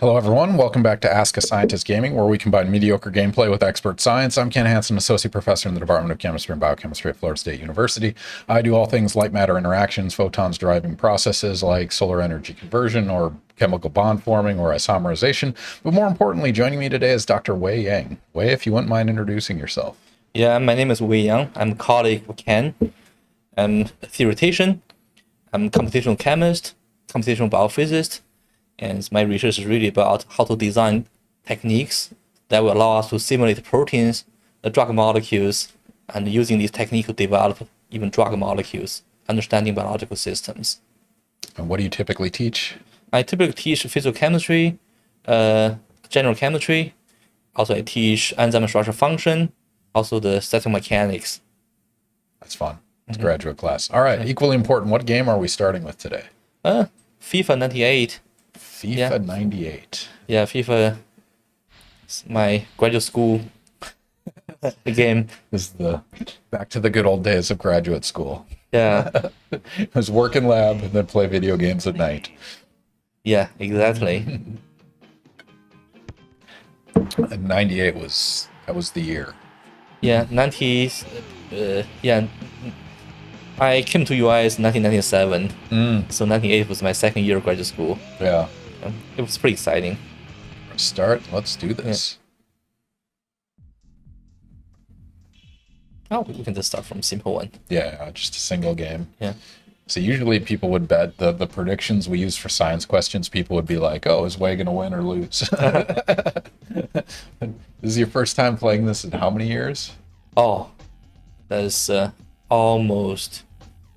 Hello, everyone. Welcome back to Ask a Scientist Gaming, where we combine mediocre gameplay with expert science. I'm Ken Hansen, Associate Professor in the Department of Chemistry and Biochemistry at Florida State University. I do all things light matter interactions, photons driving processes like solar energy conversion or chemical bond forming or isomerization. But more importantly, joining me today is Dr. Wei Yang. Wei, if you wouldn't mind introducing yourself. Yeah, my name is Wei Yang. I'm a colleague of Ken. I'm a theoretician. I'm a computational chemist, computational biophysicist, and my research is really about how to design techniques that will allow us to simulate proteins, the drug molecules, and using these techniques to develop even drug molecules, understanding biological systems. And what do you typically teach? I typically teach physical chemistry, general chemistry. Also, I teach enzyme and structure function, also the statistical mechanics. That's fun. It's a graduate class. All right, equally important, what game are we starting with today? FIFA98. FIFA 98. Yeah, FIFA is my graduate school game. This is the back to the good old days of graduate school. Yeah, It was work in lab and then play video games at night. yeah, exactly. And 98 was the year. Yeah, 90s. Yeah, I came to US 1997, so 98 was my second year of graduate school. Yeah. It was pretty exciting. Start. Let's do this. Oh, we can just start from simple one. Yeah, just a single game. Yeah. So usually people would bet the predictions we use for science questions, people would be like, oh, is Wei going to win or lose? This is your first time playing this in how many years? Oh, that is almost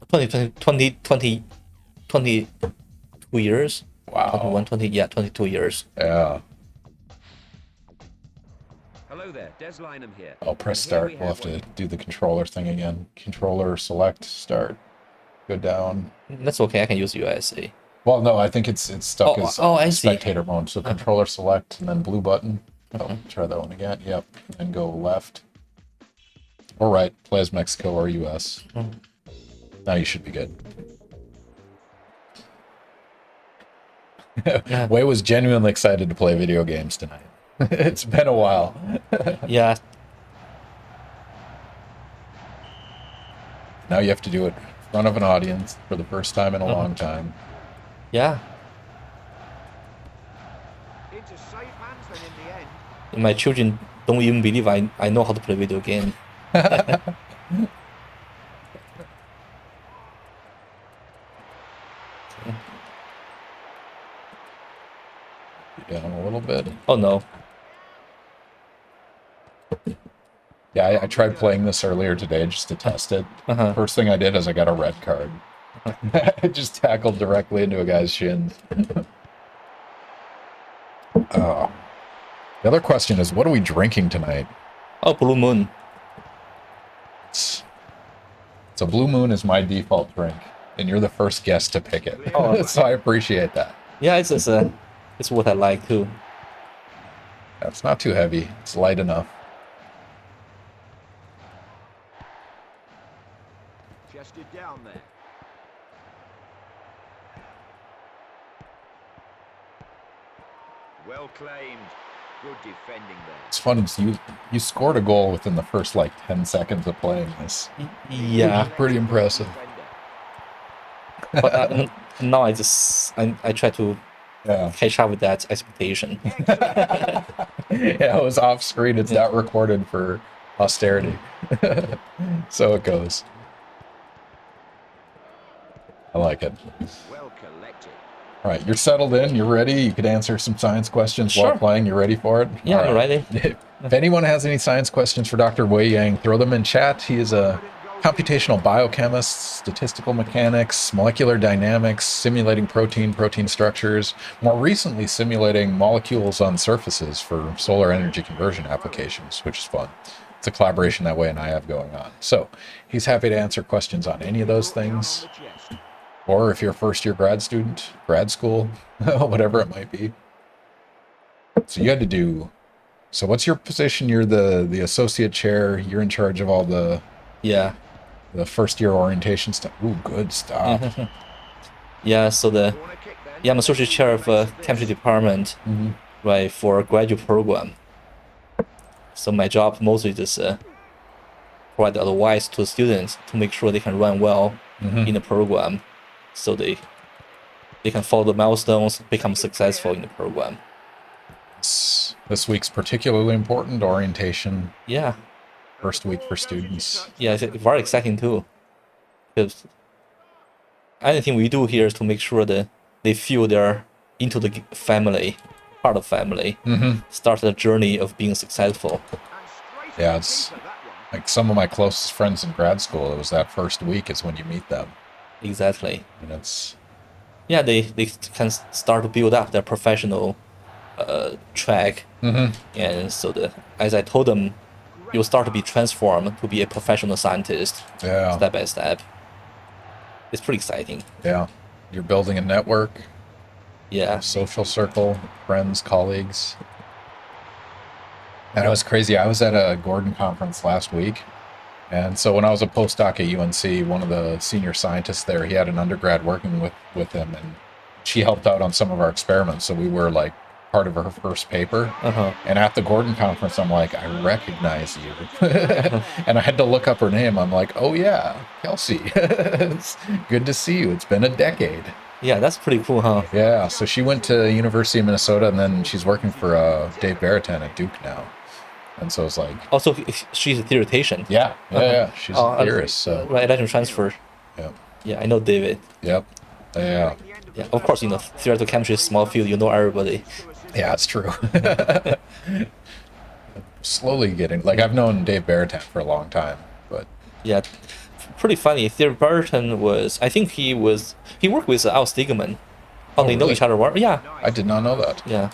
22 years. Wow. 21, 20, yeah, 22 years. Yeah. Hello there, Des Lynham here. I'll press And here we start. We'll have one. to do the controller thing again. Controller, select, start. Go down. That's okay. I can use USA. Well, no, I think it's stuck Oh, as I see. spectator mode. So controller select and then blue button. Oh, try that one again. Yep. And then go left. Or right. Play as Mexico or US. Now you should be good. Yeah. Wei was genuinely excited to play video games tonight. It's been a while. Yeah. Now you have to do it in front of an audience for the first time in a long time. Yeah. Into safe hands then in the end. My children don't even believe I know how to play video game. Down a little bit. Oh no. Yeah, I tried playing this earlier today just to test it. First thing I did is I got a red card. I just tackled directly into a guy's shins. Oh. The other question is, what are we drinking tonight? Oh, Blue Moon. So Blue Moon is my default drink, and you're the first guest to pick it. Oh. So I appreciate that. Yeah, it's what I like too. It's not too heavy. It's light enough. Chested down there. Well claimed. Good defending there. It's funny, so you scored a goal within the first like 10 seconds of playing this. Yeah. Pretty impressive. Defender. But now I try to Yeah. catch up with that expectation. Yeah, it was off screen. It's not recorded for posterity. So it goes. I like it. Well collected. All right, you're settled in. You're ready. You could answer some science questions while Sure. playing. You ready for it? Yeah, All I'm right. ready. If anyone has any science questions for Dr. Wei Yang, throw them in chat. He is a computational biochemist, statistical mechanics, molecular dynamics, simulating protein structures, more recently simulating molecules on surfaces for solar energy conversion applications, which is fun. It's a collaboration that Wei and I have going on. So he's happy to answer questions on any of those things. On the chest. Or if you're a first-year grad student, grad school, whatever it might be. So you had to do... So what's your position? You're the associate chair. You're in charge of all the Yeah. first-year orientation stuff. Ooh, good stuff. Yeah, so the Corner kick then. Yeah, I'm associate chair of chemistry department, right, for a graduate program. So my job mostly just provide advice to students to make sure they can run well in the program, so they can follow the milestones, become successful in the program. This week's particularly important, orientation, Yeah, first week for students. yeah, it's very exciting too, because anything we do here is to make sure that they feel they're into the family, part of family, start the journey of being successful. Yeah, it's like some of my closest friends in grad school, it was that first week is when you meet them. Exactly. And it's, Yeah, they can start to build up their professional track, and so as I told them, you'll start to be transformed to be a professional scientist, yeah, step by step. It's pretty exciting. yeah. You're building a network, Yeah, social circle, friends, colleagues. And it was crazy. I was at a Gordon conference last week. And so when I was a postdoc at UNC, one of the senior scientists there, he had an undergrad working with him, and she helped out on some of our experiments. So we were like part of her first paper. And at the Gordon conference, I'm like, I recognize you. And I had to look up her name. I'm like, oh yeah, Kelsey. It's good to see you. It's been a decade. yeah, that's pretty cool, huh? Yeah, so she went to University of Minnesota, and then she's working for Dave Baratan at Duke now. And so it's like, Also, she's a theoretician. yeah, she's a theorist. So Right, electron transfer. yeah, Yeah, I know David. yep, yeah, Yeah, of course, theoretical chemistry is a small field. You know everybody. yeah, it's true. Slowly getting, like, I've known Dave Baratan for a long time, but Yeah, pretty funny. Theodore Burton was, I think he worked with Al Stigman. Oh, they know really? each other well. Yeah, I did not know that. yeah.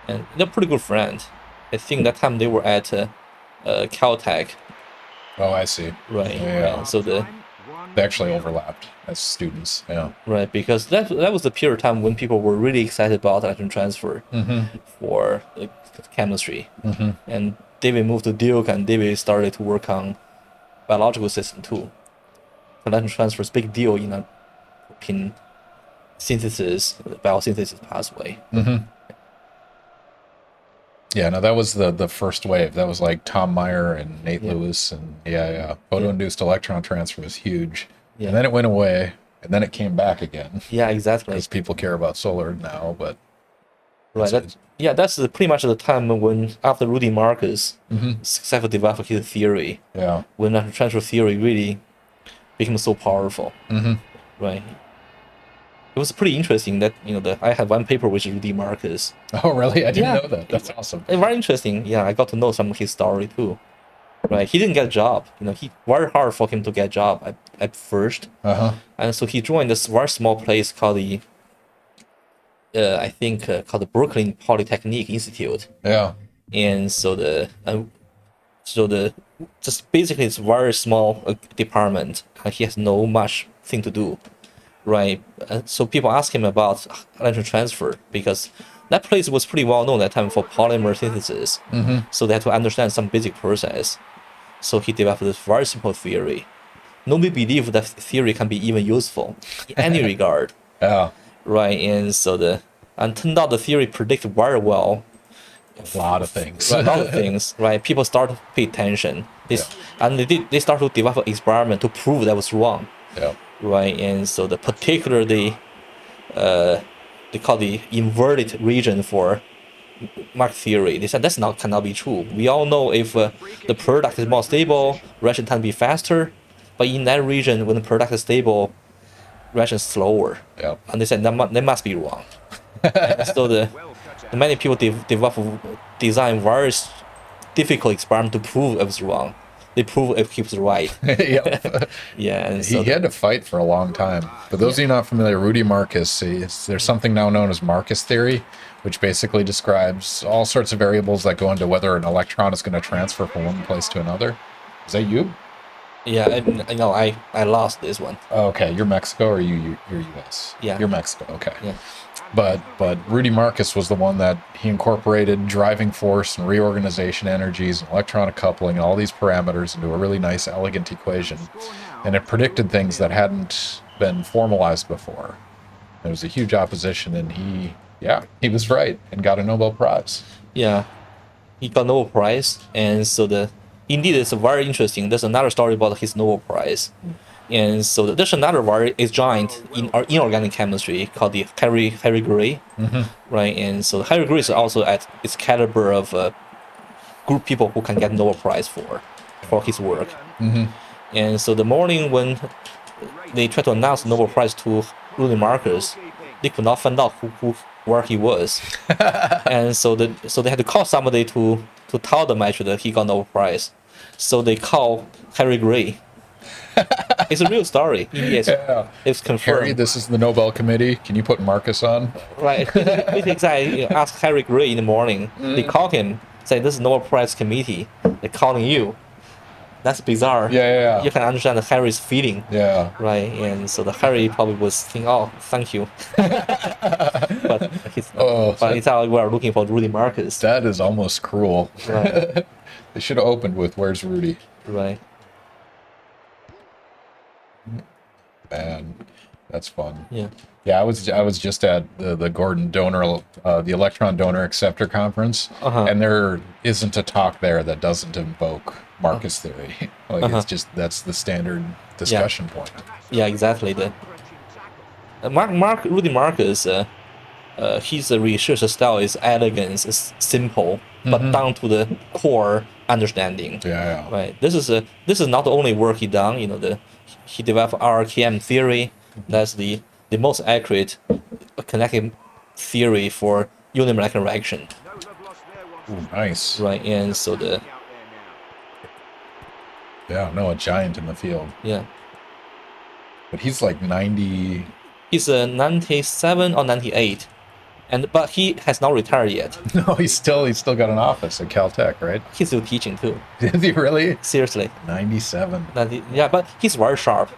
And they're pretty good friends. I think that time they were at Caltech, Oh, I see. right? Yeah. And so They actually overlapped as students. Yeah, right, because that was the period of time when people were really excited about electron transfer for chemistry. And David moved to Duke, and David started to work on biological system too. Electron transfer is a big deal in a protein synthesis, biosynthesis pathway. yeah. No, that was the first wave. That was like Tom Meyer and Nate Lewis, and yeah. Photo-induced electron transfer was huge, Yeah. and then it went away, and then it came back again. Yeah, exactly. Because people care about solar now, but Right. That's pretty much the time when after Rudy Marcus successfully developed his theory, yeah, when electron transfer theory really became so powerful. Right. It was pretty interesting that I had one paper with Rudy Marcus. oh really? I didn't Yeah. know that. That's awesome. And very interesting. Yeah, I got to know some of his story too. Right. He didn't get a job. He very hard for him to get a job at first. And so he joined this very small place called the called the Brooklyn Polytechnic Institute. Yeah, And so just basically it's a very small department, and he has no much thing to do, right? So people ask him about electron transfer because that place was pretty well known at that time for polymer synthesis. So they had to understand some basic process. So he developed this very simple theory. Nobody believed that theory can be even useful in any regard, yeah. right? And so and turned out the theory predicted very well A lot of things. a lot of things, right? People start to pay attention. And they start to develop an experiment to prove that was wrong, Yeah, right? And so particularly, they call the inverted region for Mark theory. They said cannot be true. We all know if the product is more stable, reaction time be faster, but in that region when the product is stable, reaction is slower. yeah. And they said that must be wrong. And so many people design very difficult experiment to prove it was wrong. They prove it keeps right. Yeah. Yeah, and He so had to fight for a long time. For those of you not familiar, Rudy Marcus, there's something now known as Marcus theory, which basically describes all sorts of variables that go into whether an electron is going to transfer from one place to another. Is that you? yeah, I know I lost this one. Oh, okay, you're Mexico or you're US? Yeah. You're Mexico, okay. Yeah. But Rudy Marcus was the one that he incorporated driving force and reorganization energies and electronic coupling and all these parameters into a really nice, elegant equation. And it predicted things that hadn't been formalized before. There was a huge opposition, and he was right and got a Nobel Prize. Yeah, he got Nobel Prize, and so indeed it's very interesting. There's another story about his Nobel Prize, and so there's another very giant in inorganic chemistry called the Harry Gray, right? And so Harry Gray is also at its caliber of group people who can get Nobel Prize for his work. And so the morning when they tried to announce the Nobel Prize to Rudy Marcus, they could not find out where he was, and so they had to call somebody to tell them actually that he got Nobel Prize. So they call Harry Gray. It's a real story. It's confirmed. Harry, this is the Nobel Committee. Can you put Marcus on? Right. Exactly. Ask Harry Gray in the morning. They call him, say this is Nobel Prize committee. They're calling you. That's bizarre. Yeah. You can understand Harry's feeling. Yeah. Right. And so the Harry probably was thinking, oh, thank you. but it's how we are looking for Rudy Marcus. That is almost cruel. Right. They should have opened with "Where's Rudy?" Right. Man, that's fun. Yeah. Yeah, I was just at the Gordon Donor, the Electron Donor Acceptor Conference, and there isn't a talk there that doesn't invoke Marcus theory. Like it's just that's the standard discussion point. Yeah, exactly. Rudy Marcus, his research style is elegant, it's simple, but down to the core understanding. Yeah. Right. This is not the only work he done. He developed RRKM theory. That's the most accurate kinetic theory for unimolecular reaction. Ooh, nice. Right. And so a giant in the field. Yeah. But he's like 90. He's 97 or 98, but he has not retired yet. No, he's still got an office at Caltech, right? He's still teaching too. Is he really? Seriously. 97. Yeah, but he's very sharp.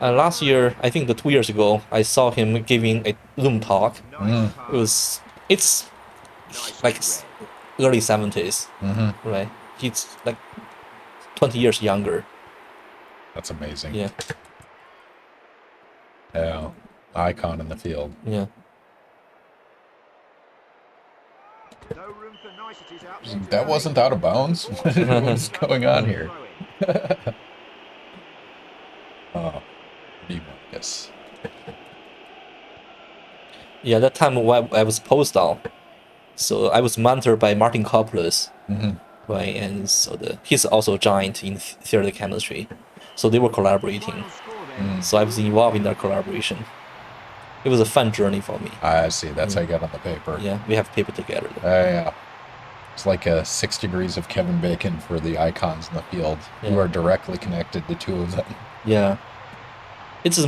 Last year, I think 2 years ago, I saw him giving a Zoom talk. It's like early 70s, right? He's like 20 years younger. That's amazing. Yeah. Yeah. Icon in the field. Yeah. That wasn't out of bounds. What's going on here? Oh, Marcus. Yeah, that time when I was postdoc, so I was mentored by Martin Koplis, right? And so he's also a giant in theoretical chemistry, so they were collaborating. So I was involved in their collaboration. It was a fun journey for me. I see. That's how you got on the paper. Yeah, we have paper together. Yeah. It's like 6 degrees of Kevin Bacon for the icons in the field. Yeah. You are directly connected to two of them. Yeah. It's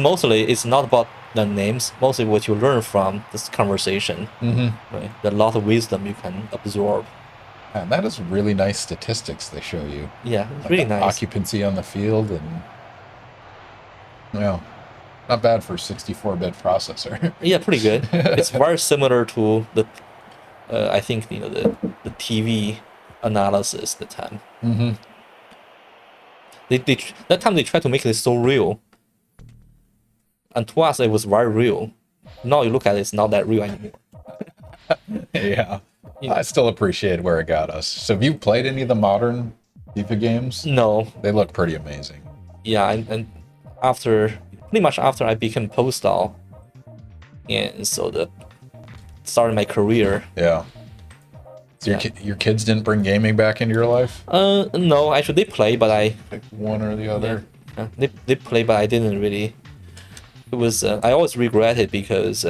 not about the names, mostly what you learn from this conversation. Right? There's a lot of wisdom you can absorb. And that is really nice statistics they show you. Yeah, it's Like really the nice. Occupancy on the field and not bad for a 64-bit processor. Yeah, pretty good. It's very similar to I think the TV analysis at the time. That time they tried to make it so real, and to us it was very real. Now you look at it, it's not that real anymore. Yeah. I still appreciate where it got us. So have you played any of the modern FIFA games? No. They look pretty amazing. Yeah, and pretty much after I became postdoc, and so started my career. Yeah. So your kids didn't bring gaming back into your life? No, actually they play, but I Like one or the other? they play, but I didn't really. It was I always regret it because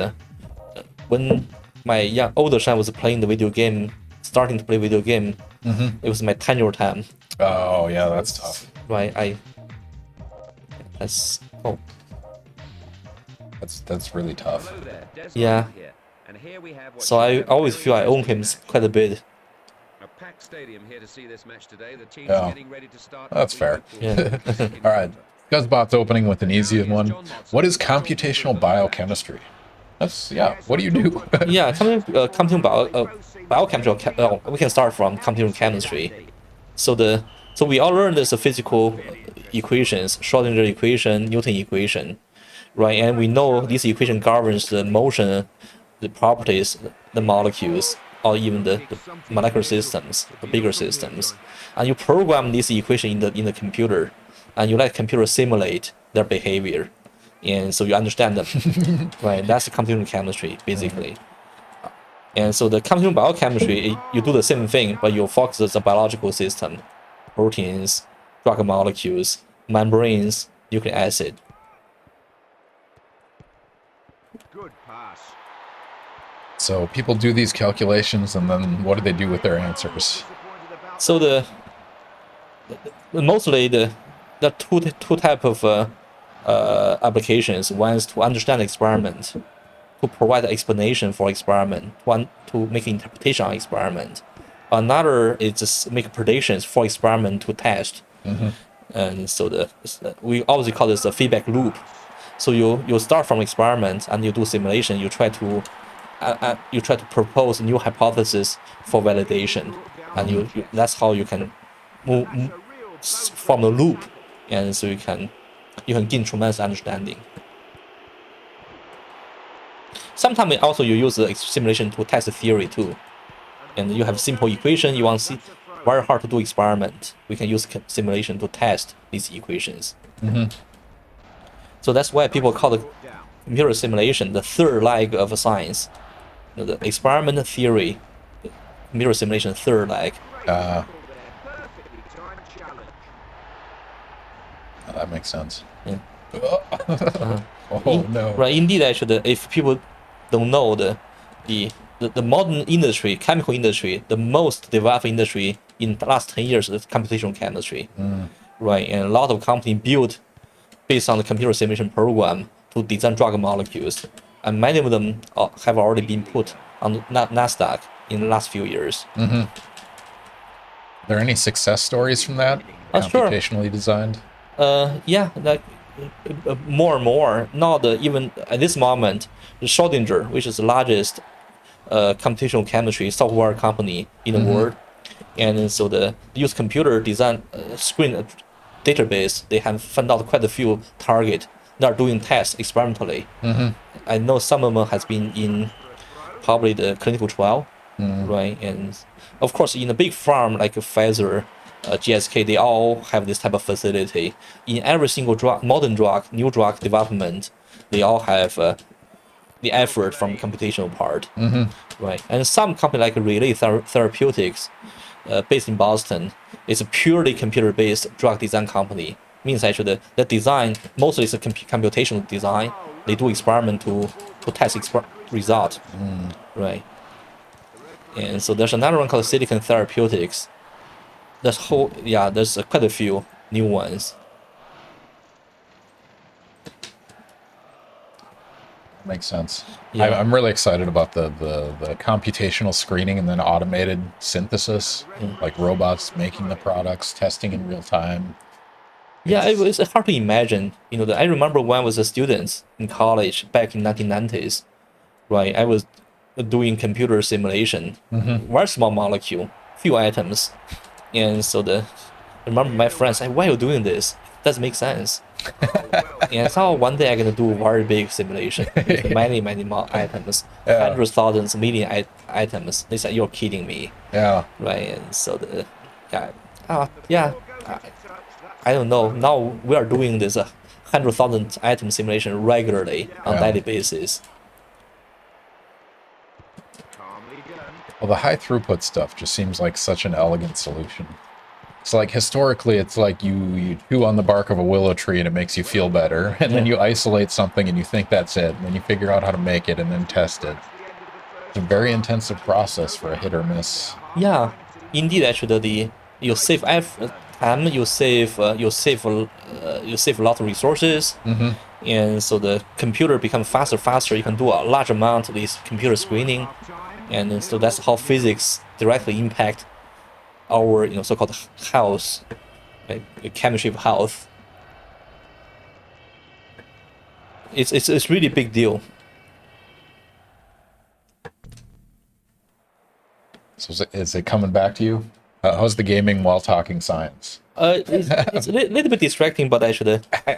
when my older son was playing the video game, starting to play video game, it was my tenure time. Oh yeah, that's tough. Right, That's really tough. yeah. So I always feel I own him quite a bit. Yeah. That's fair. Yeah. All right. Guzzbot's opening with an easy one. What is computational biochemistry? What do you do? Yeah, biochemistry. We can start from computational chemistry. So we all learned this physical equations, Schrodinger equation, Newton equation, right? And we know this equation governs the motion, the properties, the molecules, or even the molecular systems, the bigger systems. And you program this equation in the computer, and you let computer simulate their behavior, and so you understand them, right? That's computational chemistry basically. And so the computational biochemistry, you do the same thing, but you focus on the biological system, proteins, drug molecules, membranes, nucleic acid. Good pass. So people do these calculations, and then what do they do with their answers? Disappointed about So mostly the two type of applications. One is to understand experiment, to provide explanation for experiment. One to make interpretation on experiment. Another is just make predictions for experiment to test. And so we obviously call this a feedback loop. So you start from experiment and you do simulation. You try to propose new hypothesis for validation, and that's how you can form the loop, and so you can gain tremendous understanding. Sometimes also you use the simulation to test the theory too, and you have simple equation. You want to see very hard to do experiment. We can use simulation to test these equations. So that's why people call the computer simulation the third leg of science. The experiment theory, computer simulation third leg. perfectly timed challenge. That makes sense. Yeah. Oh no! Right. Indeed, actually, if people don't know the modern industry, chemical industry, the most developed industry in the last 10 years is computational chemistry. Right, and a lot of companies build based on the computer simulation program to design drug molecules, and many of them have already been put on NASDAQ in the last few years. Are there any success stories from that? Sure. Computationally designed? Yeah, like more and more. Not even at this moment, Schrodinger, which is the largest computational chemistry software company in the world, and so they use computer design screen database. They have found out quite a few target. They are doing tests experimentally. I know some of them has been in probably the clinical trial, right? And of course, in a big farm like Pfizer, GSK, they all have this type of facility. In every single drug, modern drug, new drug development, they all have the effort from computational part, right? And some company like Relay Therapeutics, based in Boston, is a purely computer-based drug design company. Means actually the design mostly is a computational design. They do experiment to test result, right? And so there's another one called Silicon Therapeutics. There's quite a few new ones. Makes sense. Yeah. I'm really excited about the computational screening and then automated synthesis, like robots making the products, testing in real time. Yeah, it's hard to imagine. I remember when I was a student in college back in 1990s, right? I was doing computer simulation, very small molecule, few atoms, and so I remember my friends said, "Why are you doing this? It doesn't make sense." And I thought one day I'm gonna do very big simulation, with many items, hundreds, thousands, million items. They said, "You're kidding me." Yeah. Right, and so I don't know. Now we are doing this 100,000 item simulation regularly on daily basis. Calmly done. Well, the high throughput stuff just seems like such an elegant solution. It's like historically, it's like you chew on the bark of a willow tree and it makes you feel better, and then you isolate something and you think that's it, and then you figure out how to make it and then test it. It's a very intensive process for a hit or miss. Yeah, indeed. Actually, you save time, you save a lot of resources, and so the computer becomes faster. You can do a large amount of this computer screening, and so that's how physics directly impact our so-called health, right? Chemistry of health. It's really big deal. So is it coming back to you? How's the gaming while talking science? It's a little bit distracting, but I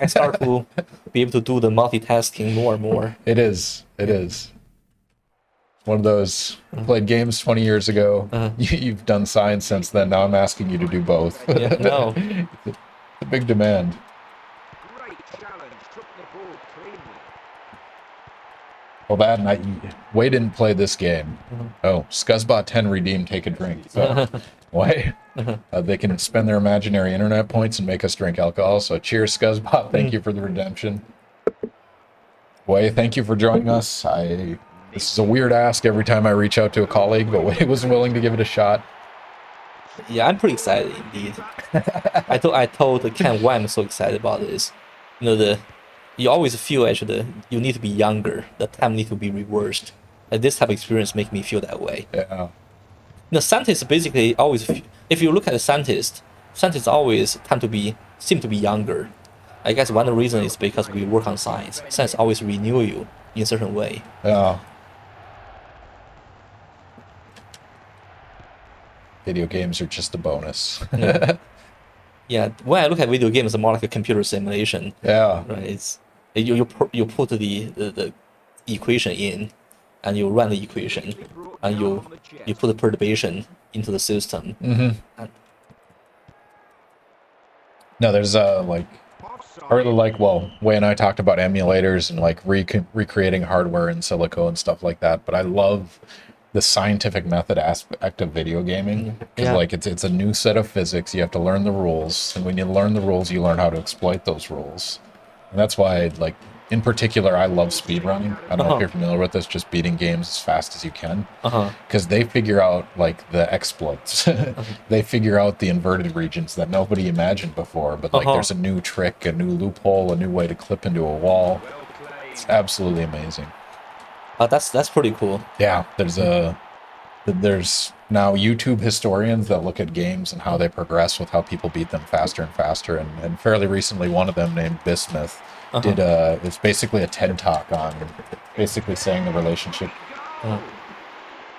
start to be able to do the multitasking more and more. It is. It is. One of those played games 20 years ago. You've done science since then. Now I'm asking you to do both. Yeah, no. It's a big demand. Great challenge. Took the ball cleanly. Well, that night, Wei didn't play this game. Oh, Scuzzbot 10 redeemed, take a drink. So, Wei, they can spend their imaginary internet points and make us drink alcohol. So, cheers, Scuzzbot. Thank you for the redemption. Wei, thank you for joining us. This is a weird ask every time I reach out to a colleague, but Wei was willing to give it a shot. Yeah, I'm pretty excited indeed. I told Ken why I'm so excited about this. You always feel actually you need to be younger. The time need to be reversed. And this type of experience make me feel that way. Yeah. Scientists basically always, if you look at the scientists always seem to be younger. I guess one of the reasons is because we work on science. Science always renew you in a certain way. Yeah. Video games are just a bonus. Yeah, when I look at video games, it's more like a computer simulation. Yeah. Right? It's you put the equation in, and you run the equation, and you put the perturbation into the system. Mm-hmm. No, there's I really like, well, Wei and I talked about emulators and like recreating hardware in silico and stuff like that, but I love the scientific method aspect of video gaming, because Yeah. like it's a new set of physics. You have to learn the rules, and when you learn the rules, you learn how to exploit those rules. And that's why, like, in particular, I love speedrunning. I don't know if you're familiar with this, just beating games as fast as you can, because they figure out like the exploits. They figure out the inverted regions that nobody imagined before, but like there's a new trick, a new loophole, a new way to clip into a wall. It's absolutely amazing. That's pretty cool. Yeah, there's now YouTube historians that look at games and how they progress with how people beat them faster and faster. And fairly recently, one of them named Bismuth did it's basically a TED talk on basically saying the relationship.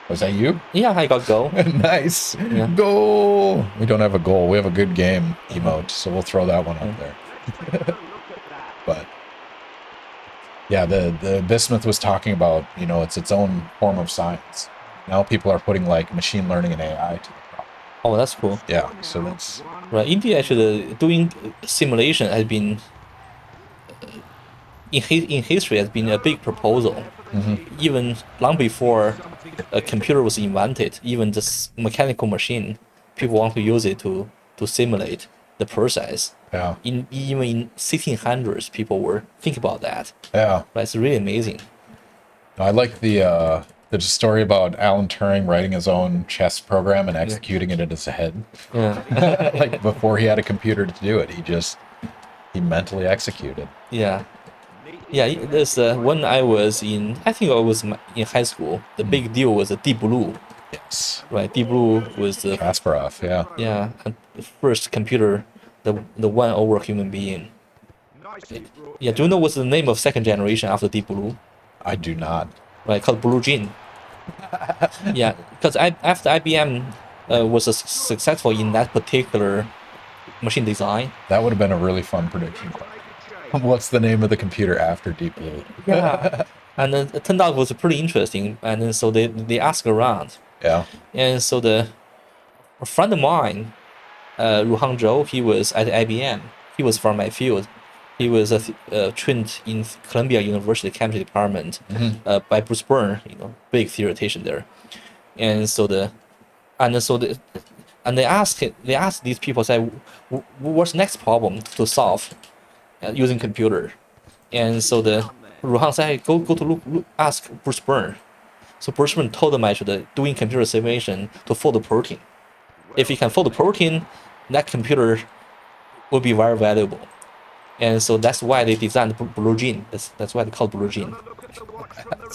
Was that you? Yeah, I got go. Nice. Yeah. Goal. We don't have a goal. We have a good game emote, so we'll throw that one up there. But yeah, the Bismuth was talking about, it's its own form of science. Now people are putting like machine learning and AI to the problem. Oh, that's cool. Yeah, so that's Right. Indeed, actually, doing simulation has been in history has been a big proposal. Even long before a computer was invented, even this mechanical machine, people want to use it to simulate the process. yeah, Even in 1600s, people were thinking about that. yeah. But it's really amazing. I like there's a story about Alan Turing writing his own chess program and executing it in his head. Yeah. Like before he had a computer to do it, he mentally executed. Yeah. Yeah, there's when I was I think I was in high school, the big deal was Deep Blue, Yes. right? Deep Blue was the Kasparov, yeah. first computer, the one over human being. Nicely brought Yeah, do you know what's the name of second generation after Deep Blue? I do not. Right, called Blue Gene. Yeah, because after IBM was successful in that particular machine design. That would have been a really fun prediction. What's the name of the computer after Deep Blue? Yeah. And then it turned out it was pretty interesting, and then so they asked around. Yeah. And so a friend of mine, Ruhang Zhou, he was at IBM. He was from my field. He was trained in Columbia University chemistry department by Bruce Byrne, big theoretician there. And so they asked these people, say, what's the next problem to solve using computer? And so the Ruhang said, go to ask Bruce Byrne. So Bruce Byrne told them actually doing computer simulation to fold the protein. If you can fold the protein, that computer will be very valuable. And so that's why they designed Blue Gene. That's why they called Blue Gene.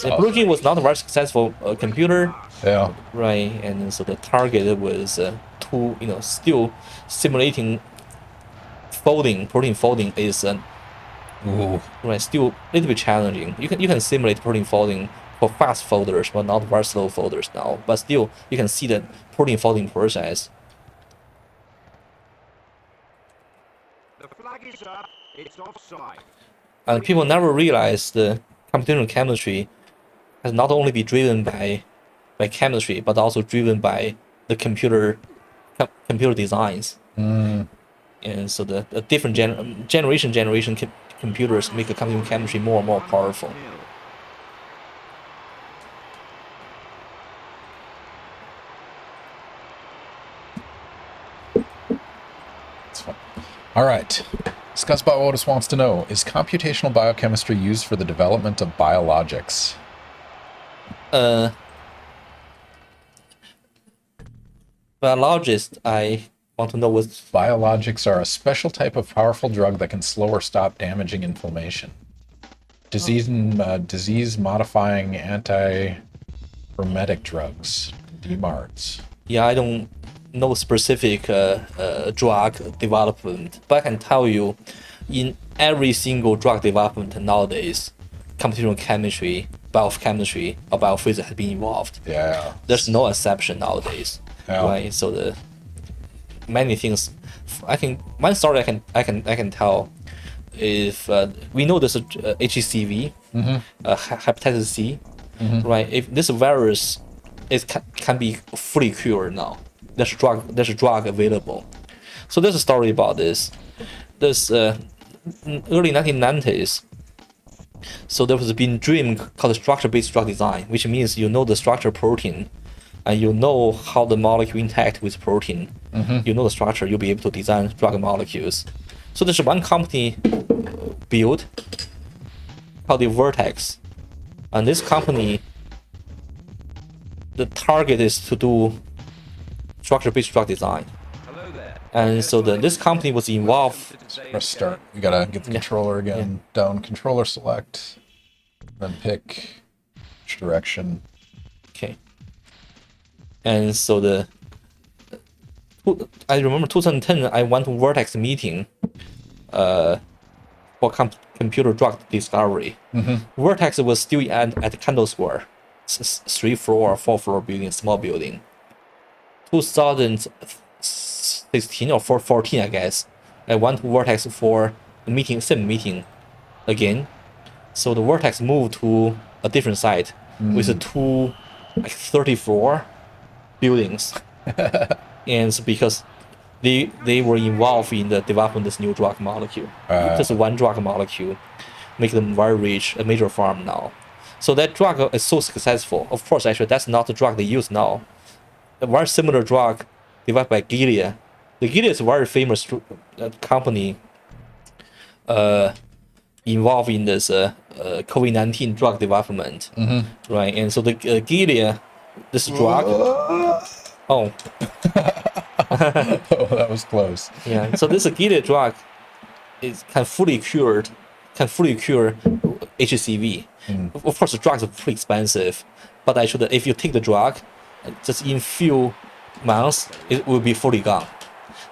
And Blue Gene was not a very successful computer, Yeah. right? And so the target was still simulating protein folding is Ooh. right, still a little bit challenging. You can simulate protein folding for fast folders, but not very slow folders now. But still, you can see the protein folding process. Flag is up. It's offside. And people never realize the computational chemistry has not only be driven by chemistry, but also driven by the computer designs. And so the different generation computers make the computational chemistry more and more powerful. That's fun. All right. Scuzzbot Otis wants to know, is computational biochemistry used for the development of biologics? Biologists, I want to know what Biologics are a special type of powerful drug that can slow or stop damaging inflammation. Disease-modifying anti-remetic drugs, DMARDs. Yeah, I don't know specific drug development, but I can tell you, in every single drug development nowadays, computational chemistry, biochemistry, or biophysics has been involved. Yeah. There's no exception nowadays, Yeah. right? So the many things. I think one story I can tell. If we know there's a HCV, hepatitis C, right? If this virus can be fully cured now, there's a drug available. So there's a story about this. This in early 1990s. So there was been dream called structure-based drug design, which means you know the structure protein, and you know how the molecule interact with protein. You know the structure, you'll be able to design drug molecules. So there's one company built called the Vertex, and this company, the target is to do structure-based drug design. Hello there. And so this company was involved. Press start. You gotta get the controller again. Down controller select. Then pick which direction. Okay. And so I remember 2010, I went to Vertex meeting for computer drug discovery. Vertex was still at Kendall Square, 3-floor or 4-floor building, small building. 2016 or 14, I guess, I went to Vertex for the meeting, same meeting again. So the Vertex moved to a different site with two 30-floor buildings. And so because they were involved in the development of this new drug molecule. Just one drug molecule, make them very rich, a major farm now. So that drug is so successful. Of course, actually, that's not the drug they use now. A very similar drug developed by Gilead. The Gilead is a very famous company involved in this COVID-19 drug development, right? And so the Gilead, this drug, oh, Oh, that was close. yeah. So this Gilead drug can fully cure HCV. Of course, the drugs are pretty expensive, but actually, if you take the drug, just in few months, it will be fully gone.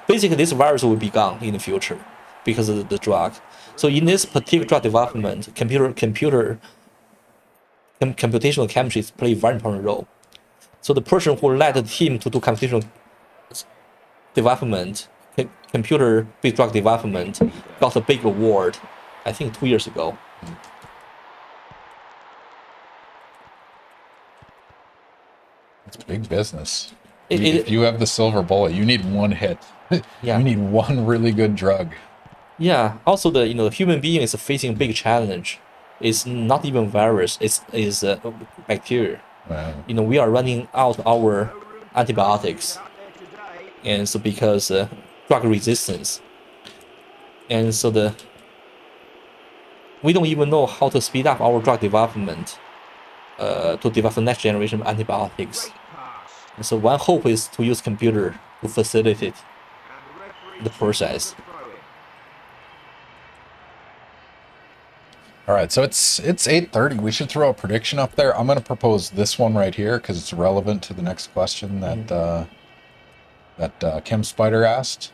Basically, this virus will be gone in the future because of the drug. So in this particular drug development, computational chemistry play a very important role. So the person who led the team to do computational development, computer-based drug development, got a big award, I think 2 years ago. It's big business. It- If you have the silver bullet, you need one hit. Yeah. You need one really good drug. Yeah. Also, the human being is facing a big challenge. It's not even virus. It's bacteria. Wow. We are running out our antibiotics, and so because drug resistance, and so we don't even know how to speed up our drug development to develop the next generation of antibiotics. And so one hope is to use computer to facilitate the process. All right, so it's 8:30. We should throw a prediction up there. I'm going to propose this one right here because it's relevant to the next question that Chem Spider asked.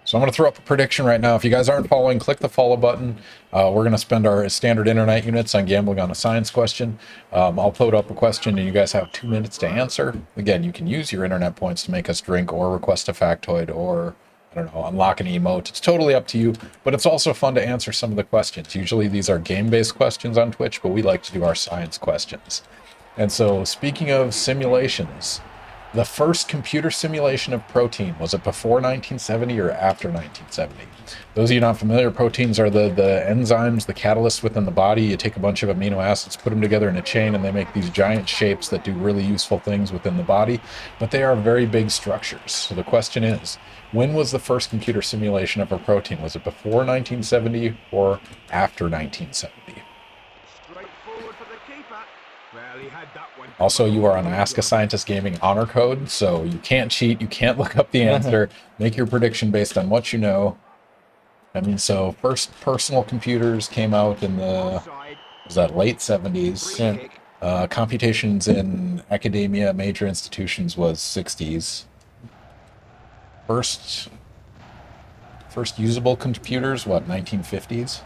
So I'm going to throw up a prediction right now. If you guys aren't following, click the follow button. We're going to spend our standard internet units on gambling on a science question. I'll load up a question and you guys have 2 minutes to answer. Again, you can use your internet points to make us drink or request a factoid or don't know, unlock an emote. It's totally up to you, but it's also fun to answer some of the questions. Usually these are game-based questions on Twitch, but we like to do our science questions. And so, speaking of simulations, the first computer simulation of protein, was it before 1970 or after 1970? Those of you not familiar, proteins are the enzymes, the catalysts within the body. You take a bunch of amino acids, put them together in a chain, and they make these giant shapes that do really useful things within the body, but they are very big structures. So the question is, when was the first computer simulation of a protein? Was it before 1970 or after 1970? Straightforward for the keeper. Well, he had that one. Also, you are on Ask a Scientist Gaming honor code, so you can't cheat, you can't look up the answer. Make your prediction based on what you know. I mean, so first personal computers came out in the, was that late 70s? Yeah. Computations in academia, major institutions was 60s. First usable computers, what, 1950s?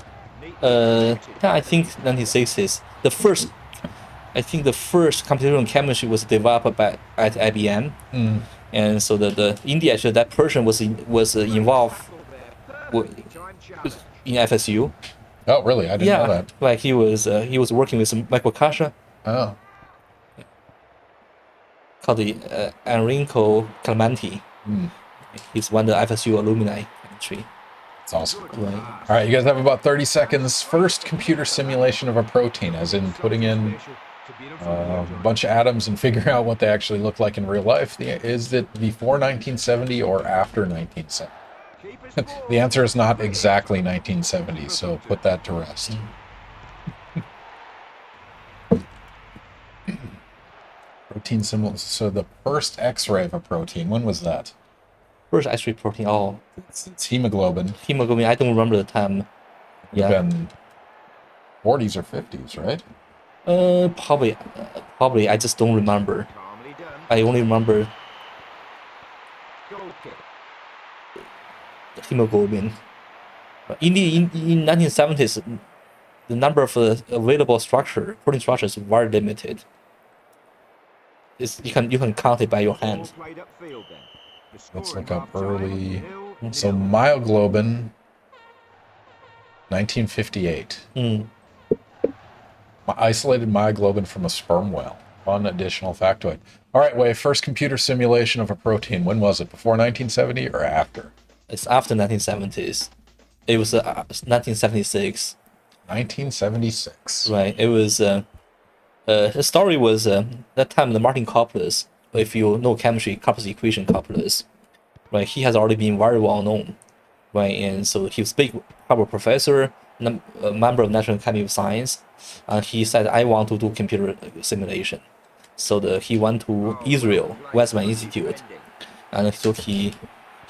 Yeah, I think 1960s. I think the first computational chemistry was developed at IBM, and so India actually that person was involved in FSU. Oh, really? I didn't know that. Like he was working with Michael Kasha, Oh, called the Enrico Clementi. He's one of the FSU alumni actually. that's awesome. Right. All right, you guys have about 30 seconds. First computer simulation of a protein, as in putting in a bunch of atoms and figuring out what they actually look like in real life. Is it before 1970 or after 1970? The answer is not exactly 1970, so put that to rest. Protein symbol. So the first X-ray of a protein, when was that? First X-ray protein. Oh, It's hemoglobin. hemoglobin. I don't remember the time. Yeah. Been 40s or 50s, right? Probably. I just don't remember. Calmly done. I only remember Goal kick. the hemoglobin. In 1970s, the number of available protein structures is very limited. You can count it by your hand. Ball played upfield then. The Let's scoring look up half-time, early. 0-0. So myoglobin, 1958. Isolated myoglobin from a sperm whale. Fun additional factoid. All right, Wei, first computer simulation of a protein. When was it? Before 1970 or after? It's after 1970s. It was 1976. 1976. Right. It was the story was that time the Martin calculus. If you know chemistry, calculus equation calculus, right? He has already been very well known, right? And so he was big Harvard professor, a member of National Academy of Science, and he said, "I want to do computer simulation." So he went to Israel Weizmann Institute, and so he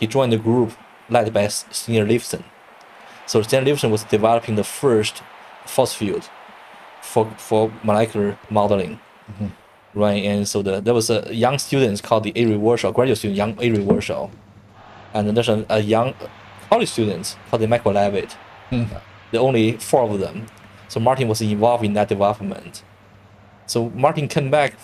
joined the group led by Senior Lifson. So Senior Lifson was developing the first force field for molecular modeling, right? And so there was a young student called the Avery Warshall, graduate student, young Avery Warshall, and then there's a young college student called the Michael Levitt. The only four of them. So Martin was involved in that development. So Martin came back,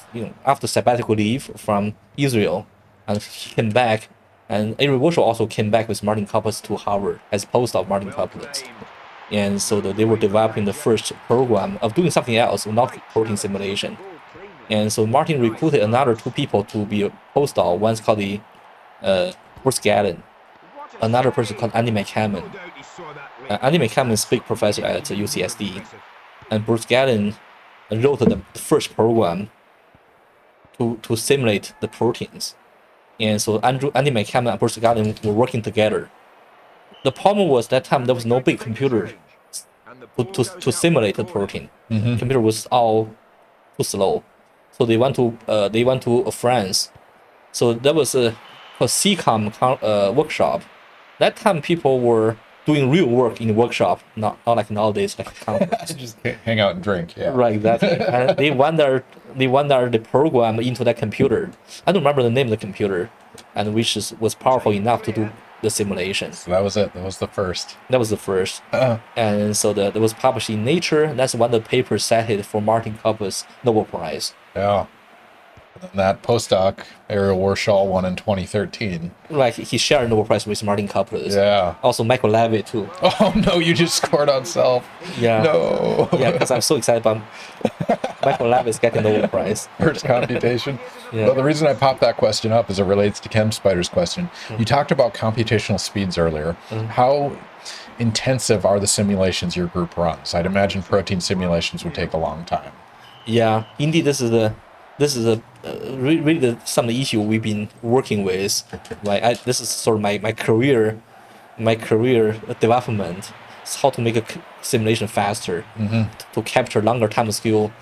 after sabbatical leave from Israel, and he came back, and Avery Warshall also came back with Martin Calculus to Harvard as postdoc Martin Calculus. And so they were developing the first program of doing something else, not protein simulation. And so Martin recruited another two people to be a postdoc. One's called the Bruce Gallen, another person called Andy McCammon. Andy McCammon is a big professor at UCSD, and Bruce Gallen wrote the first program to simulate the proteins. And so Andy McCammon and Bruce Gallen were working together. The problem was that time there was no big computer to simulate the protein. Computer was all too slow, so they went to France. So there was a CCOM workshop. That time people were doing real work in the workshop, not like nowadays, like conference. Just hang out and drink. Yeah. Right, exactly. And they wandered the program into that computer. I don't remember the name of the computer, and which was powerful enough to do the simulation. So that was it. That was the first. That was the first. And so that was published in Nature. That's one of the papers cited for Martin Calculus Nobel Prize. Yeah. And that postdoc, Ariel Warshall, won in 2013. Right, he shared Nobel Prize with Martin Couples. Yeah. Also Michael Levy too. Oh no, you just scored on self. Yeah. No. Yeah, because I'm so excited about Michael Levy is getting Nobel Prize. First computation. Yeah. Well, the reason I popped that question up is it relates to Chem Spider's question. Mm. You talked about computational speeds earlier. How intensive are the simulations your group runs? I'd imagine protein simulations would take a long time. Yeah, indeed, this is really some of the issue we've been working with. Right, this is sort of my career development. It's how to make a simulation faster to capture longer time scale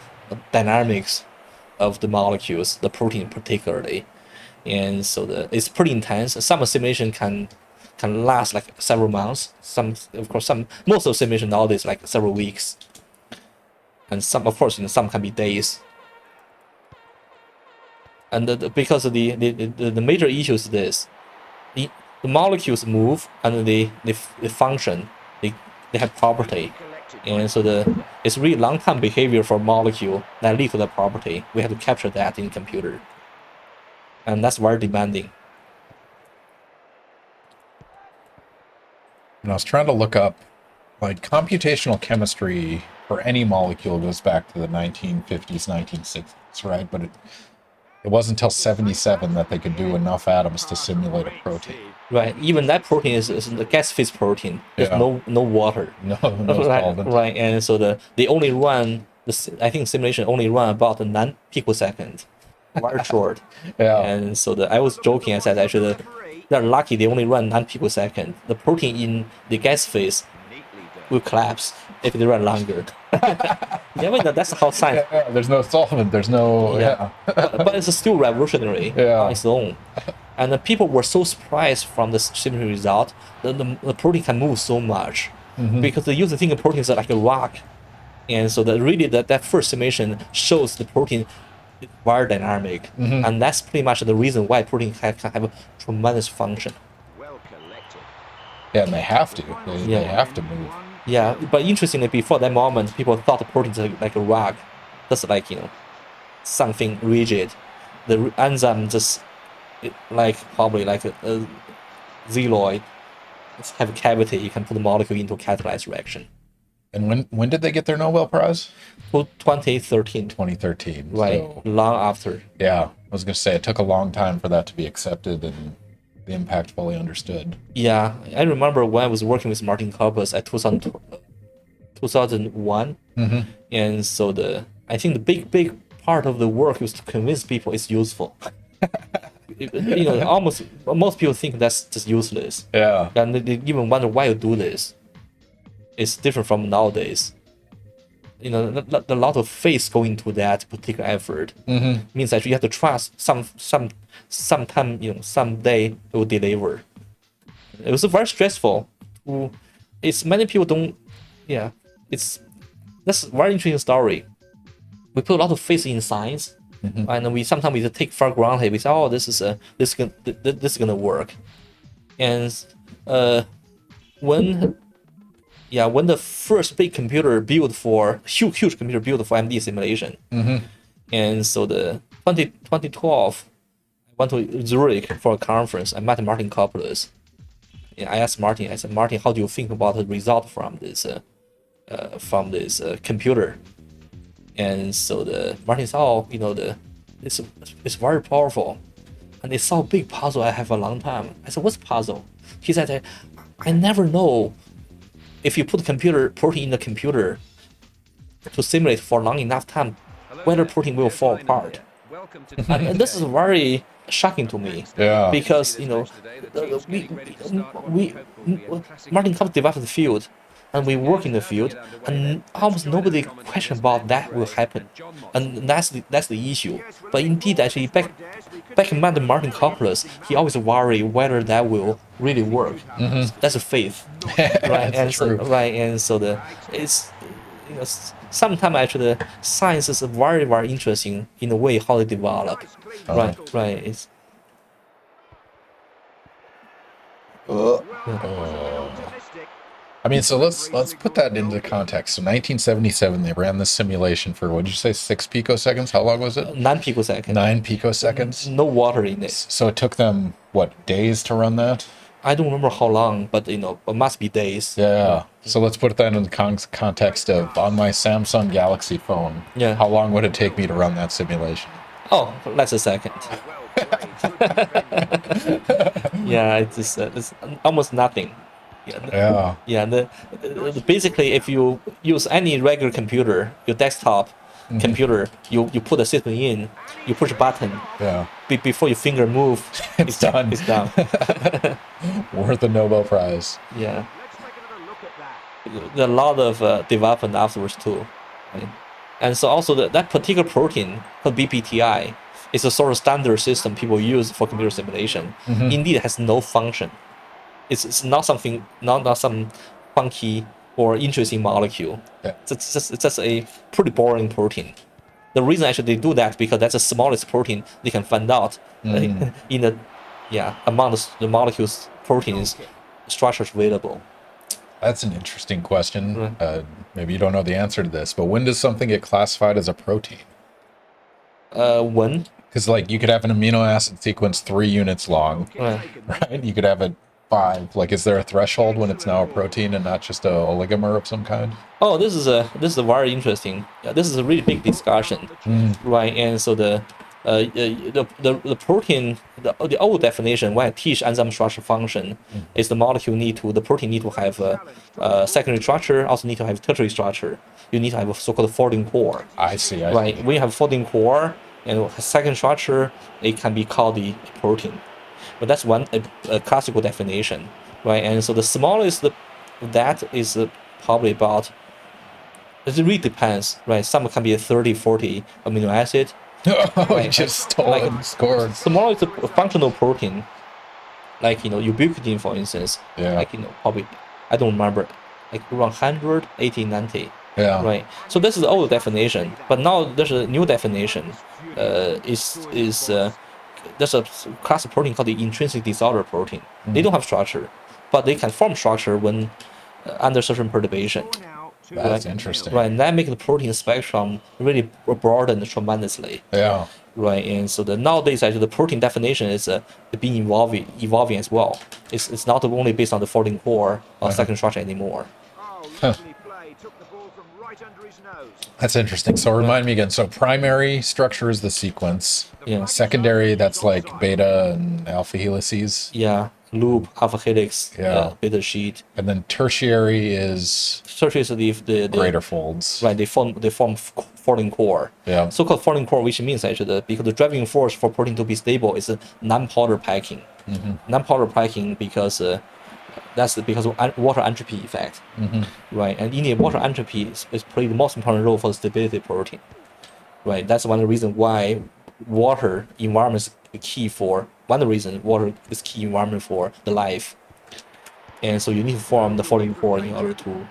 dynamics of the molecules, the protein particularly, and so it's pretty intense. Some simulation can last like several months. Most of the simulation nowadays like several weeks, and some of course some can be days. And because of the major issue is this, the molecules move and they function, they have property, and so it's really long time behavior for molecule that lead to that property. We have to capture that in computer, and that's very demanding. And I was trying to look up, like, computational chemistry for any molecule goes back to the 1950s, 1960s, right? But it wasn't until 77 that they could do enough atoms to simulate a protein. Right, even that protein is the gas phase protein. There's Yeah. no water. No right, solvent. right, and so they only run I think simulation only run about 9 picosecond, very short. Yeah. And so I was joking. I said actually they're lucky they only run 9 picosecond. The protein in the gas phase will collapse if they run longer. Yeah, but that's how science. Yeah, there's no solvent. There's no. Yeah. But it's still revolutionary on its own. And the people were so surprised from the simulation result that the protein can move so much because they used to think of proteins are like a rock, and so that first simulation shows the protein is very dynamic, and that's pretty much the reason why protein can have a tremendous function. Well collected. Yeah, and they have to. They have to move. Yeah, but interestingly, before that moment, people thought the protein is like a rock, just like something rigid. The enzyme just probably like a xyloid, have a cavity. You can put the molecule into catalyzed reaction. And when did they get their Nobel Prize? 2013. 2013. Right, So, long after. yeah, I was going to say it took a long time for that to be accepted and the impact fully understood. Yeah, I remember when I was working with Martin Corpus at 2001, and so I think the big part of the work was to convince people it's useful. Almost most people think that's just useless, Yeah. and they even wonder why you do this. It's different from nowadays. A lot of faith going into that particular effort means that you have to trust sometime someday it will deliver. It was very stressful. It's many people don't. Yeah, that's a very interesting story. We put a lot of faith in science, and we sometimes take for granted. We say, "Oh, this is gonna work," and when the first big computer built for huge computer built for MD simulation, and so the 2012, I went to Zurich for a conference. I met Martin Coppelers. I asked Martin. I said, Martin, how do you think about the result from this computer? And so Martin said, oh, it's very powerful, and it's so big puzzle I have a long time. I said, what's puzzle? He said, I never know if you put protein in the computer to simulate for long enough time, whether protein will fall apart. And this is very shocking to me. Yeah. Because Martin Cobb developed the field, and we work in the field, and almost nobody question about that will happen, and that's the issue. But indeed, actually, back in Martin Coppelers, he always worry whether that will really work. That's a faith, right? That's true. It's sometimes actually the science is very very interesting in the way how they develop. Right. It's I mean, so let's put that into context. So 1977, they ran this simulation for, what did you say, 6 picoseconds? How long was it? 9 picoseconds. 9 picoseconds. No water in it. So it took them what, days to run that? I don't remember how long, but it must be days. Yeah. So let's put that in the context of on my Samsung Galaxy phone. Yeah. How long would it take me to run that simulation? Oh, less a second. Well played. Good defending. Yeah, it's almost nothing. Yeah. Yeah. Yeah, basically, if you use any regular computer, your desktop computer, you put the system in, you push a button, Yeah. before your finger move, It's done. It's done. Worth a Nobel Prize. Yeah, Let's take another look at that. there are a lot of development afterwards too, right? And so also that particular protein called BPTI is a sort of standard system people use for computer simulation. Indeed, it has no function. It's not something, not some funky or interesting molecule. Yeah. It's just a pretty boring protein. The reason actually they do that because that's the smallest protein they can find out in the among the molecules proteins structures available. That's an interesting question. Right. Maybe you don't know the answer to this, but when does something get classified as a protein? When Because like you could have an amino acid sequence 3 units long, right? You could have it 5. Like, is there a threshold when it's now a protein and not just a oligomer of some kind? Oh, this is a very interesting. This is a really big discussion, right? And so the protein, the old definition when I teach enzyme structure function is the protein need to have a secondary structure, also need to have tertiary structure. You need to have a so-called folding core. I see. Right. When you have folding core and a second structure, it can be called the protein. But that's a classical definition, right? And so the smallest that is probably about. It really depends, right? Some can be a 30, 40 amino acid. Oh, you just stole it and scored. Smallest functional protein, like ubiquitin, for instance. Yeah. Like probably I don't remember, like around 100, 80, 90. Yeah. Right. So this is the old definition, but now there's a new definition. There's a class of protein called the intrinsic disorder protein. They don't have structure, but they can form structure when under certain perturbation. Now to That's the interesting. Right. And that makes the protein spectrum really broaden tremendously. Yeah. Right. And so nowadays actually the protein definition is being evolving as well. It's not only based on the folding core or second structure anymore. Oh, lovely play. Took the ball from right under his nose. That's interesting. So remind me again. So primary structure is the sequence. Yeah. Secondary, that's like beta and alpha helices. Yeah. Loop, alpha helix, Yeah. beta sheet. And then tertiary is Tertiary is the greater folds. right. They form folding core. Yeah. So-called folding core, which means actually because the driving force for protein to be stable is non-polar packing. Non-polar packing because that's because of water entropy effect. Right. And in the water entropy is playing the most important role for the stability of protein. Right. That's one of the reasons why water environment is key for. One of the reasons water is key environment for the life. And so you need to form the folding core in order to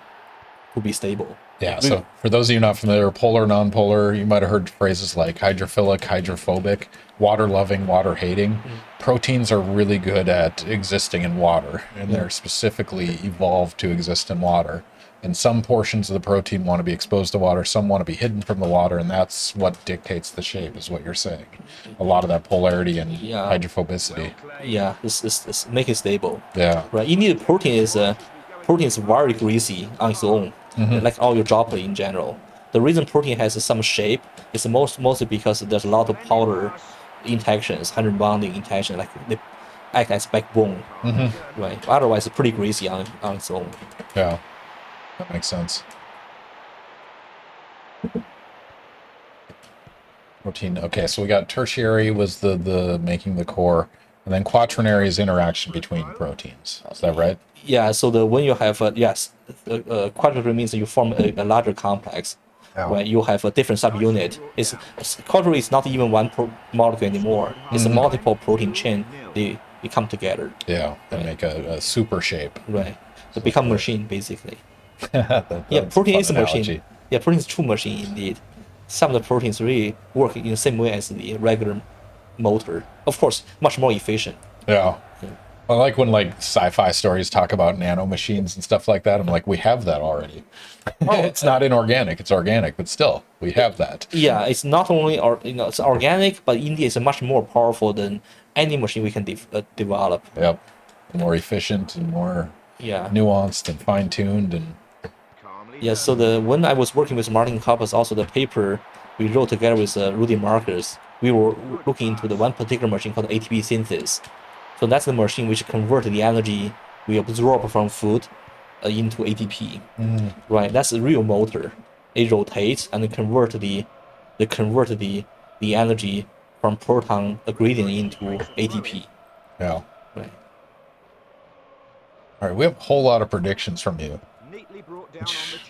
be stable. Yeah. So for those of you not familiar, polar, non-polar, you might have heard phrases like hydrophilic, hydrophobic, water loving, water hating. Proteins are really good at existing in water, and they're specifically evolved to exist in water. And some portions of the protein want to be exposed to water, some want to be hidden from the water, and that's what dictates the shape, is what you're saying. A lot of that polarity and hydrophobicity. Yeah, it's make it stable. Yeah. Right. You need protein is very greasy on its own, like all your droplet in general. The reason protein has some shape is mostly because there's a lot of powder interactions, hydrogen bonding interaction, like they act as backbone. Right. Otherwise, it's pretty greasy on its own. Yeah. That makes sense. Protein. Okay, so we got tertiary was the making the core, and then quaternary is interaction between proteins. Is that right? Yeah. So when you have quaternary means you form a larger complex. Yeah. Right, you have a different subunit. Quaternary is not even one molecule anymore. It's a multiple protein chain. They come together. Yeah, they make a super shape. Right. They become machine basically. That's Protein a is a fun machine. analogy. Yeah, protein is true machine indeed. Some of the proteins really work in the same way as the regular motor. Of course, much more efficient. Yeah. I like when like sci-fi stories talk about nano machines and stuff like that. I'm like, we have that already. It's not inorganic; it's organic, but still, we have that. Yeah, it's not only it's organic, but indeed it's much more powerful than any machine we can develop. Yep, more efficient and more Yeah. nuanced and fine-tuned, and Yeah, so when I was working with Martin Koppel's, also the paper we wrote together with Rudy Marcus, we were looking into the one particular machine called ATP synthesis. So that's the machine which convert the energy we absorb from food into ATP. Right, that's a real motor. It rotates and convert the energy from proton gradient into ATP. yeah. Right. All right, we have a whole lot of predictions from you.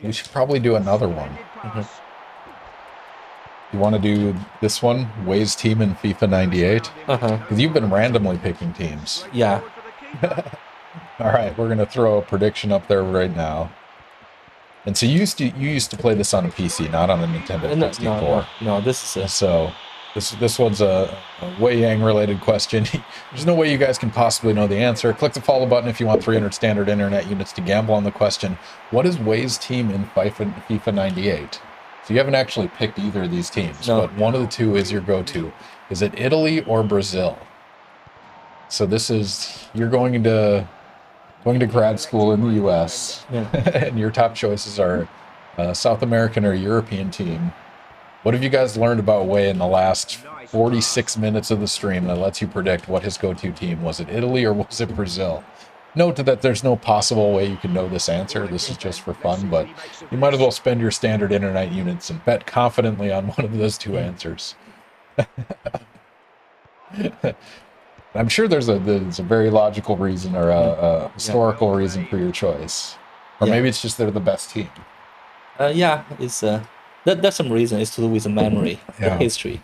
We should probably do another one. You want to do this one, Wei's team in FIFA 98? Because you've been randomly picking teams. Yeah. All right, we're gonna throw a prediction up there right now. And so you used to play this on a PC, not on a Nintendo 64. No, this is So this one's a Wei Yang related question. There's no way you guys can possibly know the answer. Click the follow button if you want 300 standard internet units to gamble on the question. What is Wei's team in FIFA 98? So you haven't actually picked either of these teams, No. but one of the two is your go-to. Is it Italy or Brazil? So this is, you're going to grad school in the U.S. Yeah. and your top choices are South American or European team. What have you guys learned about Wei in the last 46 minutes of the stream that lets you predict what his go-to team? Was it Italy or was it Brazil? Note that there's no possible way you can know this answer. This is just for fun, but you might as well spend your standard internet units and bet confidently on one of those two answers. I'm sure there's a very logical reason or a historical reason for your choice. Or maybe it's just they're the best team. Yeah, it's that's some reason. It's to do with the memory, the history.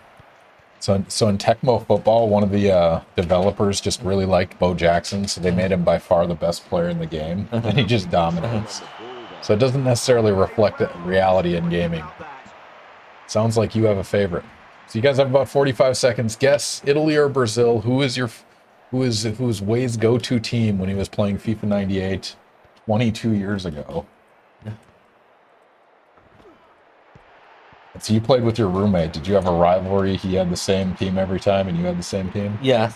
So in Tecmo Football, one of the developers just really liked Bo Jackson, so they made him by far the best player in the game, and he just dominates. So it doesn't necessarily reflect the reality in gaming. Sounds like you have a favorite. So you guys have about 45 seconds. Guess Italy or Brazil. Who is Wei's go-to team when he was playing FIFA 98 22 years ago? So you played with your roommate. Did you have a rivalry? He had the same team every time, and you had the same team? Yeah,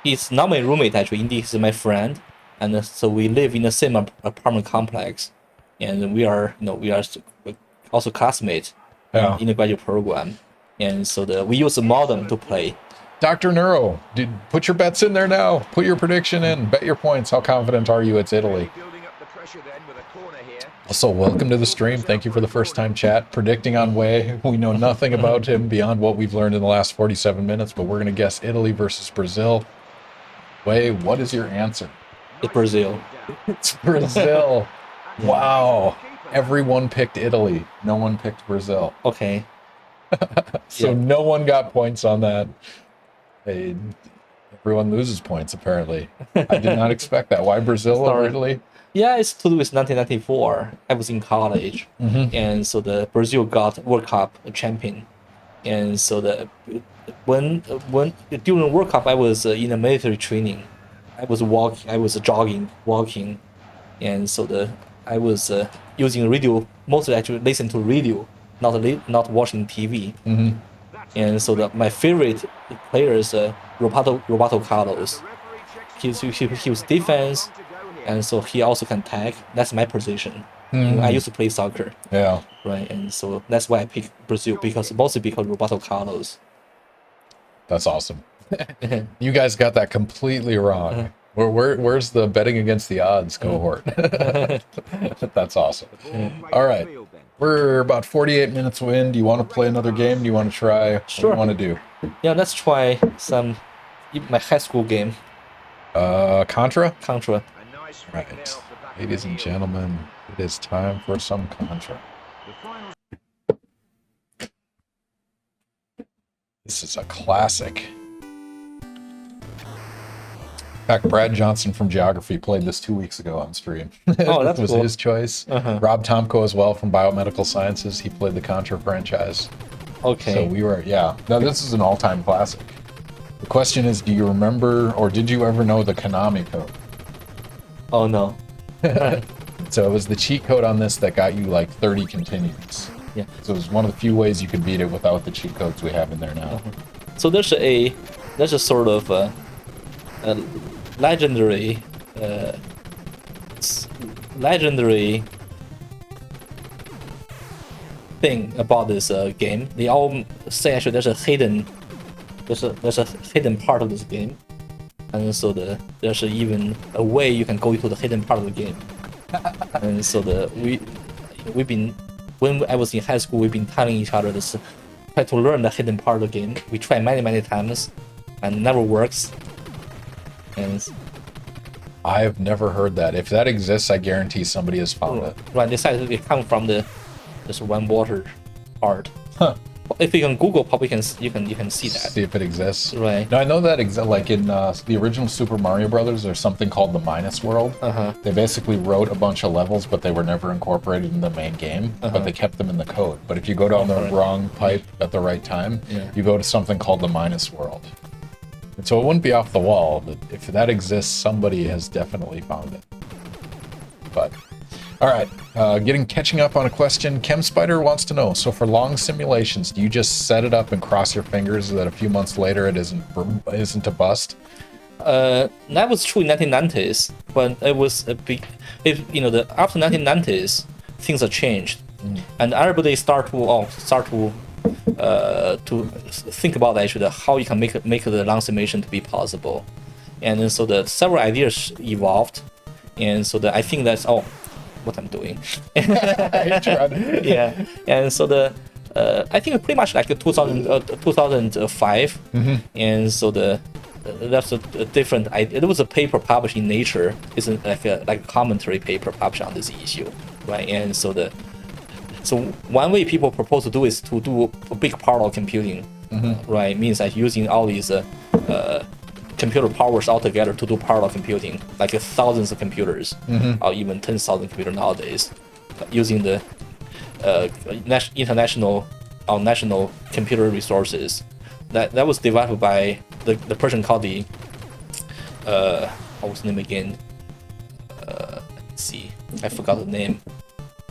he's not my roommate actually. Indeed, he's my friend, and so we live in the same apartment complex, and we are also classmates in the graduate program, and so we use the modem to play. Dr. Neuro, put your bets in there now. Put your prediction in. Bet your points. How confident are you it's Italy? Also, welcome to the stream. Thank you for the first-time chat. Predicting on Wei. We know nothing about him beyond what we've learned in the last 47 minutes, but we're going to guess Italy versus Brazil. Wei, what is your answer? It's Brazil. It's Brazil. Wow. Everyone picked Italy. No one picked Brazil. Okay. So no one got points on that. Hey, everyone loses points, apparently. I did not expect that. Why Brazil over Italy? Yeah, it's to do with 1994. I was in college, and so the Brazil got World Cup champion, and so when during World Cup I was in a military training, I was jogging, walking, and so I was using radio, mostly actually listen to radio, not watching TV, and so my favorite player is Roberto Carlos. He was defense. And so he also can tag. That's my position. I used to play soccer. Yeah. Right. And so that's why I picked Brazil mostly because Roberto Carlos. That's awesome. You guys got that completely wrong. Where's the betting against the odds cohort? That's awesome. All right. We're about 48 minutes in. Do you want to play another game? Do you want to try? Sure. What do you want to do? Yeah, let's try my high school game. Contra? Contra. Right. Ladies and gentlemen, it is time for some Contra. This is a classic. In fact, Brad Johnson from Geography played this 2 weeks ago on stream. Oh, that's was cool. His choice. Rob Tomko as well from Biomedical Sciences. He played the Contra franchise. Okay. So we were, Now this is an all-time classic. The question is, do you remember or did you ever know the Konami code? Oh no. So it was the cheat code on this that got you like 30 continues. Yeah. So it was one of the few ways you could beat it without the cheat codes we have in there now. So there's a sort of a legendary legendary thing about this game. They all say actually there's a hidden part of this game, and so there's even a way you can go into the hidden part of the game. And so we've been, when I was in high school, we've been telling each other this, try to learn the hidden part of the game. We try many times, and it never works. And I've never heard that. If that exists, I guarantee somebody has found it. right, they said it come from this one water part. Huh. If you can Google, probably you can see that. See if it exists. Right. Now I know that like in the original Super Mario Brothers, there's something called the Minus World. They basically wrote a bunch of levels, but they were never incorporated in the main game. But they kept them in the code. But if you go down the wrong pipe at the right time, you go to something called the Minus World. And so it wouldn't be off the wall. But if that exists, somebody has definitely found it. But all right, catching up on a question. Chem Spider wants to know, so for long simulations, do you just set it up and cross your fingers that a few months later it isn't a bust? That was true in 1990s, but it was after 1990s things have changed, and everybody start to think about actually how you can make the long simulation to be possible, and then so the several ideas evolved, and so I think that's what I'm doing. Yeah, and so I think pretty much like 2005, and so that's a different idea. There was a paper published in Nature, it's like a commentary paper published on this issue, right? And so one way people propose to do is to do a big parallel computing, right? Means like using all these computer powers all together to do parallel computing, like thousands of computers, or even 10,000 computers nowadays, using the international or national computer resources. That was developed by the person called what was the name again? Let's see, I forgot the name.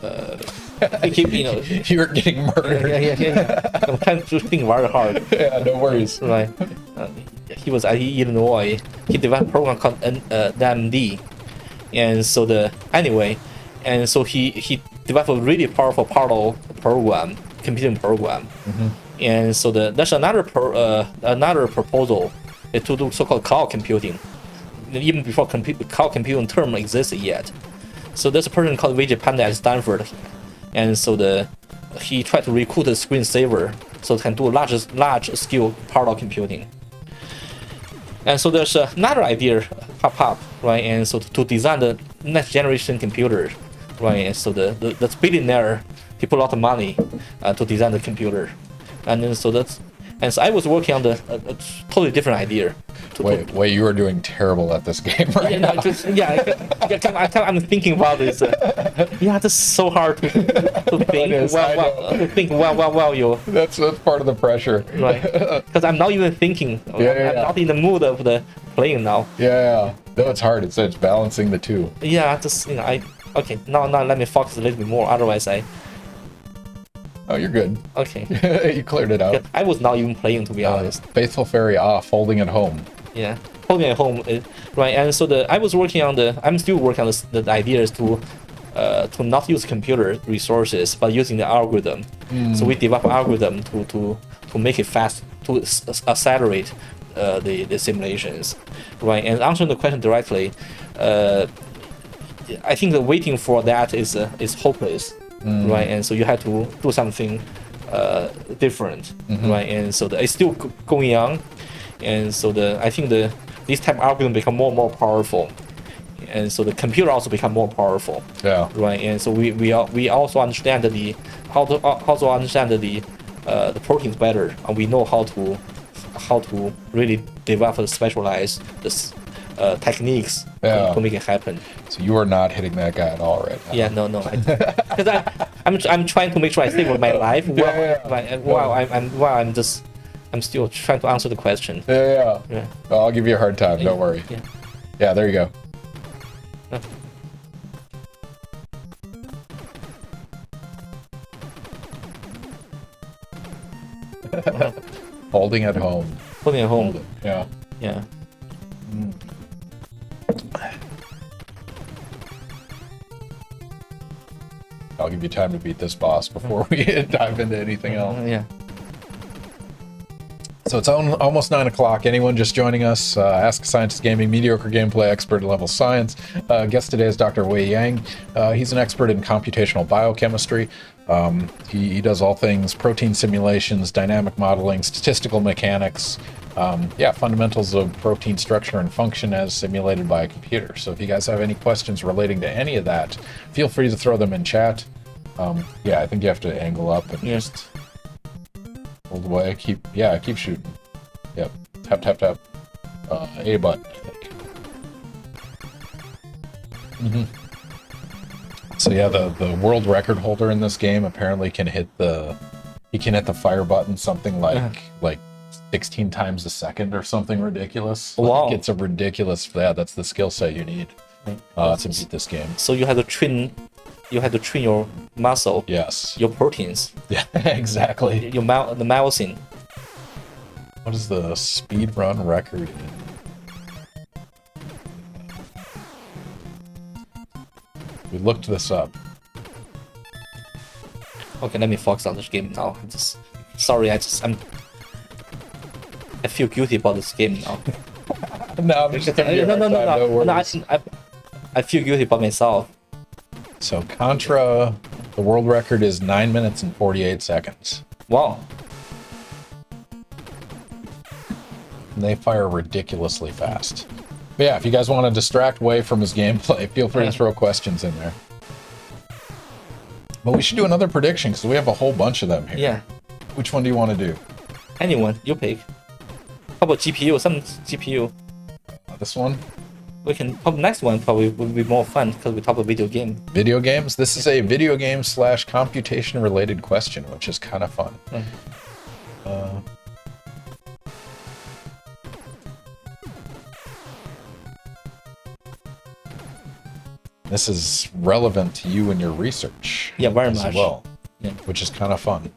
I keep, You were getting murdered. Yeah. I'm trying to think very hard. Yeah, no worries. Right. He was at Illinois. He developed a program called NMD, and so and so he developed a really powerful parallel computing program. And so there's another proposal is to do so-called cloud computing, even before cloud computing term existed yet. So there's a person called Wei Yang at Stanford, and so he tried to recruit a screensaver so it can do large scale parallel computing. And so there's another idea pop up, right? And so to design the next generation computer, right? And so the billionaire, he put a lot of money to design the computer, and then so I was working on a totally different idea. Wait, you are doing terrible at this game right now. I'm thinking about this. That's so hard to think. That's part of the pressure. Right. Because I'm not even thinking. I'm not in the mood of the playing now. Yeah. No, it's hard. It's balancing the two. Yeah, okay. Now let me focus a little bit more. Otherwise, Oh, you're good. Okay. You cleared it out. I was not even playing, to be honest. Faithful Fairy off, holding at home. Yeah, holding at home, right? And so I'm still working on the ideas to not use computer resources, but using the algorithm. So we develop algorithm to make it fast, to accelerate the simulations, right? And answering the question directly, I think the waiting for that is hopeless. Right, and so you have to do something different, right? And so it's still going on, and so I think this type of algorithm become more and more powerful, and so the computer also become more powerful. Yeah. Right, and so we also understand the proteins better, and we know how to really develop and specialize this techniques to make it happen. So you are not hitting that guy at all right now. Yeah, no, because I'm trying to make sure I save my life while I'm just I'm still trying to answer the question. Yeah. Yeah. Well, I'll give you a hard time. Don't worry. Yeah. Yeah, there you go. Holding at home. Putting at home. Hold it. Yeah. Yeah. I'll give you time to beat this boss before we dive into anything else. Yeah. So it's almost 9 o'clock. Anyone just joining us, Ask a Scientist Gaming, mediocre gameplay expert level science. Guest today is Dr. Wei Yang. He's an expert in computational biochemistry. He does all things protein simulations, dynamic modeling, statistical mechanics, fundamentals of protein structure and function as simulated by a computer. So if you guys have any questions relating to any of that, feel free to throw them in chat. I think you have to angle up and just hold away. Keep shooting. Yep. Tap, tap, tap. A button, I think. So yeah, the world record holder in this game apparently can hit the fire button something like 16 times a second or something ridiculous. Wow. Like, it's a ridiculous. Yeah, that's the skill set you need to beat this game. So you had to train your muscle, Yes. your proteins, Yeah, exactly. the myosin. What is the speed run record? We looked this up. Okay, let me focus on this game now. I feel guilty about this game now. No, I'm just giving you a hard time, no worries. I feel guilty about myself. So Contra, the world record is 9 minutes and 48 seconds. Wow. And they fire ridiculously fast. But yeah, if you guys want to distract Wei from his gameplay, feel free to throw questions in there. But we should do another prediction because we have a whole bunch of them here. Yeah. Which one do you want to do? Anyone, you pick. How about GPU? Some GPU. This one? We can. Probably next one probably will be more fun because we talk about video game. Video games? This is a video game / computation related question, which is kind of fun. This is relevant to you and your research. Yeah, very as much. well, Yeah. which is kind of fun.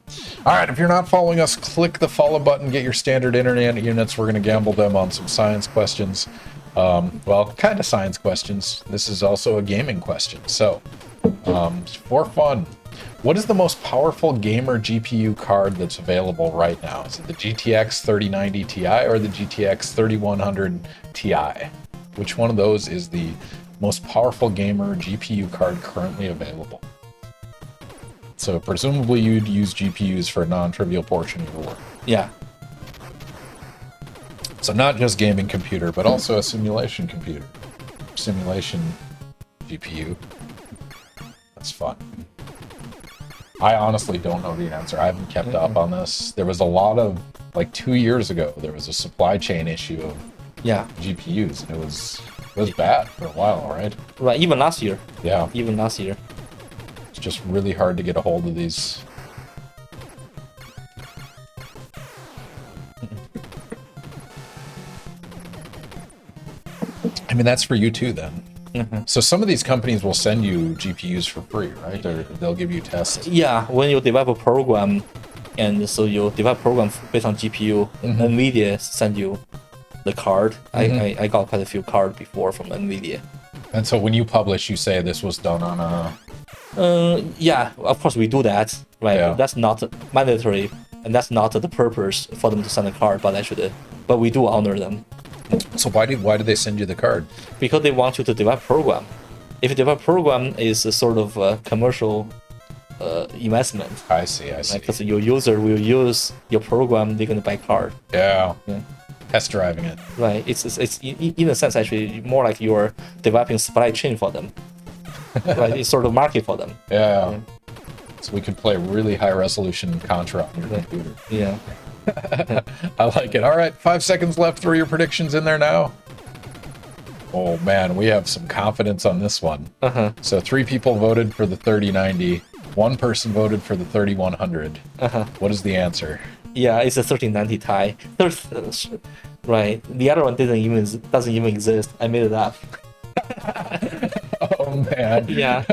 All right, if you're not following us, click the follow button, get your standard internet units. We're going to gamble them on some science questions. Kind of science questions. This is also a gaming question. So, for fun, what is the most powerful gamer GPU card that's available right now? Is it the GTX 3090 Ti or the GTX 3100 Ti? Which one of those is the most powerful gamer GPU card currently available? So presumably you'd use GPUs for a non-trivial portion of your work. Yeah. So not just gaming computer, but also a simulation computer. Simulation GPU. That's fun. I honestly don't know the answer. I haven't kept up on this. There was a lot of, 2 years ago, there was a supply chain issue of GPUs. And it was bad for a while, right? Right. Even last year. Yeah. Even last year. It's just really hard to get a hold of these. I mean, that's for you too, then. So some of these companies will send you GPUs for free, right? Or they'll give you tests. Yeah, when you develop a program, and so you develop program based on GPU, NVIDIA send you the card. I got quite a few cards before from NVIDIA. And so when you publish, you say this was done on a... Yeah, of course we do that, right? Yeah. That's not mandatory, and that's not the purpose for them to send a card, but we do honor them. So why did they send you the card? Because they want you to develop program. If you develop program, is a sort of a commercial investment. I see. Because your user will use your program, they're gonna buy card. Yeah. Test driving it. Right. It's in a sense actually more like you're developing supply chain for them. Right. It's sort of market for them. Yeah. So we can play really high resolution Contra on your computer. Yeah. I like it. All right, 5 seconds left. Throw your predictions in there now. Oh man, we have some confidence on this one. So 3 people voted for the 3090. 1 person voted for the 3100. What is the answer? Yeah, it's a 1390 Ti. Right. The other one doesn't even exist. I made it up. Oh man. Yeah.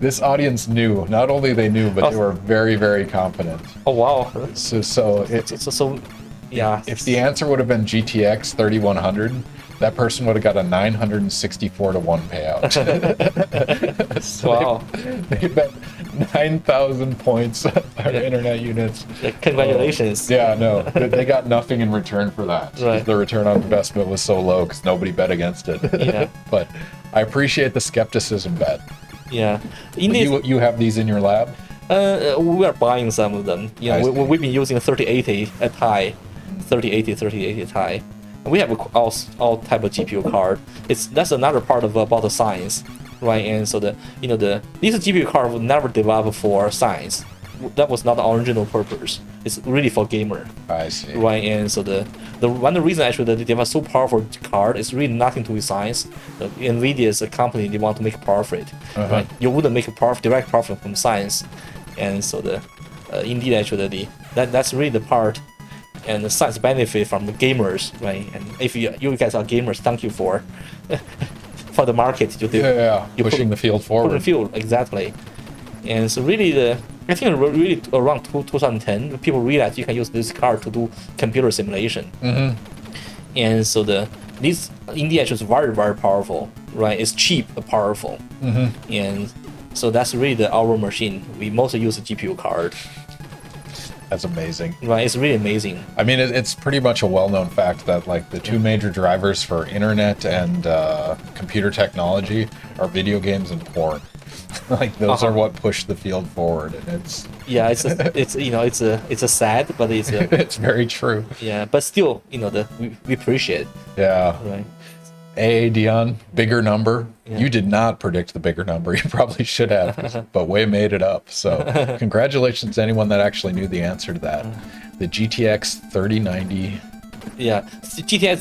This audience knew. Not only they knew, but they were very, very confident. Oh wow. So Yeah. if the answer would have been GTX 3100, that person would have got a 964 to 1 payout. So Wow. They bet 9,000 points on internet units. Congratulations. Yeah, no, they got nothing in return for that. 'Cause Right. the return on investment was so low because nobody bet against it. Yeah. But I appreciate the skepticism bet. Yeah. In this, You have these in your lab? we are buying some of them. You I know, see. we've been using 3080 Ti, 3080 Ti. We have all type of GPU card. That's another part of about the science, right? And so these GPU card were never developed for science. That was not the original purpose. It's really for gamer, I see. right? And so the one reason actually that they have a so powerful card is really nothing to do with science. Nvidia is a company, they want to make profit, right? You wouldn't make a direct profit from science, and so indeed actually that's really the part. And the science benefit from the gamers, right? And if you guys are gamers, thank you for the market. You pushing the field put forward. the field exactly. And so really I think really around 2010, people realized you can use this card to do computer simulation. And so this India is very, very powerful, right? It's cheap but powerful. And so that's really our machine. We mostly use a GPU card. That's amazing. Right, it's really amazing. I mean, it's pretty much a well-known fact that like the two major drivers for internet and computer technology are video games and porn. Like those are what push the field forward, and it's it's a sad, but it's it's very true. yeah, but still we appreciate it, Yeah. right? Hey, Dion, bigger number. Yeah. You did not predict the bigger number. You probably should have, but Wei made it up. So congratulations to anyone that actually knew the answer to that. The GTX 3090. Yeah, GTI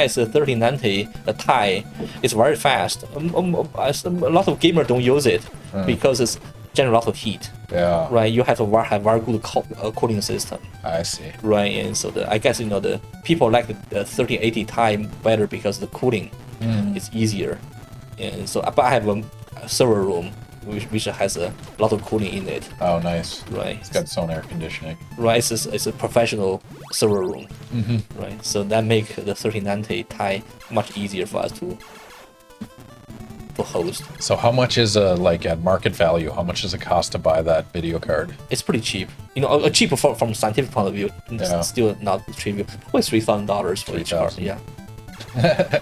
is 3090 Ti. It's very fast. A lot of gamers don't use it because it's generate a lot of heat. Yeah. Right, you have to have very good cooling system. I see. Right, and so I guess the people like the 3080 Ti better because the cooling is easier. And so, but I have a server room which has a lot of cooling in it. Oh, nice. Right. It's got its own air conditioning. Right, it's a professional server room. Right, so that make the 3090 Ti much easier for us to host. So how much is like at market value? How much does it cost to buy that video card? It's pretty cheap. Cheap from scientific point of view. Yeah. Still not trivial. Probably $3,000 for each card. $3,000. Yeah.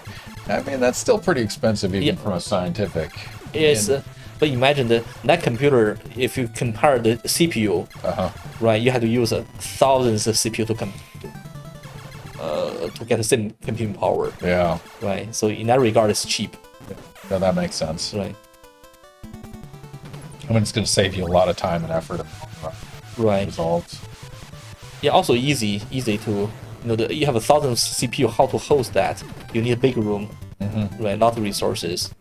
I mean, that's still pretty expensive even Yeah. from a scientific. Yes, but imagine that computer. If you compare the CPU, right, you have to use thousands of CPU to get the same computing power. Yeah. Right. So in that regard, it's cheap. No, that makes sense. Right. I mean, it's going to save you a lot of time and effort and Right. results. Yeah. Also easy to you have 1,000 CPU. How to host that? You need a big room. Right. Lot of resources.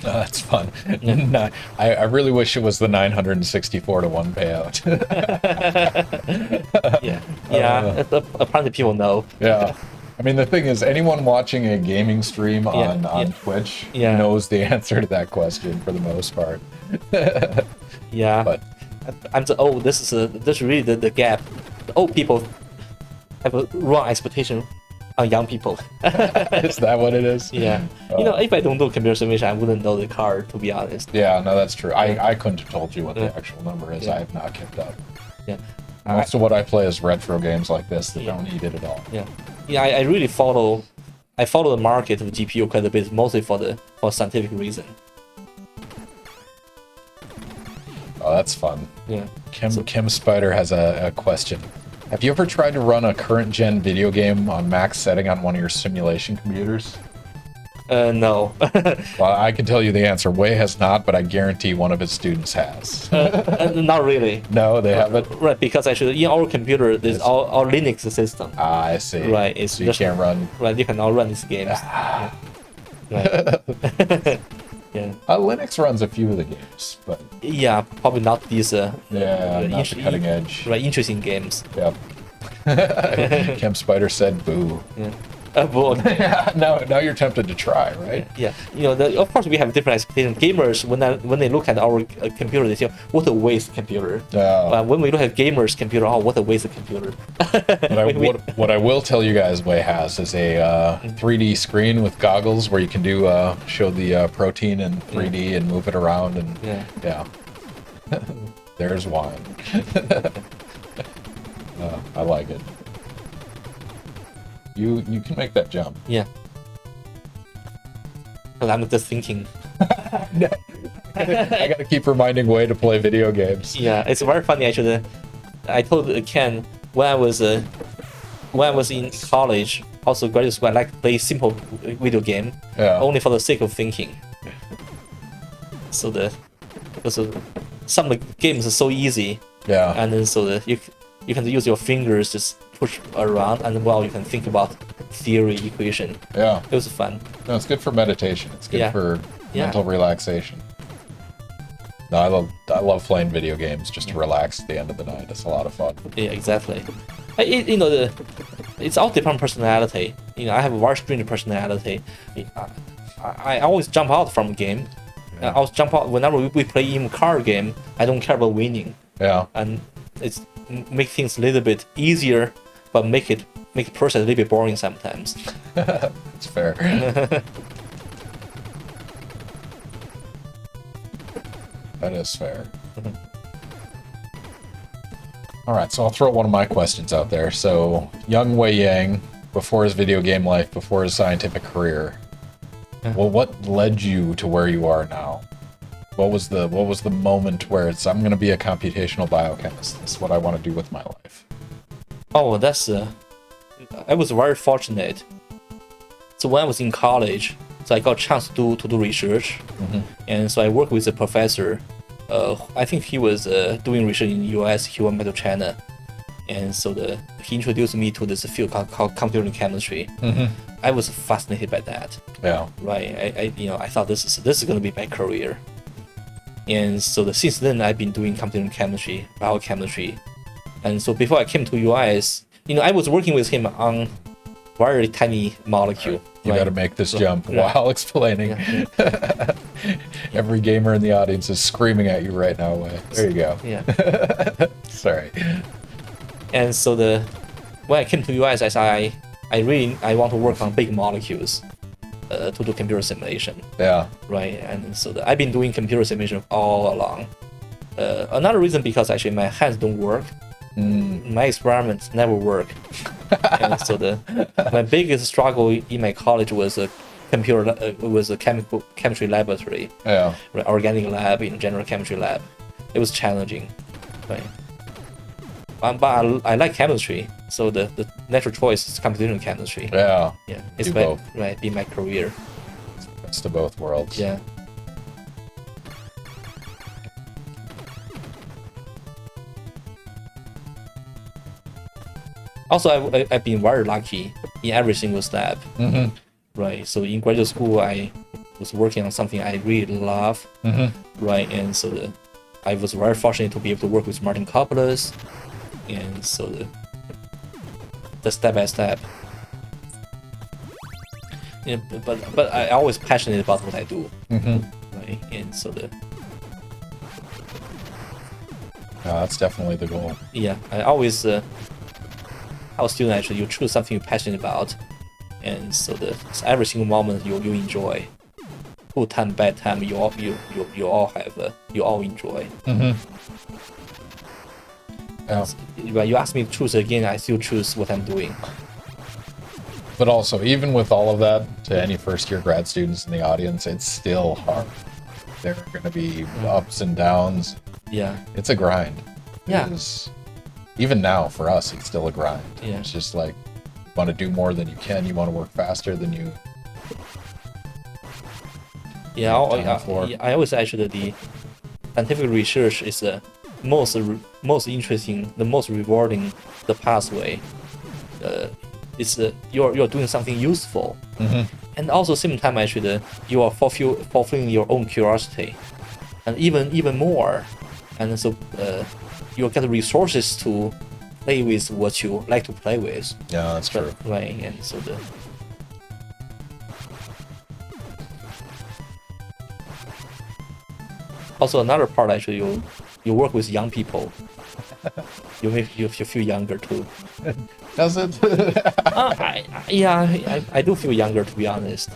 No, that's fun. No, I really wish it was the 964 to 1 payout. Yeah. Yeah. Apparently people know. Yeah. I mean, the thing is, anyone watching a gaming stream on yeah. Twitch Yeah. knows the answer to that question for the most part. Yeah. But This is really the gap. The old people have a wrong expectation on young people. is that what it is? Yeah. If I don't do computer simulation, I wouldn't know the card, to be honest. Yeah, no, that's true. I couldn't have told you what the actual number is. Yeah. I have not kept up. Yeah. Most of what I play is retro games like this that don't need it at all. Yeah. Yeah, I really follow the market of GPU quite a bit, mostly for scientific reason. Oh, that's fun. Yeah. Kim Spider has a question. Have you ever tried to run a current gen video game on max setting on one of your simulation computers? No. Well, I can tell you the answer. Wei has not, but I guarantee one of his students has. Not really. No, they haven't. Right, because actually in our computer there's our Linux system. Ah, I see. Right, it's so you just can't run. Right, you cannot run these games. Yeah. Right. Yeah. Yeah. Linux runs a few of the games, but Yeah, probably not these. not the cutting edge. Right, interesting games. Yep. Chem Spider said, "Boo." Yeah. Well, Yeah. Now you're tempted to try, right? yeah. Of course, we have different expectations. Gamers, when they look at our computer, they say, "What a waste computer." When we look at gamers' computer, oh, what a waste of computer. What I will tell you guys, Wei has is a 3D screen with goggles where you can do show the protein in 3D and move it around, and yeah. There's wine. I like it. You can make that jump. Yeah. Because I'm just thinking. I gotta keep reminding Wei to play video games. Yeah, it's very funny actually. I told Ken when I was in college, also graduate school, I like to play simple video game, only for the sake of thinking. So some of the games are so easy. Yeah. And then you can use your fingers just push around, and while you can think about theory equation. Yeah. It was fun. No, it's good for meditation. It's good for mental relaxation. No, I love playing video games just to relax at the end of the night. It's a lot of fun. Yeah, exactly. It's all different personality. I have a very strange personality. I always jump out from a game. I always jump out whenever we play even card game. I don't care about winning. Yeah. And it's make things a little bit easier, but make the process a little bit boring sometimes. It's fair. That is fair. All right, so I'll throw one of my questions out there. So, young Wei Yang, before his video game life, before his scientific career, well, what led you to where you are now? What was the moment where I'm going to be a computational biochemist? That's what I want to do with my life. Oh, I was very fortunate. So when I was in college, so I got a chance to do research, and so I worked with a professor. I think he was doing research in the U.S. He went back to China, and so he introduced me to this field called computational chemistry. I was fascinated by that. Yeah. Right. I thought this is going to be my career. And so since then, I've been doing computational chemistry, biochemistry. And so before I came to US, I was working with him on very tiny molecule. You got to make this jump while explaining. Yeah. Every gamer in the audience is screaming at you right now, Wei. There you go. Yeah. Sorry. And so when I came to US, I said I want to work on big molecules. To do computer simulation. Yeah. Right, and so I've been doing computer simulation all along. Another reason because actually my hands don't work. My experiments never work. And so my biggest struggle in my college was a chemistry laboratory. Yeah. Right, organic lab, general chemistry lab. It was challenging. Right. But I like chemistry, so the natural choice is computational chemistry. Yeah. Yeah. Do both. Right, be my career. Best of both worlds. Yeah. Also, I've been very lucky in every single step. Right. So in graduate school, I was working on something I really love. Right, and so I was very fortunate to be able to work with Martin Coppola's. And so the step by step. Yeah, but I always passionate about what I do. Right, and so that's definitely the goal. Yeah, I always tell students actually you choose something you're passionate about, and so every single moment you enjoy. Good time, bad time, you all enjoy. When you ask me to choose again, I still choose what I'm doing. But also, even with all of that, to any first-year grad students in the audience, it's still hard. There are going to be ups and downs. Yeah. It's a grind. Yeah. Even now, for us, it's still a grind. Yeah. It's just like, you want to do more than you can, you want to work faster than you... Yeah, I always actually the scientific research is the most interesting, the most rewarding, the pathway. It's you're doing something useful, and and also same time actually you are fulfilling your own curiosity, and even more, and so you get the resources to play with what you like to play with. Yeah, that's true. Right, and so also another part actually you work with young people. You make you feel younger too. Does it? I do feel younger, to be honest.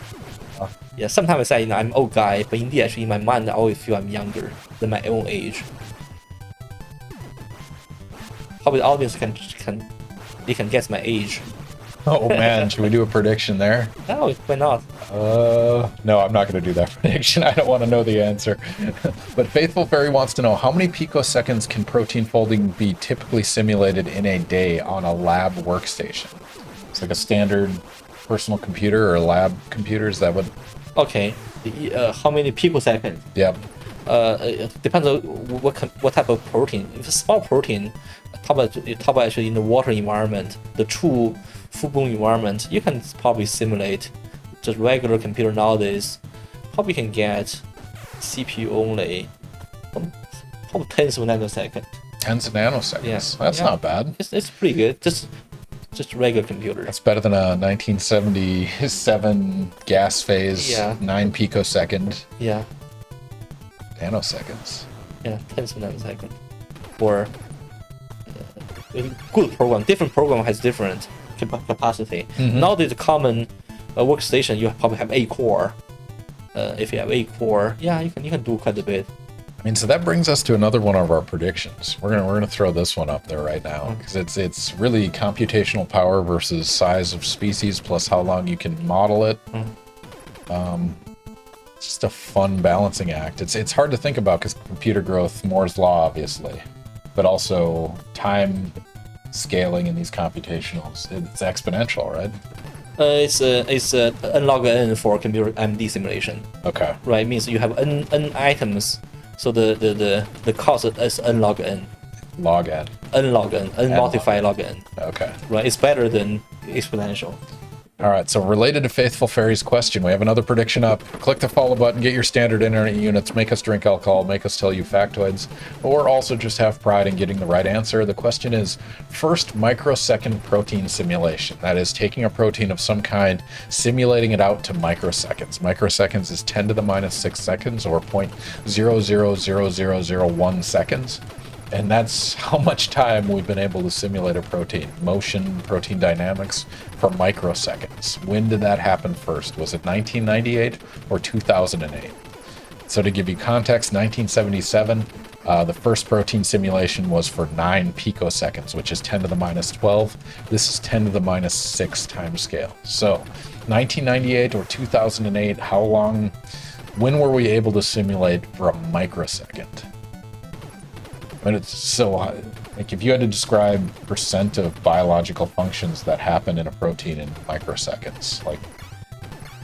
Yeah, sometimes I say, you know, I'm old guy, but indeed, actually, in my mind, I always feel I'm younger than my own age. Probably the audience can guess my age. Oh man, should we do a prediction there? Oh, why not? No, I'm not going to do that prediction. I don't want to know the answer. But Faithful Fairy wants to know, how many picoseconds can protein folding be typically simulated in a day on a lab workstation? It's like a standard personal computer or lab computers that would... Okay, how many picoseconds? Yep. It depends on what type of protein. If it's a small protein, top actually in the water environment, the true full-blown environment, you can probably simulate. Just regular computer nowadays probably can get CPU only probably tens of nanoseconds. Tens of nanoseconds. Yeah. That's Yeah. not bad. It's pretty good. Just regular computer. That's better than a 1977 gas phase, Yeah. 9 picosecond Yeah, nanoseconds. yeah, tens of nanoseconds. Or good program. Different program has different capacity. Nowadays, the common workstation, you probably have a core. If you have a core, yeah, you can do quite a bit. I mean, so that brings us to another one of our predictions. We're gonna throw this one up there right now because it's really computational power versus size of species plus how long you can model it. It's just a fun balancing act. It's hard to think about because computer growth, Moore's law, obviously, but also time scaling in these computationals. It's exponential, right? It's n log n for computer MD simulation. Okay. Right, means you have n items, so the cost is n log n. Log n. N log n, n multiply log n. Okay. Right, it's better than exponential. All right, so related to Faithful Fairy's question, we have another prediction up. Click the follow button, get your standard internet units, make us drink alcohol, make us tell you factoids, or also just have pride in getting the right answer. The question is, first microsecond protein simulation. That is, taking a protein of some kind, simulating it out to microseconds. Microseconds is 10 to the minus 6 seconds, or 0.000001 seconds. And that's how much time we've been able to simulate a protein, motion, protein dynamics, for microseconds. When did that happen first? Was it 1998 or 2008? So to give you context, 1977, the first protein simulation was for 9 picoseconds, which is 10 to the minus 12. This is 10 to the minus 6 time scale. So 1998 or 2008, when were we able to simulate for a microsecond? But it's so like if you had to describe percent of biological functions that happen in a protein in microseconds, like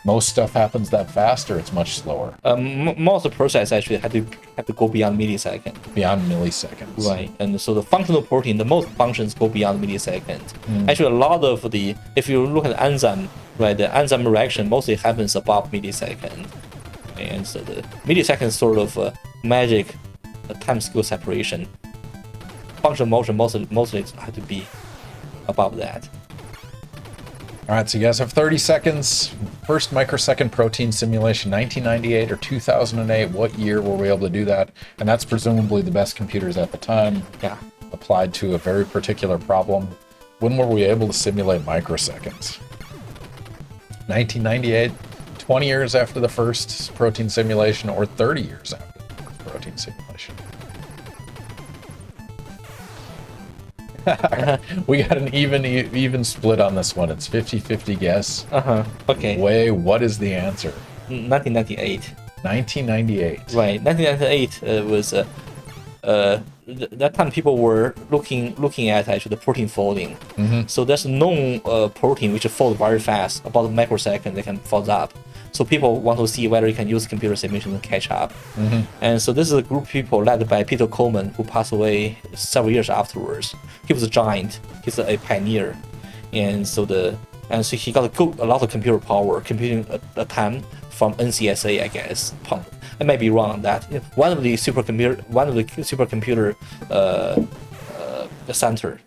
most stuff happens that fast or it's much slower? Most of the process actually have to go beyond millisecond. Beyond milliseconds. Right, and so the functional protein, the most functions go beyond millisecond. Actually, a lot of if you look at the enzyme, right, the enzyme reaction mostly happens above millisecond, and so the millisecond is sort of magic time scale separation. Function motion mostly have to be above that. All right, so you guys have 30 seconds. First microsecond protein simulation, 1998 or 2008. What year were we able to do that? And that's presumably the best computers at the time. Yeah. Applied to a very particular problem. When were we able to simulate microseconds? 1998, 20 years after the first protein simulation, or 30 years after the first protein simulation? We got an even split on this one. It's 50-50 guess. Okay. Wei, what is the answer? 1998. 1998. Right. 1998 was that time people were looking at actually the protein folding. So there's a known protein which fold very fast, about a microsecond they can fold up. So people want to see whether you can use computer simulation to catch up. And so this is a group of people led by Peter Coleman, who passed away several years afterwards. He was a giant. He's a pioneer. And so and so he got a lot of computer power, computing a time from NCSA, I guess. I may be wrong on that. One of the supercomputer center,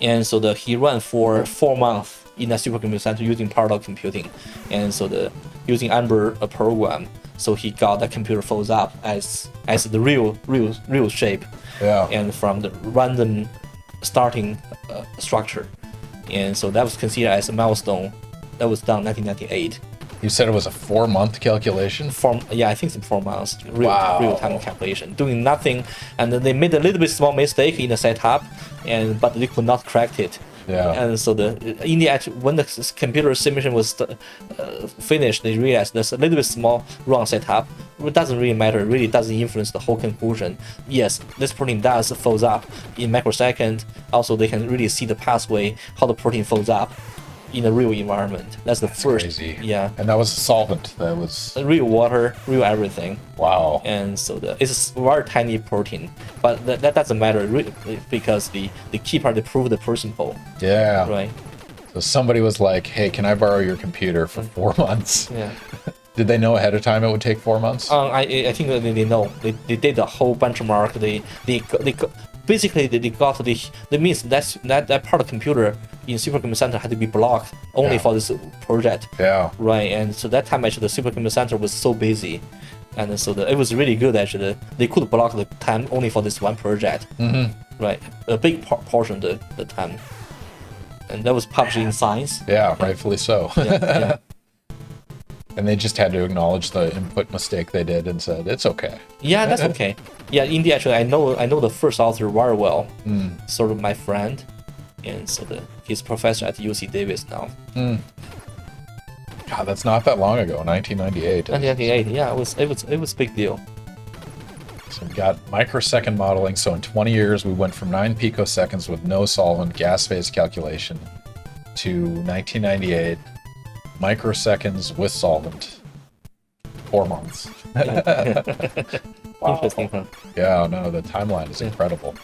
and so he ran for 4 months in a supercomputer center using parallel computing, and so using Amber program. So he got the computer folds up as the real shape, and from the random starting structure, and so that was considered as a milestone. That was done 1998. You said it was a 4-month calculation? I think it's 4 months. Wow. Real time calculation, doing nothing, and then they made a little bit small mistake in the setup, but they could not correct it. Yeah. And so in the end, when the computer simulation was finished, they realized there's a little bit small wrong setup. It doesn't really matter. It really doesn't influence the whole conclusion. Yes, this protein does folds up in microsecond. Also, they can really see the pathway, how the protein folds up in a real environment. That's the first. Crazy. Yeah. And that was a solvent. That was real water, real everything. wow. And so it's a very tiny protein, but that doesn't matter really, because the key part, they prove the principle, Yeah. right? So somebody was like, "Hey, can I borrow your computer for 4 months?" Yeah. Did they know ahead of time it would take 4 months? I think that they know. They did a whole benchmark. Basically they got the means that part of the computer in supercomputer center had to be blocked only for this project. Yeah. Right, and so that time actually the supercomputer center was so busy, and so it was really good actually. They could block the time only for this one project. Right, a big portion of the time, and that was published in Science. Yeah, rightfully so. Yeah. And they just had to acknowledge the input mistake they did and said, "It's okay." Yeah, that's okay. Yeah, indeed, actually, I know the first author very well. Sort of my friend, and so he's professor at UC Davis now. God, that's not that long ago, 1998. 1998. Yeah, it was a big deal. So we got microsecond modeling. So in 20 years, we went from 9 picoseconds with no solvent gas phase calculation to 1998 microseconds with solvent. 4 months. Wow. Interesting, huh? Yeah, no, the timeline is incredible.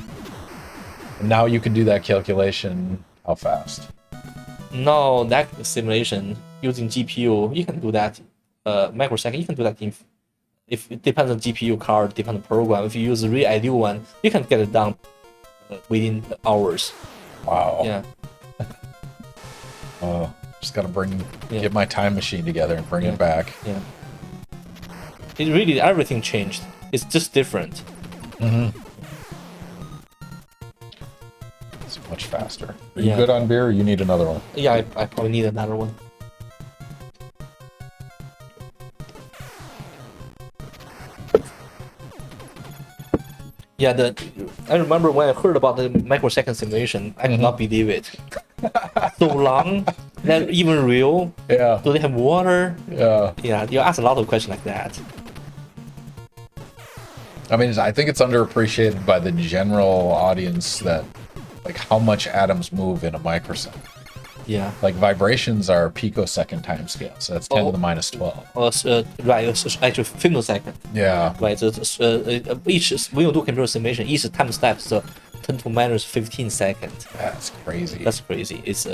And now you can do that calculation how fast? No, that simulation using GPU, you can do that microsecond. You can do that if it depends on GPU card, depends on program. If you use a really ideal one, you can get it done within hours. Wow. Yeah. Just gotta get my time machine together and bring it back. Yeah. It really, everything changed. It's just different. It's much faster. Are you good on beer, or you need another one? Yeah, I probably need another one. Yeah, I remember when I heard about the microsecond simulation, I could not believe it. So long, that even real? Yeah. Do they have water? Yeah. Yeah, you ask a lot of questions like that. I mean, I think it's underappreciated by the general audience that, like, how much atoms move in a microsecond. Yeah. Like, vibrations are picosecond timescale, so that's 10 to the minus 12. Right, actually femtosecond. Yeah. Right, when you do computer simulation, each time step is 10 to minus 15 seconds. That's crazy. That's crazy. It's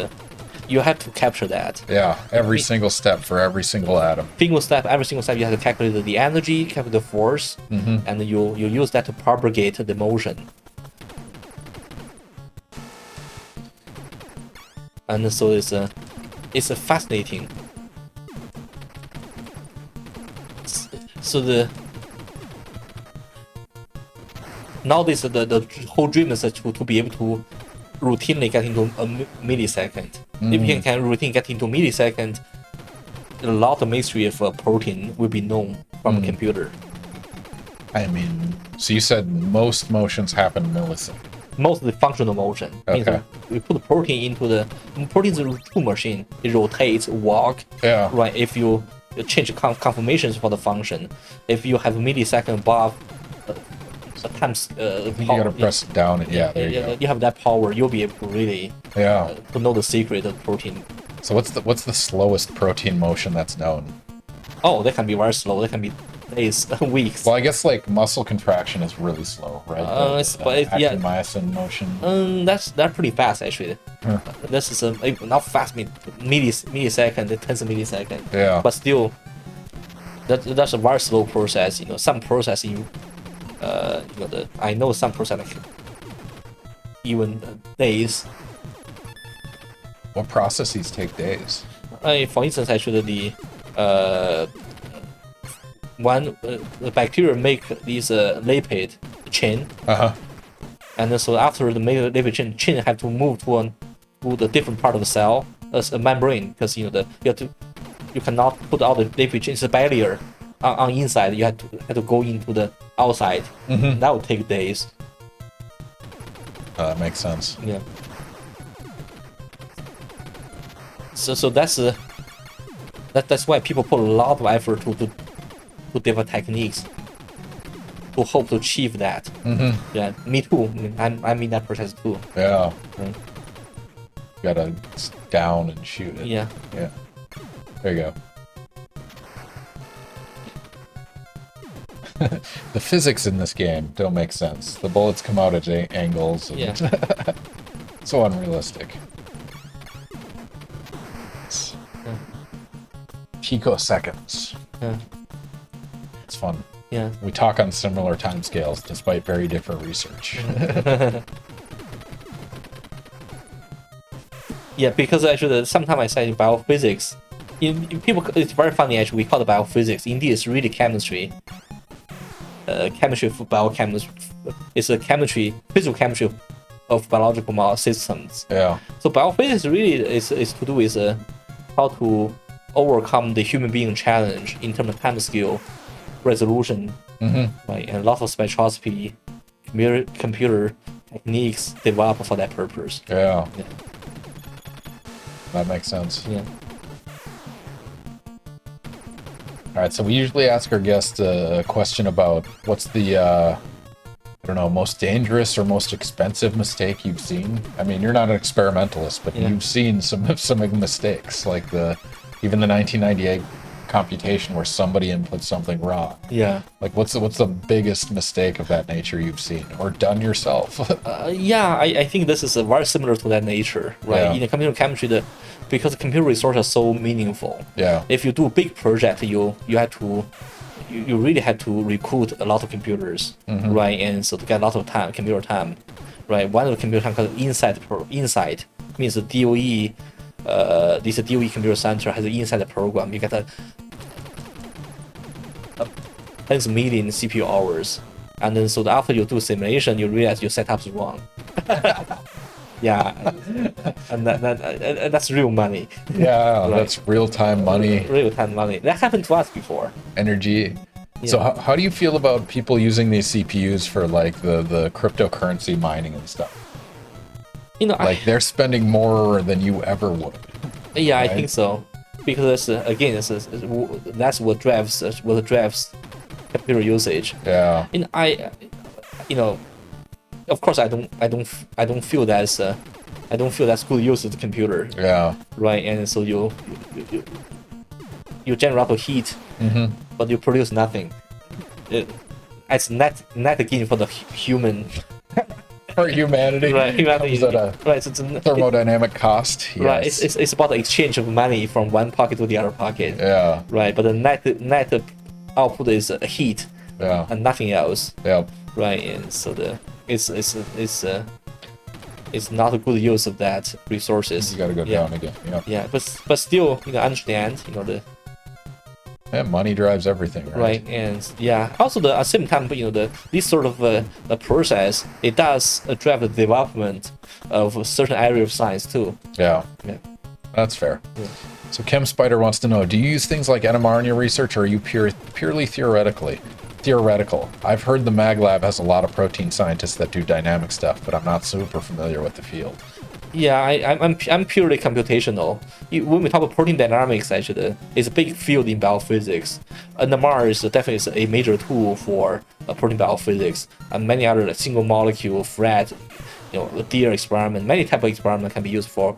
you have to capture that. Yeah, every single step for every single atom. Every single step, you have to calculate the energy, calculate the force, and you use that to propagate the motion. And so it's a fascinating. So nowadays the whole dream is to be able to routinely get into a millisecond. If you can routinely get into millisecond, a lot of mystery of a protein will be known from a computer. I mean, so you said most motions happen in milliseconds. Most of the functional motion means Okay. we put the protein into the protein's a two machine. It rotates, walk. Yeah. Right. If you change conformations for the function, if you have a millisecond above times You gotta press it down, and there you go. you have that power, you'll be able to really Yeah. to know the secret of the protein. So what's the slowest protein motion that's known? Oh, they can be very slow. They can be days, weeks. Well, I guess like muscle contraction is really slow, right? Yeah. Actin-myosin motion. That's pretty fast actually. Huh. This is not fast, millisecond, tens of milliseconds. Yeah. But still, that's a very slow process. You know, some processing, I know some process like even days. What processes take days? For instance, actually the bacteria make these lipid chain, and then so after the lipid chain have to move to the different part of the cell as a membrane, because you cannot put all the lipid chain. It's a barrier on inside. You have to go into the outside. That will take days. That makes sense. Yeah. So that's why people put a lot of effort to develop techniques to hope to achieve that. Yeah, me too. I'm in that process too. Yeah. Right. Gotta down and shoot it. Yeah. Yeah. There you go. The physics in this game don't make sense. The bullets come out at angles. And Yeah. So unrealistic. Picoseconds. Yeah. It's fun. Yeah. We talk on similar timescales despite very different research. Yeah, because actually sometimes I say biophysics. People, it's very funny actually. We call it biophysics. Indeed, it's really chemistry. Chemistry for biochemistry. It's a physical chemistry of biological systems. Yeah. So biophysics really is to do with how to overcome the human being challenge in terms of time scale, resolution, right, and lots of spectroscopy, computer techniques developed for that purpose. Yeah. Yeah. That makes sense. Yeah. All right, so we usually ask our guests a question about what's the, I don't know, most dangerous or most expensive mistake you've seen. I mean, you're not an experimentalist, but Yeah. you've seen some mistakes, like even the 1998 computation where somebody input something wrong. Yeah. Like, what's the biggest mistake of that nature you've seen or done yourself? Yeah, I think this is very similar to that nature, right? Yeah. In the computer chemistry, because the computer resources are so meaningful. Yeah. If you do a big project, you really have to recruit a lot of computers, right? And so to get a lot of time, computer time, right? One of the computer time called inside means the DOE. This DOE computer center has an inside program. You get a tens of million CPU hours, and then so after you do simulation, you realize your setup's wrong. Yeah, and that's real money. Yeah, Right. that's real-time money, Real time money. That happened to us before. energy. So Yeah. how do you feel about people using these CPUs for like the cryptocurrency mining and stuff? Like they're spending more than you ever would. Yeah, right? I think so, because again, that's what drives computer usage. Yeah. And of course, I don't feel that's good use of the computer, Yeah. right? And so you generate a lot of heat, but you produce nothing. It's net gain for the human. For humanity. Right, humanity. Comes at a Right, so thermodynamic cost. Yes. right. It's about the exchange of money from one pocket to the other pocket. Yeah. Right, but the net output is heat Yeah. and nothing else. Yep. Right, and so it's not a good use of that resources. You got to go Yeah. down again. Yeah. Yeah, but still, understand, And money drives everything, right? right, and yeah. Also, at the same time, this sort of the process, it does drive the development of a certain area of science too. Yeah. Yeah. That's fair. Yeah. So Chem Spider wants to know, do you use things like NMR in your research, or are you purely theoretical? I've heard the Mag Lab has a lot of protein scientists that do dynamic stuff, but I'm not super familiar with the field. Yeah, I'm purely computational. When we talk about protein dynamics, actually, it's a big field in biophysics. NMR is definitely a major tool for protein biophysics, and many other single molecule, FRET, Deer experiment, many type of experiment can be used for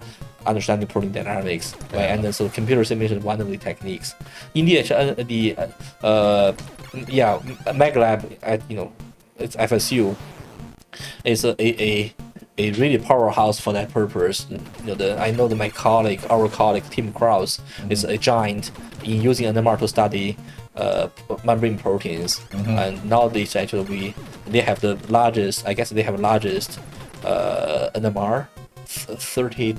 understanding protein dynamics, right? And then so computer simulation is one of the techniques. In the MagLab at it's FSU is a really powerhouse for that purpose. I know that our colleague Tim Krause is a giant in using NMR to study membrane proteins, and nowadays actually they have the largest. I guess they have the largest NMR 30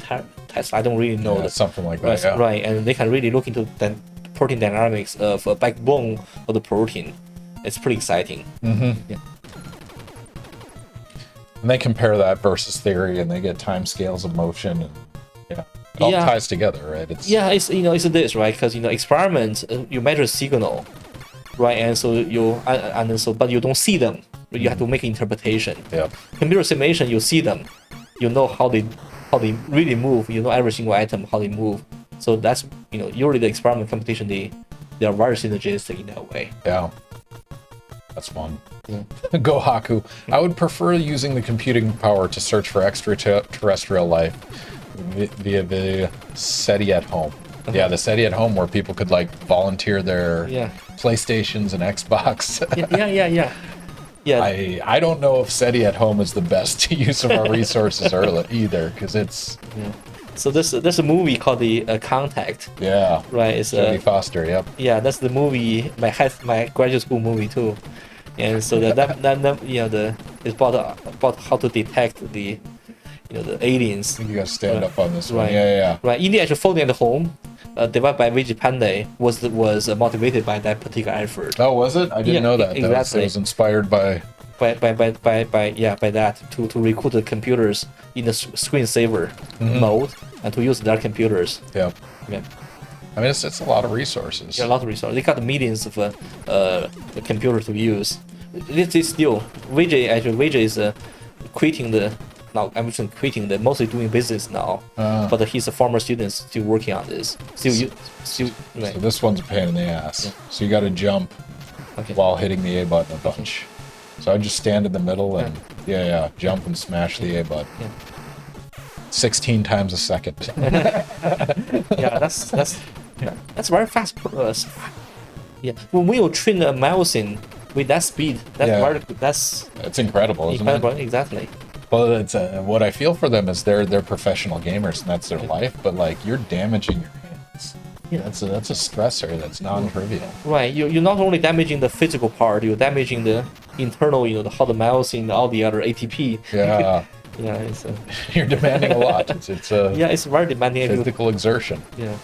tests. I don't really know something like that. Right, Yeah. right, and they can really look into the protein dynamics of a backbone of the protein. It's pretty exciting. Yeah. And they compare that versus theory, and they get time scales of motion, and it all ties together, right? It's this, right? Because experiments you measure signal, right? And so but you don't see them. You have to make interpretation. Yeah. Computer simulation, you see them, you know how they really move. You know every single atom how they move. So that's usually the experiment computation they are very synergistic in that way. Yeah. That's fun. Yeah. Go Haku. I would prefer using the computing power to search for extraterrestrial life via the SETI at home. Yeah, the SETI at home where people could volunteer their PlayStations and Xbox. Yeah. I don't know if SETI at home is the best use of our resources either, because it's. Yeah. So there's a movie called the Contact. Yeah. Right. It's Jodie Foster. Yep. Yeah, that's the movie. My graduate school movie too, and so it's about how to detect the aliens. I think you gotta stand up on this right. one. Yeah. Right. In the actual Folding at Home, developed by Vijay Pandey, was motivated by that particular effort. Oh, was it? I didn't know that. Exactly. It was inspired by that to recruit the computers in the screensaver mode and to use their computers. Yeah. Yeah. I mean, it's a lot of resources. Yeah, a lot of resources. They got millions of computers to use. This is still Vijay is quitting the. Now I'm just quitting the mostly doing business now, but he's a former student still working on this. Right. So this one's a pain in the ass. Yeah. So you got to jump while hitting the A button a bunch. So I just stand in the middle and jump and smash the A button. Yeah. 16 times a second. Yeah, that's very fast. Yeah, when you train a mouse with that speed, it's incredible, isn't it? Exactly. Well, it's what I feel for them is they're professional gamers and that's their life, but you're damaging your hands. Yeah, that's a stressor that's non-trivial. Right, you're not only damaging the physical part, you're damaging the internal, how the mouse and all the other ATP. Yeah. Yeah, it's you're demanding a lot. It's it's very demanding. Physical exertion. Yeah.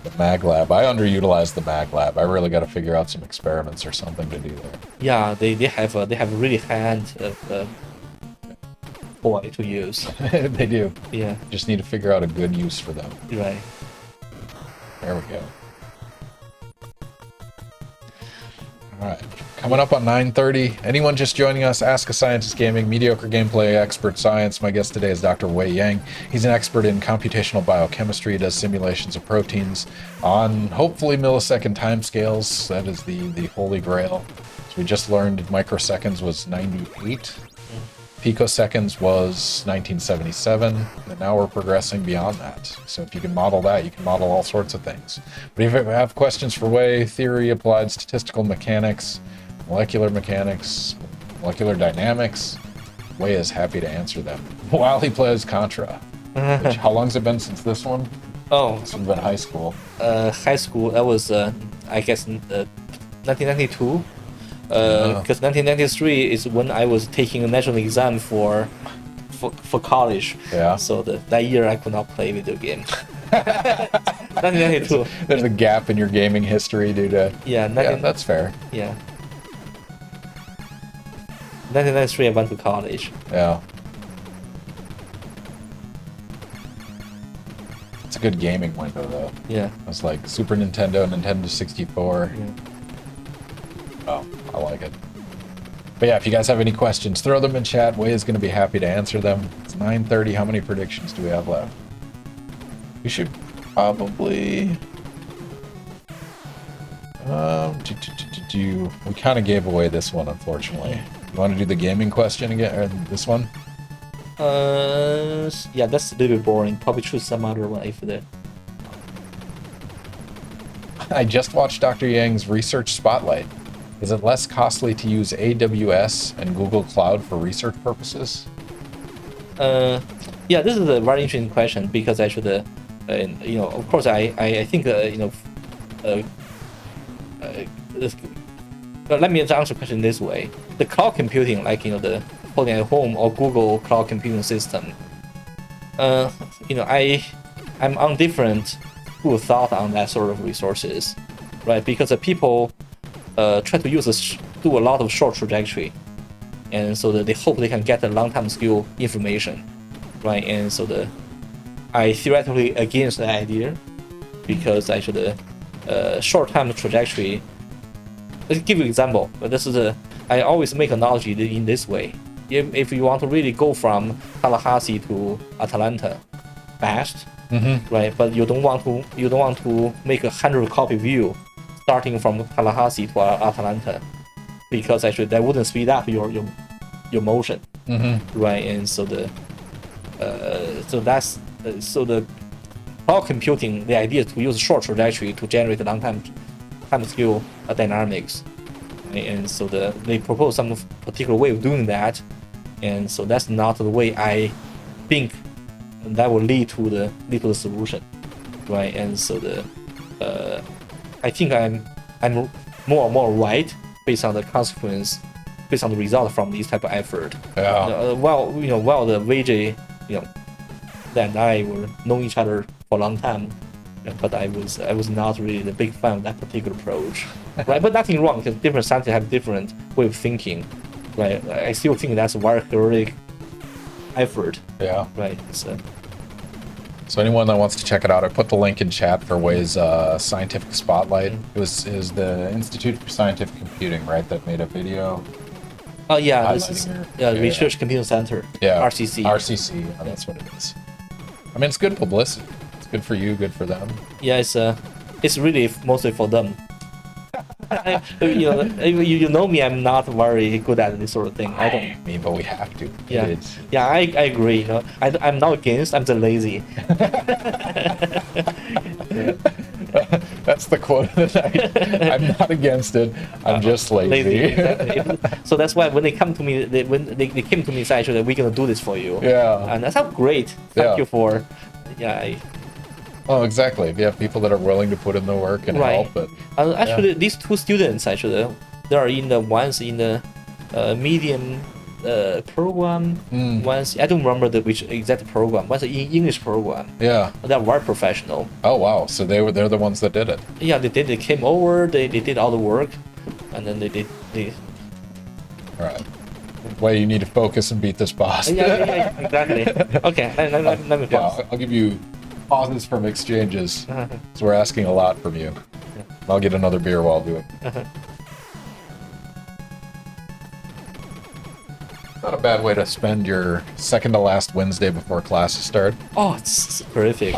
The MagLab. I underutilized the MagLab. I really got to figure out some experiments or something to do there. Yeah, they have really hand boy to use. They do. Yeah. Just need to figure out a good use for them. Right. There we go. All right. Coming up on 9:30. Anyone just joining us, Ask a Scientist Gaming, mediocre gameplay, expert science. My guest today is Dr. Wei Yang. He's an expert in computational biochemistry. He does simulations of proteins on hopefully millisecond timescales. That is the holy grail. So we just learned microseconds was 98. Picoseconds was 1977, and now we're progressing beyond that. So if you can model that, you can model all sorts of things. But if you have questions for Wei, theory, applied statistical mechanics, molecular mechanics, molecular dynamics, Wei is happy to answer them while he plays Contra. Which, how long's it been since this one? Oh, This one's been high school. High school, that was, I guess, 1992. Because 1993 is when I was taking a national exam for college. Yeah. So that year I could not play video game. 1992. There's a gap in your gaming history due to... Yeah, that's fair. Yeah. 1993 I went to college. Yeah. It's a good gaming window, though. Yeah. It was like Super Nintendo, Nintendo 64. Yeah. Oh, I like it. But yeah, if you guys have any questions, throw them in chat. Wei is going to be happy to answer them. It's 9:30. How many predictions do we have left? We should probably... We kind of gave away this one, unfortunately. You want to do the gaming question again, or this one? Yeah, that's a little bit boring. Probably choose some other one if the. I just watched Dr. Yang's Research Spotlight. Is it less costly to use AWS and Google Cloud for research purposes? Yeah, this is a very interesting question because actually, of course, I think, let me answer the question this way: the cloud computing, like the holding at home or Google cloud computing system, I'm on different school of thought on that sort of resources, right? Because the people try to do a lot of short trajectory, and so that they hope they can get the long-term skill information, right? And so I theoretically against the idea because actually short-term trajectory. Let's give you an example. But this is I always make analogy in this way. If you want to really go from Tallahassee to Atlanta fast, right? But you don't want to make 100-copy view starting from Tallahassee to Atlanta, because actually that wouldn't speed up your motion, right? And so the cloud computing, the idea is to use short trajectory to generate long-time time scale dynamics, and so they propose some particular way of doing that, and so that's not the way I think that will lead to the solution, right? And so I think I'm more and more right based on the consequence, based on the result from this type of effort. Yeah. While the VJ, and I were knowing each other for a long time, but I was not really the big fan of that particular approach, right? But nothing wrong because different scientists have different way of thinking, right? I still think that's a very heroic effort, Yeah. right? So anyone that wants to check it out, I put the link in chat for Wei's scientific spotlight. It was the Institute for Scientific Computing, right, that made a video. Oh yeah, this is Research Computing Center. Yeah. RCC. RCC. Oh, that's what it is. I mean, it's good publicity. It's good for you, good for them. Yeah, it's really mostly for them. You know me, I'm not very good at this sort of thing. I don't. I mean, but we have to. Yeah, It's, yeah, I agree. I'm not against. I'm just lazy. that's the quote of the night. I'm not against it. I'm just lazy. Exactly. So that's why when they come to me, when they came to me and said, actually, we're gonna do this for you. Yeah. And that's how great. Thank you for. Yeah. Oh, exactly. If you have people that are willing to put in the work and Right. help, but Actually, these two students actually, they are one's in the medium program. One's I don't remember which exact program. One's an English program. yeah. They're very professional. Oh wow. So they're the ones that did it. Yeah, they did. They came over. They did all the work, and then they. All right. Well, you need to focus and beat this boss. Yeah, exactly. Okay, let me pause. Yeah, I'll give you pauses from exchanges. So we're asking a lot from you. I'll get another beer while I do it. Not a bad way to spend your second to last Wednesday before classes start. Oh, it's terrific.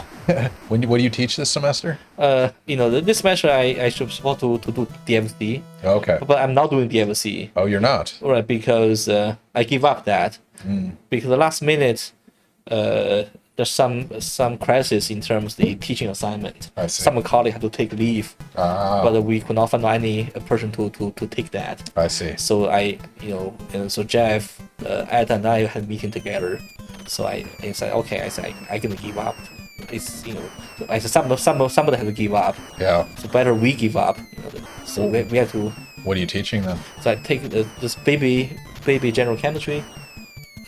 What do you teach this semester? This semester I should supposed to do DFC, Okay. but I'm not doing DFC. Oh, you're not? Right, because I give up that. Because the last minute, there's some crisis in terms of the teaching assignment. I see. Some colleague had to take leave, but we could not find any person to take that. I see. So so Jeff, Ed, and I had a meeting together. So I said, okay, I'm gonna give up. It's I said somebody has to give up. Yeah. So better we give up. So we have to. What are you teaching them? So I take this baby general chemistry.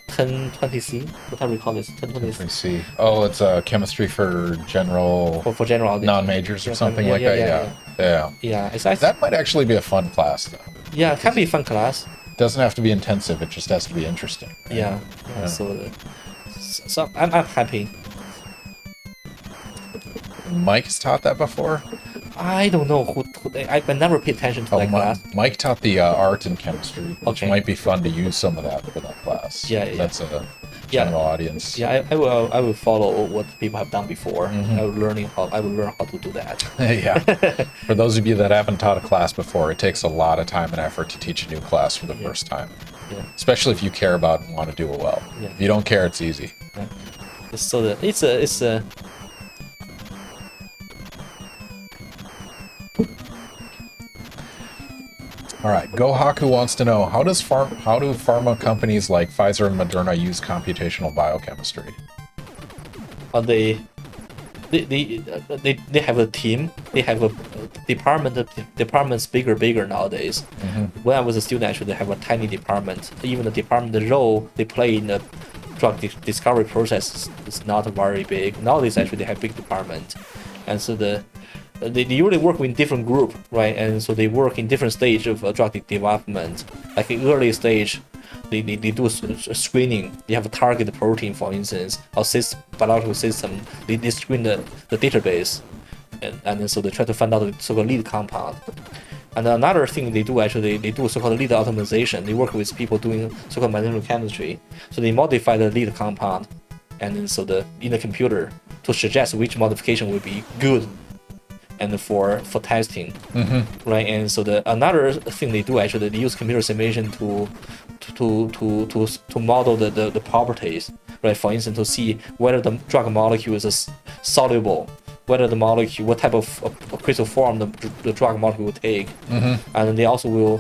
1020C, what I recall is 1020C. Let me see. Oh, it's chemistry for general For general audience. non-majors or something Yeah, like yeah, that. yeah, Yeah. Yeah, That might actually be a fun class, though. yeah, it can be a fun class. Doesn't have to be intensive. It just has to be interesting. Right? Yeah. So I'm happy. Mike has taught that before. I don't know who I never paid attention to that class. Mike taught the art and chemistry, which Okay. might be fun to use some of that for that class. Yeah, yeah. That's a general audience. Yeah, I will follow what people have done before. I will learn how to do that. Yeah. For those of you that haven't taught a class before, it takes a lot of time and effort to teach a new class for the first time. Yeah. especially if you care about and want to do it well. Yeah. If you don't care, it's easy. So it's a All right, Gohaku wants to know how do pharma companies like Pfizer and Moderna use computational biochemistry? They have a team. They have a department. The department's bigger nowadays. When I was a student, actually, they have a tiny department. Even the department, the role they play in the drug discovery process is not very big. Nowadays, actually, they have big department, and so they usually work with different group, right? And so they work in different stage of drug development. Like in early stage, they do screening. They have a target protein, for instance, or biological system. They screen the database, and then so they try to find out the so-called lead compound. And another thing they do, actually, they do so-called lead optimization. They work with people doing so-called medicinal chemistry. So they modify the lead compound, and then so in the computer to suggest which modification would be good and for testing, right? And so another thing they do, actually, they use computer simulation to model the properties, right? For instance, to see whether the drug molecule is soluble, whether the molecule, what type of crystal form the drug molecule will take, and they also will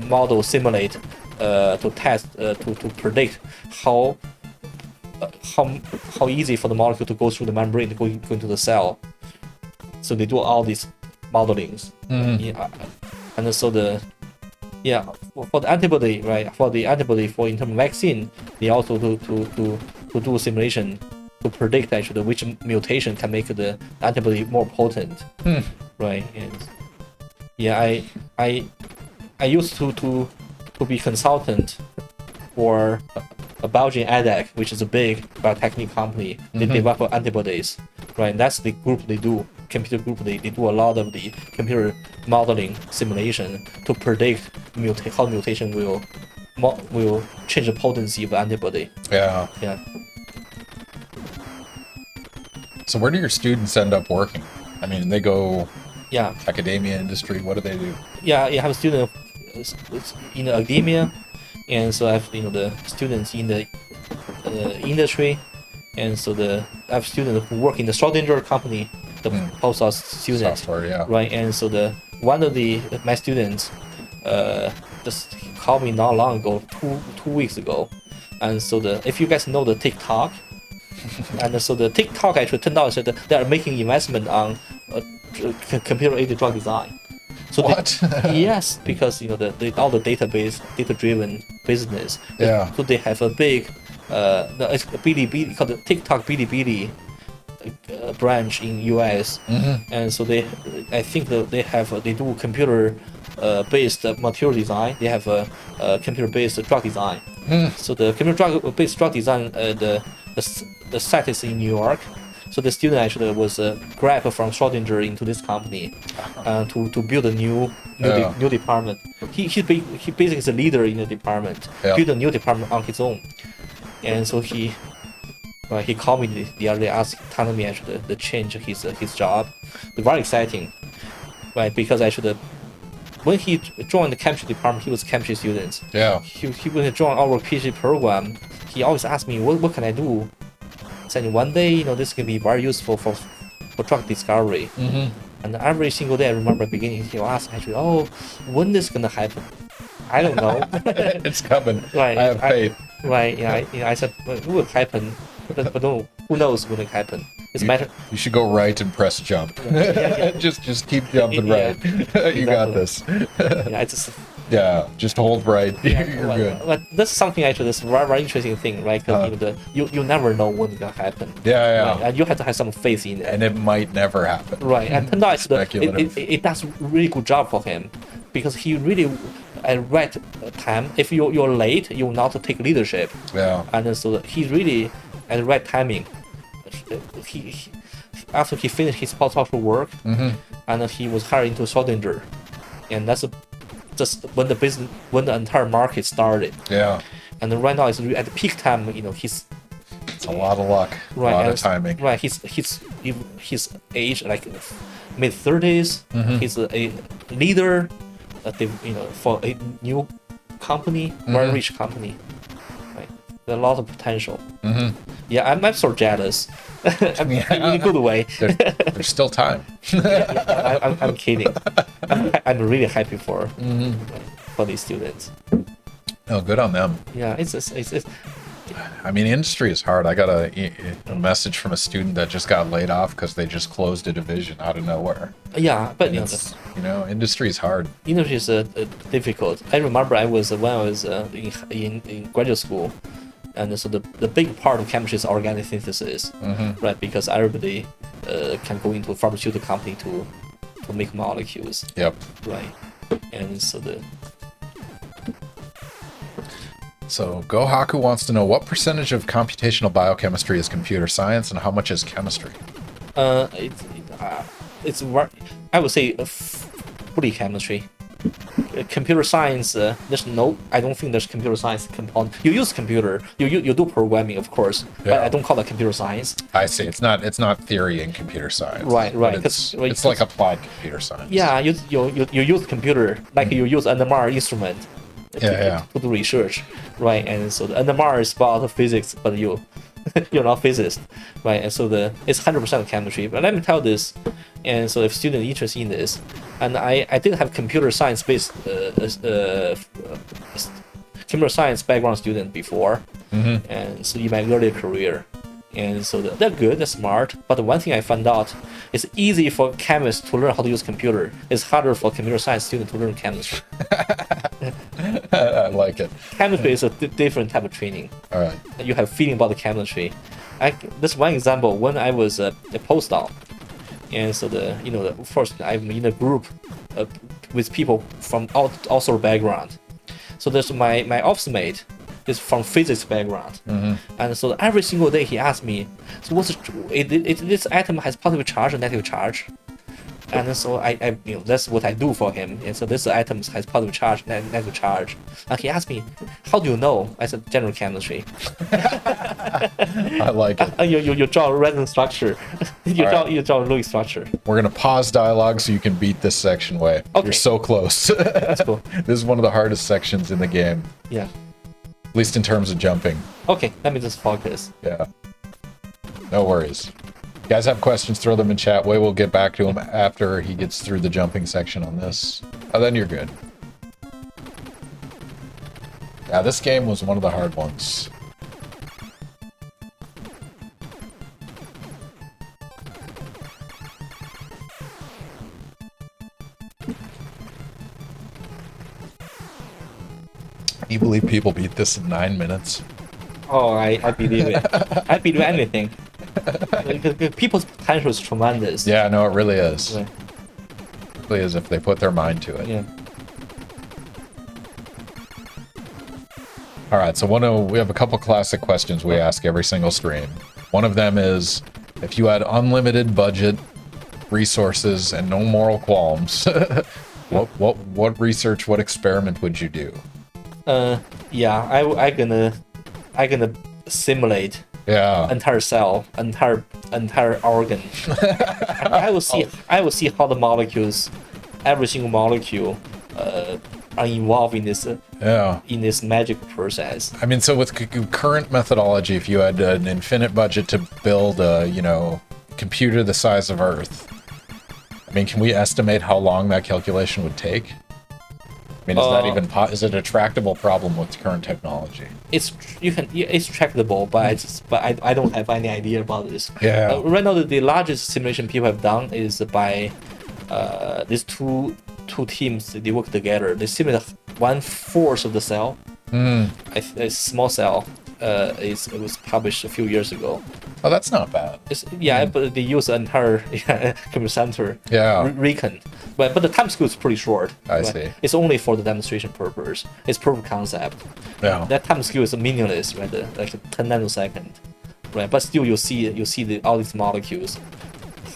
model simulate to test to predict how easy for the molecule to go through the membrane to go into the cell. So they do all these modelings, yeah, and so for the antibody, right? For the antibody for in terms of vaccine, they also do simulation to predict actually which mutation can make the antibody more potent, right? And yeah, I used to be consultant for a Belgian ADAC, which is a big biotechnical company. They develop antibodies, right? That's the group they do. Computer group, they do a lot of the computer modeling simulation to predict how mutation will change the potency of the antibody. Yeah. Yeah. So where do your students end up working? I mean, they go Yeah. academia, industry. What do they do? Yeah, you have a student in academia, and so I have the students in the industry, and so I have students who work in the Schrodinger company, the postdoc students, Software, yeah. right? And so one of my students just called me not long ago, two weeks ago, and so if you guys know the TikTok, and so the TikTok actually turned out that they are making investment on computer-aided drug design. So What? yes, because all the data-driven business. Yeah. So they have a big it's Bilibili, called the TikTok Bilibili branch in US, and so I think that they do computer based material design. They have a computer based drug design. So the computer based drug design, the site is in New York. So the student actually was grabbed from Schrodinger into this company to build a new department. He basically is a leader in the department. Yeah. Build a new department on his own, and so he called me the other day, telling me actually the change his job. Very exciting, right? Because actually when he joined the chemistry department, he was a chemistry student. Yeah. He when he joined our PhD program, he always asked me, what can I do? Said one day, this can be very useful for drug discovery. And every single day, I remember beginning, he'll ask actually, oh, when this gonna happen? I don't know. It's coming. Right. I have faith. Right. Yeah. I said, well, it will happen, but no, who knows when it happen? It's a matter. You should go right and press jump. Just keep jumping right. You got this. Yeah. It's just. Yeah, just hold right. You're good. But that's something actually that's very interesting thing, right? Because you never know when it's gonna happen. Yeah. Right? And you have to have some faith in it. And it might never happen. Right. And turned out Speculative. it does really good job for him, because he really at right time. If you're late, you will not take leadership. Yeah. And so he's really at the right timing. He after he finished his postdoctoral work, and he was hired into Schrodinger, and that's just when the entire market started. Yeah. And then right now it's at the peak time. He's It's a lot of luck. right, a lot and of timing. Right, his age like mid-30s. He's a leader, for a new company, very rich company. Right, there's a lot of potential. Mm-hmm. Yeah, I'm sort of jealous. In a good way. There's still time. I'm kidding. I'm really happy for these students. Oh, good on them. Yeah, it's I mean, industry is hard. I got a message from a student that just got laid off because they just closed a division out of nowhere. yeah, but And industry is hard. industry is difficult. I remember when I was in graduate school, and so the big part of chemistry is organic synthesis, right? Because everybody can go into a pharmaceutical company to make molecules, Yep. right? And So Gohaku wants to know what percentage of computational biochemistry is computer science and how much is chemistry? it's I would say fully chemistry. Computer science, I don't think there's computer science component. You use computer, you do programming, of course, but Yeah. I don't call that computer science. I see. It's not theory in computer science. Right, but right, It's like applied computer science. Yeah, you use computer like you use NMR instrument to do research, right? And so the NMR is about physics, but you're not physicist, right? And so it's 100% chemistry. But let me tell this, and so if students interested in this, and I did have computer science based computer science background student before, and so in my earlier career. And so they're good, they're smart, but the one thing I found out is easy for chemists to learn how to use computer. It's harder for computer science students to learn chemistry. I like it. Chemistry is a different type of training. All right. You have feeling about the chemistry. This one example when I was a postdoc, and so first I'm in a group with people from all sorts of background. So there's my office mate is from physics background, and so every single day he asked me, so this atom has positive charge or negative charge, and so I that's what I do for him. And so this atom has positive charge, negative charge, and he asked me, how do you know? I said general chemistry. I like it. You draw a resonance structure, you draw a Lewis structure. We're gonna pause dialogue so you can beat this section, Wei. Okay. You're so close. That's cool. This is one of the hardest sections in the game, Yeah. at least in terms of jumping. Okay, let me just focus. Yeah. No worries. You guys have questions, throw them in chat. Wei will get back to him after he gets through the jumping section on this. Oh, then you're good. Yeah, this game was one of the hard ones. Can you believe people beat this in 9 minutes? Oh, I believe it. I believe anything. People's potential is tremendous. Yeah, no, it really is. Yeah. It really is if they put their mind to it. Yeah. All right, so we have a couple classic questions we ask every single stream. One of them is, if you had unlimited budget, resources, and no moral qualms, what research, what experiment would you do? Yeah, I gonna simulate entire cell, entire organ. I will see how the molecules, every single molecule, are involved in this magic process. I mean, so with current methodology, if you had an infinite budget to build a computer the size of Earth, I mean, can we estimate how long that calculation would take? I mean, is it a tractable problem with current technology? It's tractable, but I don't have any idea about this. Yeah. Right now, the largest simulation people have done is by these two teams. They work together. They simulate 1/4 of the cell. A small cell. It was published a few years ago. Oh, that's not bad. But they use the entire computer center. Yeah. Recon. But the time scale is pretty short. I see. It's only for the demonstration purpose. It's proof of concept. Yeah. That time scale is meaningless, right? Like 10 nanosecond, right? But still, you see all these molecules,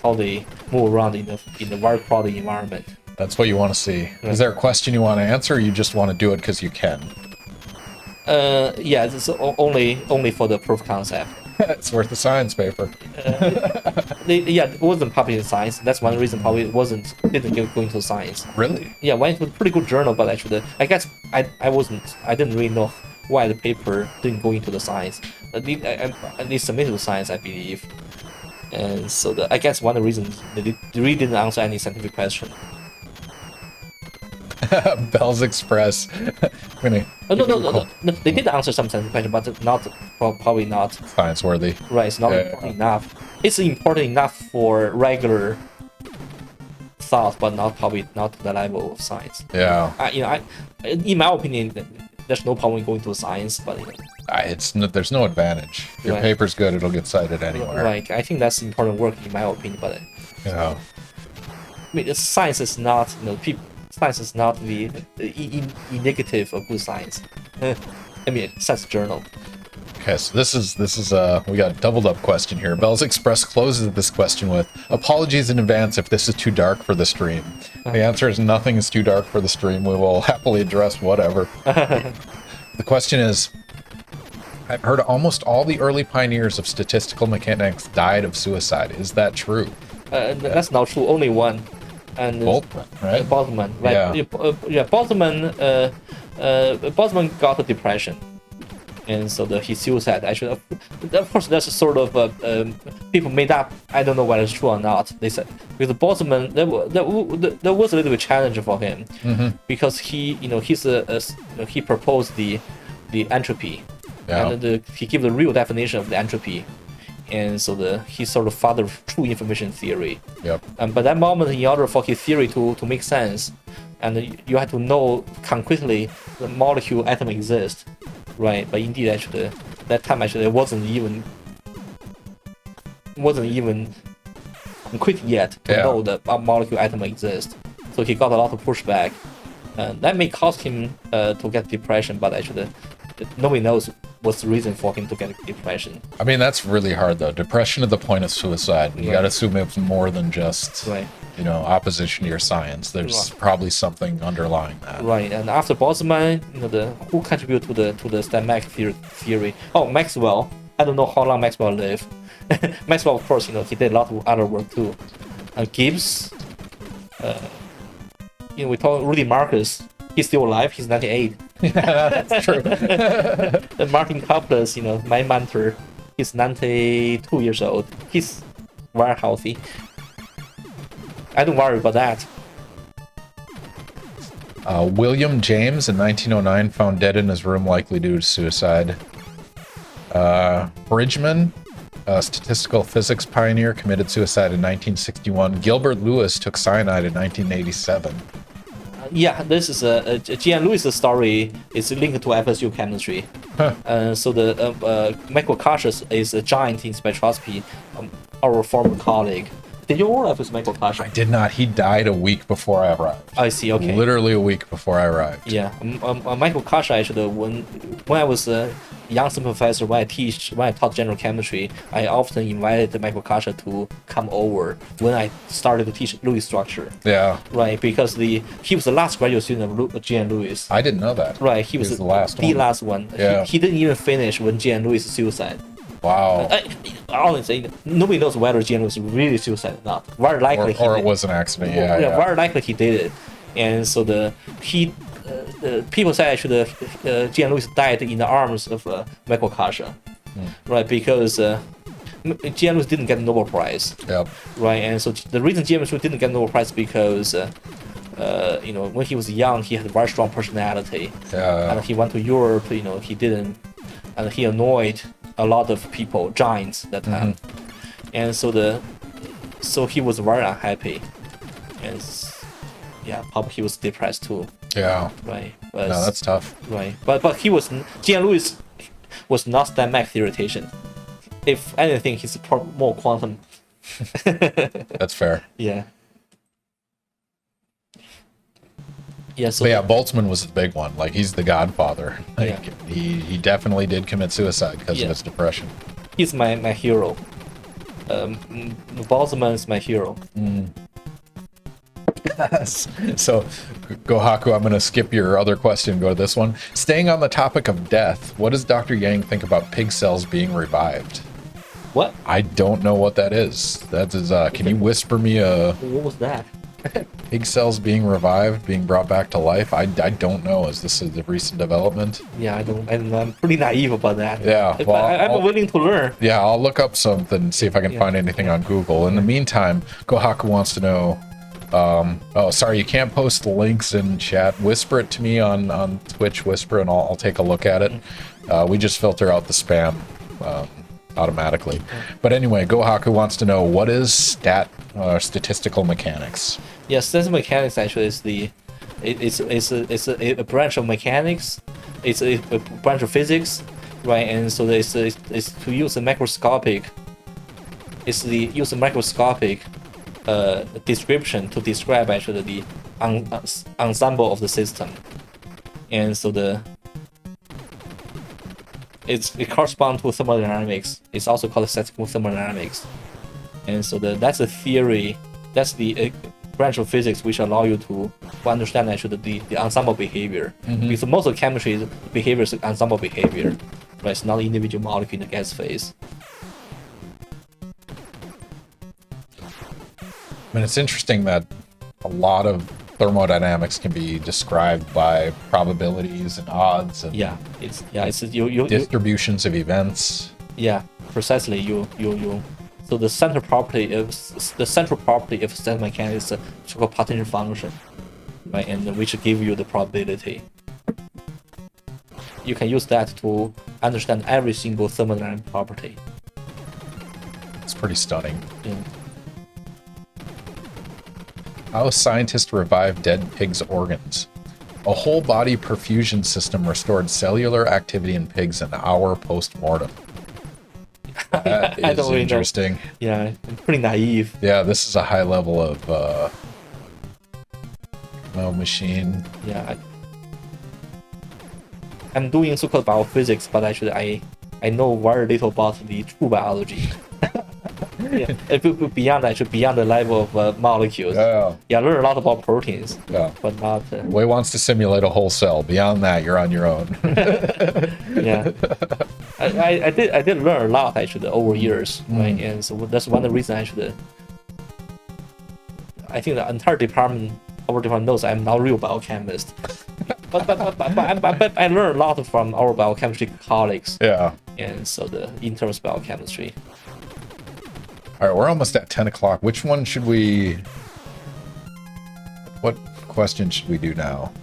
how they move around in the very crowded environment. That's what you want to see. Is there a question you want to answer, or you just want to do it because you can? Yeah, it's only for the proof of concept. It's worth a science paper. yeah, it wasn't published in Science. That's one reason probably it didn't go into Science. Really? Yeah, went to a pretty good journal, but actually, I guess I didn't really know why the paper didn't go into the Science. At least submitted to Science, I believe. And so I guess one of the reasons they really didn't answer any scientific question. Bell's Express. I'm gonna No. They did answer some scientific question, but not probably not. science worthy. Right, it's not important enough. It's important enough for regular thought, but probably not to the level of science. Yeah. In my opinion, there's no problem in going to science, but There's no advantage. If your Right. paper's good, it'll get cited anywhere. right, I think that's important work in my opinion. But Yeah. I mean, science is not science is not the negative of good science. I mean, science journal. Okay, so this is we got a doubled up question here. Bell's Express closes this question with apologies in advance if this is too dark for the stream. The answer is nothing is too dark for the stream. We will happily address whatever. The question is, I've heard almost all the early pioneers of statistical mechanics died of suicide. Is that true? That's not true. Only one. And Boltzmann, right? Boltzmann, right? Yeah. Boltzmann got a depression, and so he suicide. Actually, of course, that's sort of people made up. I don't know whether it's true or not. They said because Boltzmann, there was a little bit challenge for him because he proposed the entropy, and he gave the real definition of the entropy. And so he sort of fathered true information theory. Yep. But that moment, in order for his theory to make sense, and you have to know concretely the molecule atom exists, right? But indeed, actually, that time actually it wasn't even concrete yet to know that a molecule atom exists. So he got a lot of pushback, and that may cause him to get depression. But actually, nobody knows what's the reason for him to get depression. I mean, that's really hard, though. Depression to the point of suicide. You got to assume it's more than just, opposition to your science. There's probably something underlying that. Right, and after Boltzmann, who contributed to the StatMech theory? Oh, Maxwell. I don't know how long Maxwell lived. Maxwell, of course, he did a lot of other work too. Gibbs, we talk Rudy Marcus. He's still alive. He's 98. Yeah, that's true. And Martin Koplas, my mentor, he's 92 years old. He's very healthy. I don't worry about that. William James in 1909 found dead in his room, likely due to suicide. Bridgman, a statistical physics pioneer, committed suicide in 1961. Gilbert Lewis took cyanide in 1987. Yeah, this is G.N. Lewis' story is linked to FSU chemistry. So the Michael Kasha is a giant in spectroscopy, our former colleague. Did you all have Michael Kasha? I did not. He died a week before I arrived. I see. Okay. Literally a week before I arrived. Yeah, Michael Kasha actually, when I was a young professor, when I taught general chemistry, I often invited Michael Kasha to come over when I started to teach Lewis structure. Yeah. Right, because he was the last graduate student of G.N. Lewis. I didn't know that. Right, he was the last one. Yeah. He didn't even finish when G.N. Lewis suicide. Wow. Honestly, nobody knows whether G.N. was really suicide or not. Very likely or it was an accident. Yeah. Very likely he did it. And so people say actually G.N. Lewis died in the arms of Michael Kasha, right? Because G.N. Lewis didn't get the Nobel Prize. Yep. Right, and so the reason G.N. Lewis didn't get the Nobel Prize because when he was young, he had a very strong personality. Yeah. And he went to Europe. He didn't, and he annoyed a lot of people, giants that time. And so he was very unhappy, and probably he was depressed too. Yeah. Right. But, no, that's tough. Right. But G.N. Lewis was not StatMech theoretician. If anything, he's more quantum. That's fair. Yeah. Yeah, so Boltzmann was the big one. Like, he's the godfather. Like, he definitely did commit suicide because of his depression. He's my hero. Boltzmann is my hero. So, Gohaku, I'm going to skip your other question, go to this one. Staying on the topic of death, what does Dr. Yang think about pig cells being revived? What? I don't know what that is. That is, can you whisper me a What was that? pig cells being revived, being brought back to life? I don't know. Is this a recent development? Yeah, I don't. I'm pretty naive about that. Yeah, But well, I'm willing to learn. Yeah, I'll look up something and see if I can find anything on Google. In the meantime, Gohaku wants to know. Oh, sorry, you can't post links in chat. Whisper it to me on Twitch. Whisper, and I'll take a look at it. We just filter out the spam automatically. But anyway, Gohaku wants to know what is statistical mechanics. Yeah, statistical mechanics actually is it's a branch of mechanics. It's a branch of physics, right? And so it's to use a microscopic. It's the use a microscopic description to describe actually the ensemble of the system, and so it corresponds to thermodynamics. It's also called statistical thermodynamics, and so that's a theory. That's the branch of physics which allow you to understand actually the ensemble behavior. Because most of chemistry behavior is ensemble behavior, right? It's not individual molecule in the gas phase. I mean, it's interesting that a lot of thermodynamics can be described by probabilities and odds and It's you distributions of events. yeah, precisely. You so the central property of statistical mechanics is called potential function, right? And which give you the probability. You can use that to understand every single thermodynamic property. It's pretty stunning. Yeah. How scientists revive dead pigs' organs. A whole body perfusion system restored cellular activity in pigs an hour post-mortem. That I is don't really know. interesting. Yeah, I'm pretty naive. Yeah, this is a high level of machine. Yeah, I'm doing so-called biophysics, but actually I know very little about the true biology. Yeah, beyond the level of molecules. Yeah. I learned a lot about proteins, Yeah. but not. Wei wants to simulate a whole cell. Beyond that, you're on your own. Yeah, I did learn a lot actually over years, right? And so that's one of the reasons actually. I think the entire department, our department knows I'm not a real biochemist, but I learned a lot from our biochemistry colleagues. Yeah. And so in terms of biochemistry. All right, we're almost at 10 o'clock. Which one should we... What question should we do now?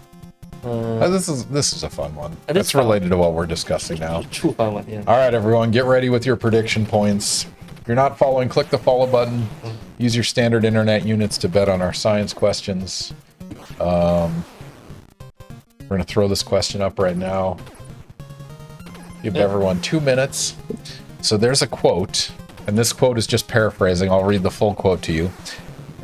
This is a fun one. That's related to what we're discussing now. True fun one, yeah. All right, everyone, get ready with your prediction points. If you're not following, click the follow button. Use your standard internet units to bet on our science questions. We're going to throw this question up right now. Give everyone 2 minutes. So there's a quote, and this quote is just paraphrasing. I'll read the full quote to you.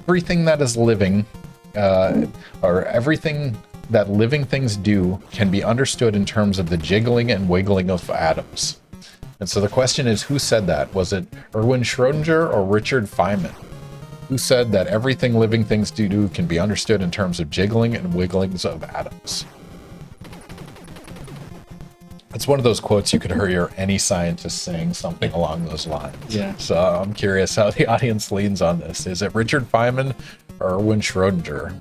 Everything that is living, or everything that living things do can be understood in terms of the jiggling and wiggling of atoms. And so the question is, who said that? Was it Erwin Schrödinger or Richard Feynman? Who said that everything living things do can be understood in terms of jiggling and wigglings of atoms? It's one of those quotes you could hear any scientist saying something along those lines. Yeah. So I'm curious how the audience leans on this. Is it Richard Feynman or Erwin Schrödinger?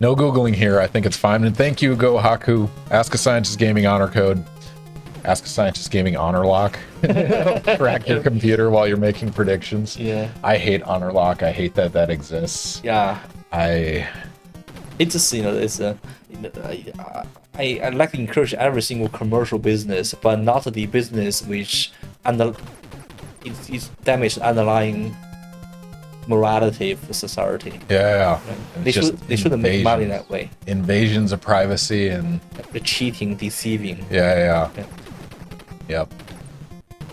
No Googling here. I think it's Feynman. Thank you, Gohaku. Ask a Scientist Gaming honor code. Ask a Scientist Gaming honor lock. Crack your computer while you're making predictions. Yeah. I hate honor lock. I hate that exists. Yeah. It's just, it's I like to encourage every single commercial business, but not the business which it's damage underlying morality of the society. Yeah. Right? They shouldn't make money that way. Invasions of privacy and the cheating, deceiving. Yeah. Yep.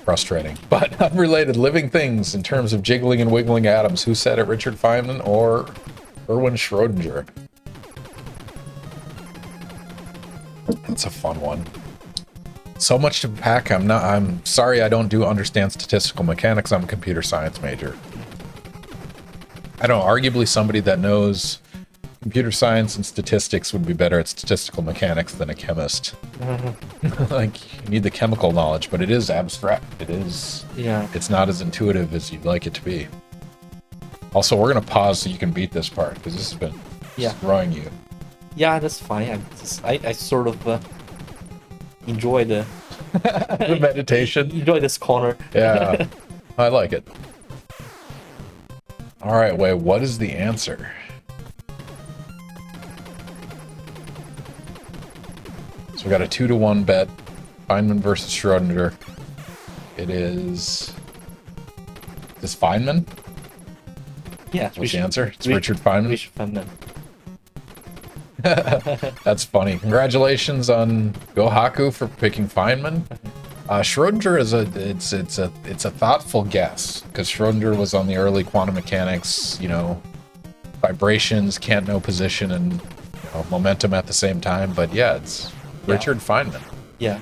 Frustrating. But unrelated, living things in terms of jiggling and wiggling atoms. Who said it, Richard Feynman or Erwin Schrödinger? That's a fun one. So much to pack. I'm sorry I don't understand statistical mechanics. I'm a computer science major. I don't know, arguably somebody that knows computer science and statistics would be better at statistical mechanics than a chemist. Like, you need the chemical knowledge, but it is abstract. It is. Yeah. It's not as intuitive as you'd like it to be. Also, we're gonna pause so you can beat this part because this has been destroying you. Yeah, that's fine. I sort of enjoy the The meditation. enjoy this corner. Yeah, I like it. All right, Wei, what is the answer? So we got a 2-to-1 bet. Feynman versus Schrodinger. It is. Is this Feynman? Yeah. What's the answer? It's Richard Feynman. Richard Feynman. That's funny. Congratulations on Gohaku for picking Feynman. Schrodinger is it's a thoughtful guess because Schrodinger was on the early quantum mechanics. You know, vibrations, can't know position, and momentum at the same time. But yeah, it's Richard Feynman. Yeah.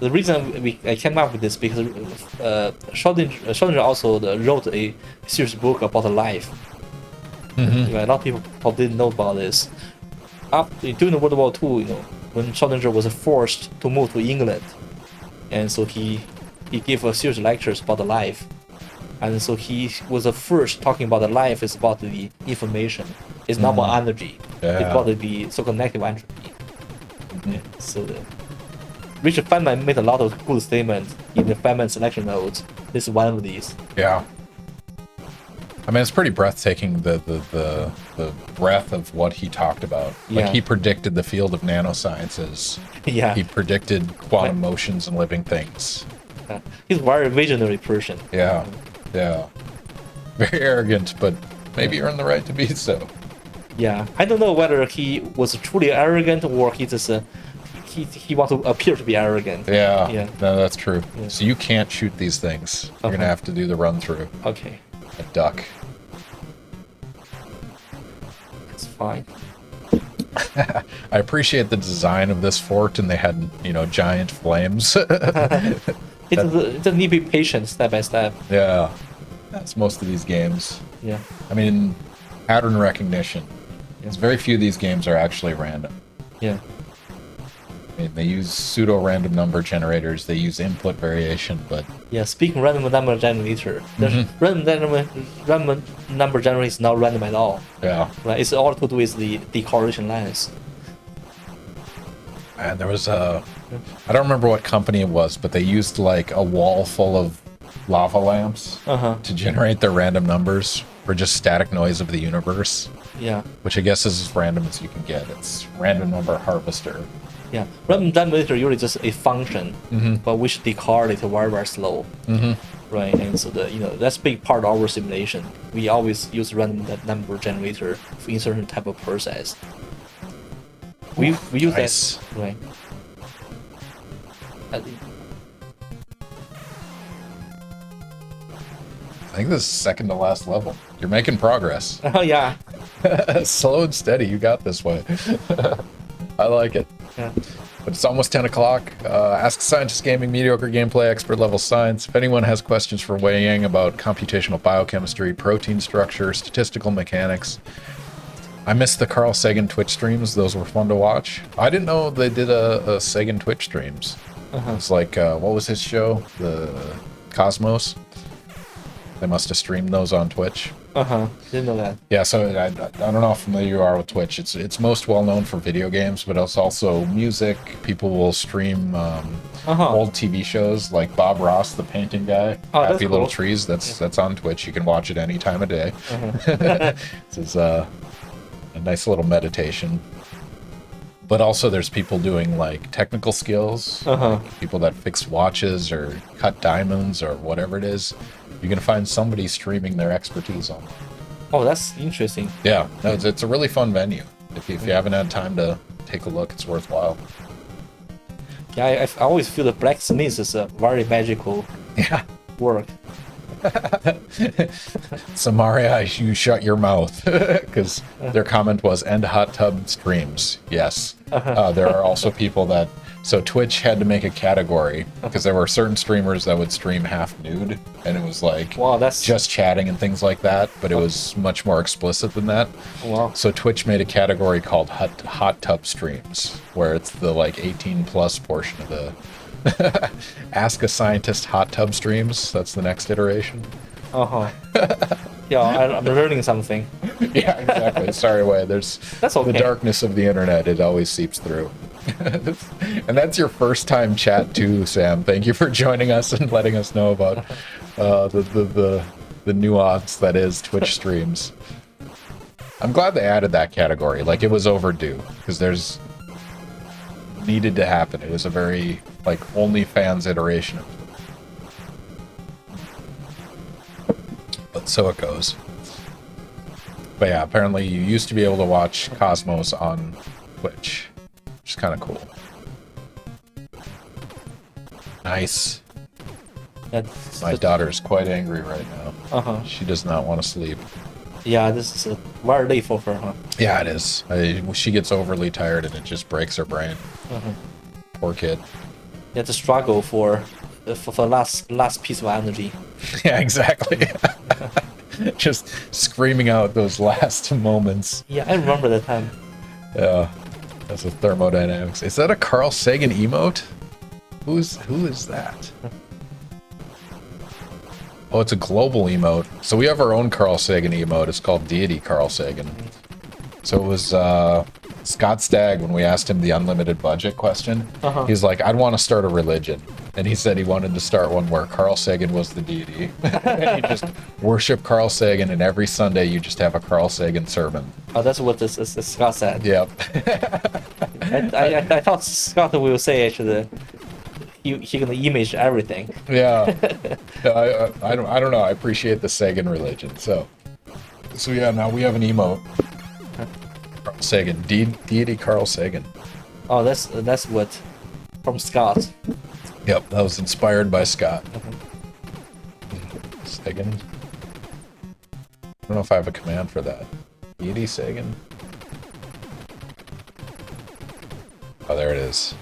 The reason I came up with this because Schrodinger also wrote a serious book about life. Mm-hmm. A lot of people probably didn't know about this. During the World War II, when Schrodinger was forced to move to England, and so he gave a series of lectures about the life, and so he was the first talking about the life is about the information. It's not about energy. Yeah. It's about the so-called negative entropy. So Richard Feynman made a lot of good statements in the Feynman selection notes. This is one of these. Yeah. I mean, it's pretty breathtaking, the breadth of what he talked about. Like, Yeah. he predicted the field of nanosciences. Yeah. He predicted quantum motions and living things. He's a very visionary person. Yeah. Yeah. Very arrogant, but maybe earned the right to be so. Yeah, I don't know whether he was truly arrogant or he just he want to appear to be arrogant. Yeah. Yeah. No, that's true. Yeah. So you can't shoot these things. You're going to Okay. have to do the run through. Okay, A duck. it's fine. I appreciate the design of this fort, and they had, giant flames. It doesn't need to be patient, step by step. Yeah. That's most of these games. Yeah, I mean, pattern recognition. It's very few of these games are actually random. yeah, I mean, they use pseudo-random number generators. They use input variation, but yeah. Speaking random number generator, the random number generator is not random at all. yeah. Right, it's all to do with the correlation length. And there was I don't remember what company it was, but they used like a wall full of lava lamps to generate their random numbers for just static noise of the universe, Yeah, which I guess is as random as you can get. It's random number harvester. yeah. Random generator usually just a function, but which decorrelate very very slow. Right, and so that's a big part of our simulation. We always use random number generator for in certain type of process. We use Nice. that, right? I think this is second to last level. You're making progress. Oh yeah, Slow and steady. You got this way. I like it. yeah. But it's almost 10 o'clock. Ask Scientist Gaming, mediocre gameplay, expert level science. If anyone has questions for Wei Yang about computational biochemistry, protein structure, statistical mechanics. I missed the Carl Sagan Twitch streams. Those were fun to watch. I didn't know they did a Sagan Twitch streams. It's like, what was his show? The Cosmos? They must have streamed those on Twitch. Didn't know that. Yeah, so I don't know how familiar you are with Twitch. It's most well known for video games, but it's also music. People will stream old TV shows like Bob Ross, the painting guy, Oh, that's Happy Little cool. Trees. That's on Twitch. You can watch it any time of day. This is a nice little meditation. But also, there's people doing like technical skills, like people that fix watches or cut diamonds or whatever it is. You're gonna find somebody streaming their expertise on. Oh, that's interesting. Yeah, no, it's a really fun venue. If you haven't had time to take a look, it's worthwhile. Yeah, I always feel the blacksmith is a very magical Yeah. work. Samaria, you shut your mouth, because their comment was "end hot tub streams." Yes, there are also people that So Twitch had to make a category because there were certain streamers that would stream half nude, and it was like Wow, that's just chatting and things like that, but it was much more explicit than that. wow. So Twitch made a category called hot tub streams, where it's the like 18 plus portion of the Ask a Scientist hot tub streams. That's the next iteration. Uh-huh. Yeah, I'm learning something. Yeah, exactly. Sorry, Wei. There's That's okay. the darkness of the internet. It always seeps through. And that's your first time chat too, Sam. Thank you for joining us and letting us know about the nuance that is Twitch streams. I'm glad they added that category. Like, it was overdue because there's needed to happen. It was a very like OnlyFans iteration of it. But so it goes. But yeah, apparently you used to be able to watch Cosmos on Twitch, which is kind of cool. Nice. That's, My daughter's quite angry right now. uh-huh. She does not want to sleep. Yeah, this is very late for her, huh? Yeah, it is. She gets overly tired and it just breaks her brain. Uh-huh. Poor kid. You have to struggle for last piece of energy. Yeah, exactly. Just screaming out those last moments. Yeah, I remember that time. Yeah, that's a thermodynamics. Is that a Carl Sagan emote? Who is that? Oh, it's a global emote. So we have our own Carl Sagan emote. It's called Deity Carl Sagan. So it was Scott Stagg, when we asked him the unlimited budget question, Uh-huh. he's like, I'd want to start a religion. And he said he wanted to start one where Carl Sagan was the deity. And you just worship Carl Sagan, and every Sunday you just have a Carl Sagan sermon. Oh, that's what this Scott said. Yep. I thought Scott will say actually he gonna image everything. Yeah. I don't know. I appreciate the Sagan religion. So yeah, now we have an emote. Carl Sagan. Deity Carl Sagan. Oh, that's what from Scott. Yep, that was inspired by Scott. Sagan. I don't know if I have a command for that. Deity Sagan. Oh, there it is.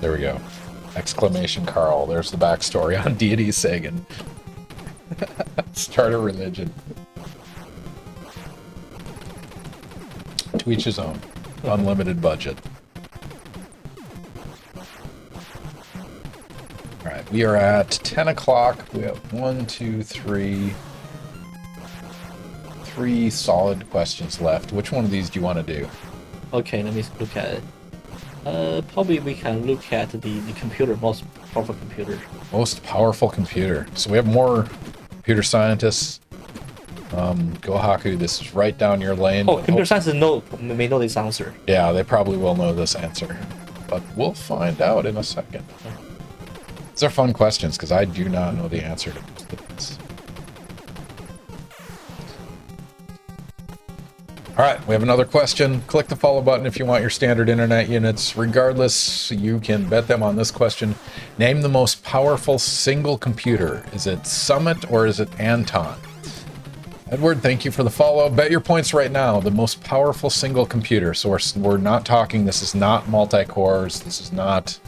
There we go. Exclamation Carl. There's the backstory on Deity Sagan. Start a religion. To each his own. Unlimited budget. Alright, we are at 10 o'clock. We have 3 solid questions left. Which one of these do you want to do? Okay, let me look at it. Probably we can look at the computer, most powerful computer. Most powerful computer. So we have more computer scientists. Go Haku, this is right down your lane. Oh, computer science may know this answer. Yeah, they probably will know this answer. But we'll find out in a second. These are fun questions because I do not know the answer to most of this. Alright, we have another question. Click the follow button if you want your standard internet units. Regardless, you can bet them on this question. Name the most powerful single computer. Is it Summit or is it Anton? Edward, thank you for the follow. Bet your points right now. The most powerful single computer. So we're not talking, this is not multi-cores. This is not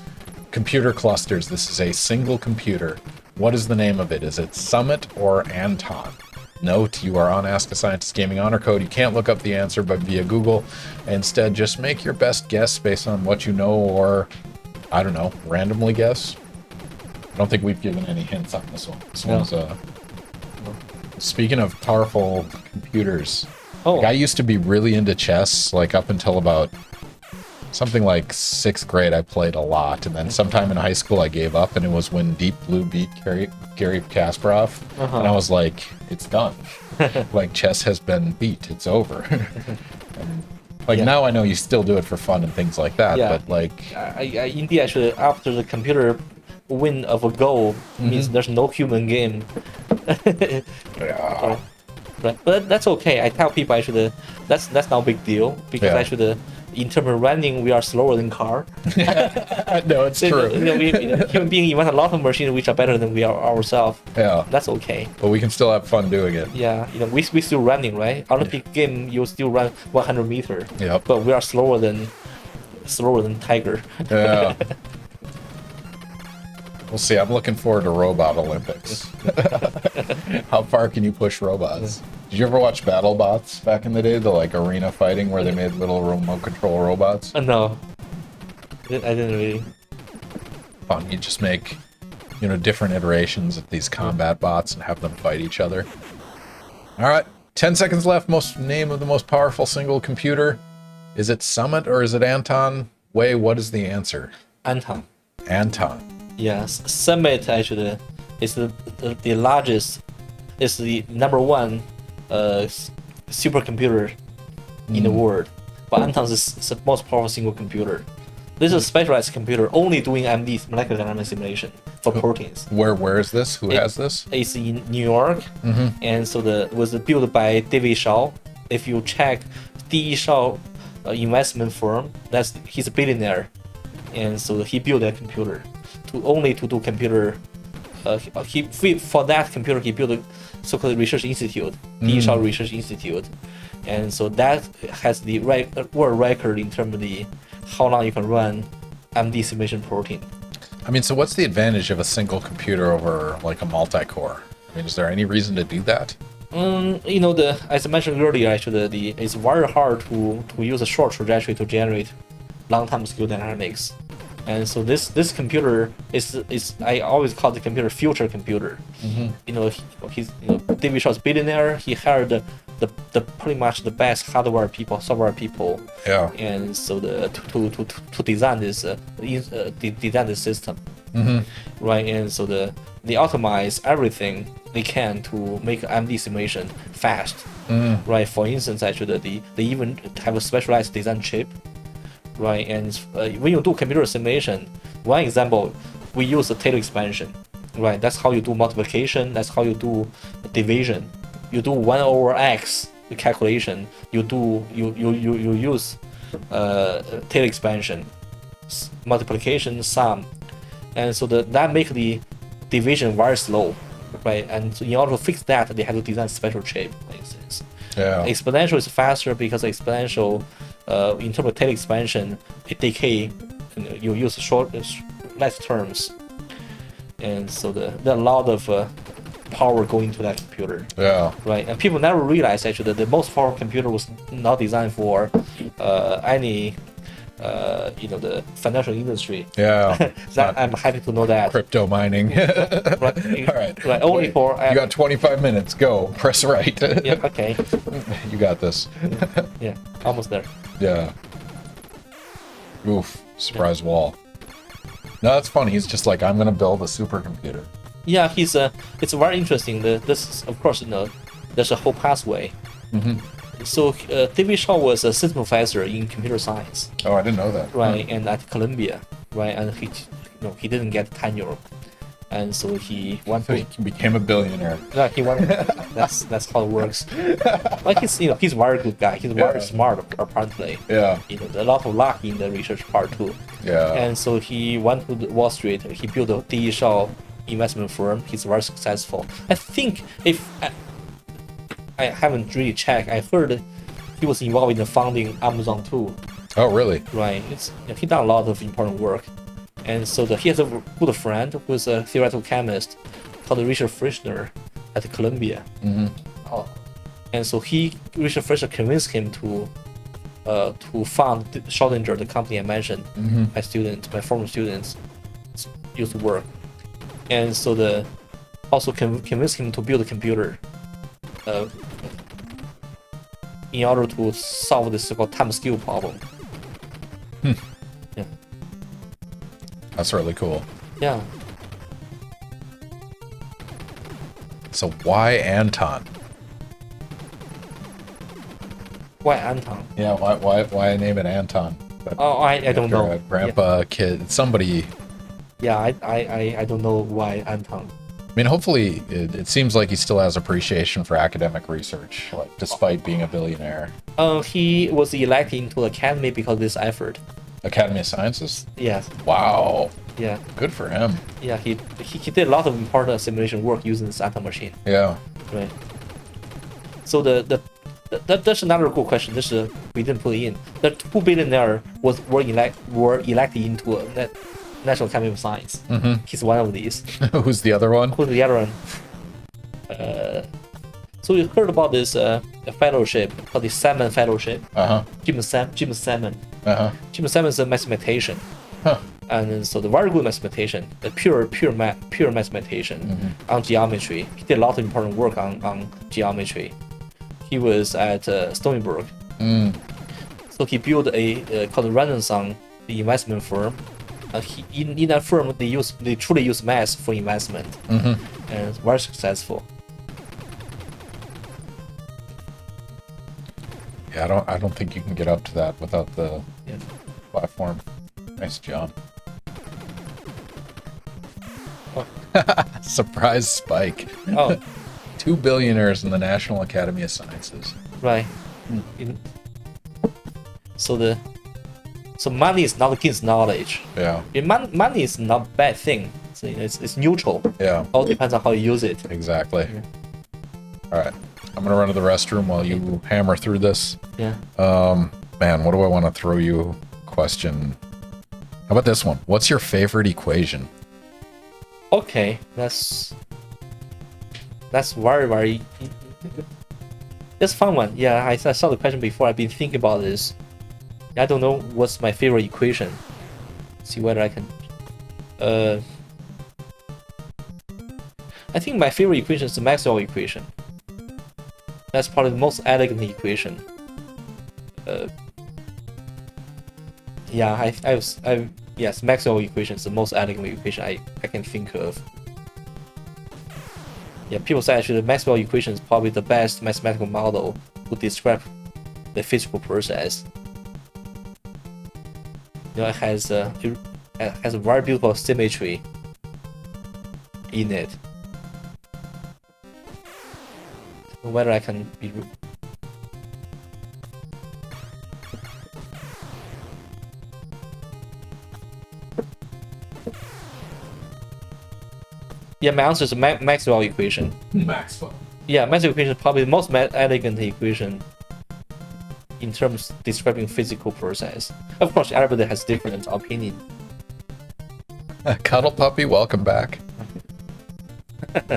computer clusters. This is a single computer. What is the name of it? Is it Summit or Anton? Note, you are on Ask a Scientist Gaming Honor Code. You can't look up the answer but via Google. Instead, just make your best guess based on what you know, or, I don't know, randomly guess. I don't think we've given any hints on this one. This one's speaking of powerful computers, Oh, like, I used to be really into chess, like up until about something like 6th grade. I played a lot, and then sometime in high school I gave up, and it was when Deep Blue beat Gary Kasparov, and I was like, it's done. Like, chess has been beat. It's over. And, like, now I know you still do it for fun and things like that, Yeah. but like, indeed, actually, after the computer win of a goal means there's no human game. yeah. Right, but that's okay. I tell people actually that's not a big deal because Yeah. actually in terms of running we are slower than car. No, it's true. Human being invent a lot of machines which are better than we are ourselves. Yeah, That's okay. but we can still have fun doing it. Yeah, we still running, right? Olympic game you still run 100 meter. Yep. But we are slower than slower than Tiger. Yeah. We'll see. I'm looking forward to Robot Olympics. How far can you push robots? Did you ever watch BattleBots back in the day? The like arena fighting where they made little remote control robots? No, I didn't really. Fun. You just make, you know, different iterations of these combat bots and have them fight each other. All right. 10 seconds left. Name of the most powerful single computer. Is it Summit or is it Anton? Wei, what is the answer? Anton. Anton. Yes, Summit actually is the largest, is the #1 supercomputer in the world. But Anton is the most powerful single computer. This is a specialized computer only doing MD, molecular dynamics simulation for proteins. Where is this? Who has this? It's in New York, and so it was built by David Shaw. If you check D.E. Shaw investment firm, he's a billionaire, and so he built that computer to do computer. For that computer he built a so-called research institute, D.E. Shaw Research Institute, and so that has the world record in terms of how long you can run MD simulation protein. I mean, so what's the advantage of a single computer over like a multi-core? I mean, is there any reason to do that? You know, as I mentioned earlier, actually, it's very hard to use a short trajectory to generate long-time scale dynamics. And so this computer is I always call the computer future computer. You know, he's David Shaw's billionaire. He hired the pretty much the best hardware people, software people. Yeah. And so to design this design this system. Right. And so they optimize everything they can to make MD simulation fast. Right. For instance, actually, they even have a specialized design chip. Right, and when you do computer simulation, one example, we use the Taylor expansion. Right, that's how you do multiplication. That's how you do division. You do 1 over x calculation. You use Taylor expansion, multiplication, sum, and so that make the division very slow. Right, and in order to fix that, they have to design special chip, for instance. Yeah. Exponential is faster because exponential, in terms of Taylor expansion, it decay. You use less terms, and so there are a lot of power going to that computer. Yeah. Right, and people never realize actually that the most powerful computer was not designed for any. The financial industry. Yeah. I'm happy to know that. Crypto mining. Right. All right. Right. Only for. You got 25 minutes. Go. Press right. Yeah. Okay. You got this. Yeah. Almost there. Yeah. Oof. Surprise wall. No, that's funny. He's just like, I'm gonna build a supercomputer. Yeah. It's very interesting. This, of course, there's a whole pathway. So David Shaw was a assistant professor in computer science. Oh, I didn't know that. Right, and at Columbia, right, and he didn't get tenure, and so he went to. He became a billionaire. No, he went. That's how it works. Like he's a very good guy. He's very smart apparently. Yeah. A lot of luck in the research part too. Yeah. And so he went to Wall Street. He built a D.E. Shaw investment firm. He's very successful. I think if I haven't really checked. I heard he was involved in the founding Amazon too. Oh, really? Right. He done a lot of important work, and so he has a good friend who is a theoretical chemist called Richard Frischner at Columbia. And so Richard Frischner convinced him to fund Schrodinger, the company I mentioned. My former students used to work, and so also convinced him to build a computer. In order to solve this so-called time scale problem. Yeah. That's really cool. Yeah. So why Anton? Why Anton? Yeah, why name it Anton? Oh, I don't know. A grandpa, kid, somebody. Yeah, I don't know why Anton. I mean, hopefully, it seems like he still has appreciation for academic research, like despite being a billionaire. He was elected into the academy because of this effort. Academy of Sciences? Yes. Wow. Yeah. Good for him. Yeah, he did a lot of important simulation work using this Anton machine. Yeah. Right. So the That's another good question. We didn't put it in. The 2 billionaire were elected into a National Academy of Science. He's one of these. Who's the other one? Who's the other one? So you heard about this fellowship called the Salmon Fellowship. Jim Salmon. Jim Salmon is a mathematician. And so the very good mathematician, the pure mathematician on geometry. He did a lot of important work on geometry. He was at Stony Brook. So he built a called Renaissance, the investment firm. In that firm, they truly use math for investment, and it's very successful. Yeah, I don't think you can get up to that without the platform. Nice job. Surprise spike. Oh, 2 billionaires in the National Academy of Sciences. right. So money is not against knowledge. Yeah. Money is not a bad thing. So it's neutral. Yeah. All depends on how you use it. Exactly. All right. I'm gonna run to the restroom while you hammer through this. Yeah. Man, what do I want to throw you? Question. How about this one? What's your favorite equation? Okay, that's very. That's a fun one. Yeah, I saw the question before. I've been thinking about this. I don't know what's my favorite equation. See whether I can. I think my favorite equation is the Maxwell equation. That's probably the most elegant equation. Yeah, yes, Maxwell equation is the most elegant equation I can think of. Yeah, people say actually the Maxwell equation is probably the best mathematical model to describe the physical process. You know, it has a very beautiful symmetry in it. Whether I can be. Yeah, my answer is Maxwell equation. Maxwell. Yeah, Maxwell equation is probably the most elegant equation in terms of describing physical process. Of course, everybody has different opinion. Cuddle Puppy, welcome back.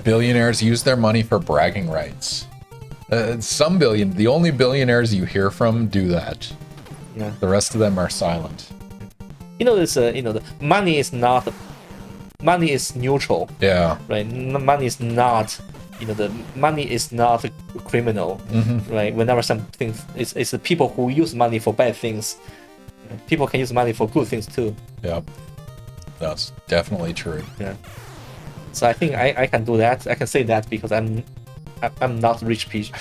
Billionaires use their money for bragging rights. The only billionaires you hear from do that. Yeah. The rest of them are silent. You know, this. The money is neutral. Yeah. Right. Money is not. The money is not a criminal. Right. Whenever something, it's the people who use money for bad things. People can use money for good things too. Yeah. That's definitely true. Yeah. So I think I can do that. I can say that because I'm not rich people.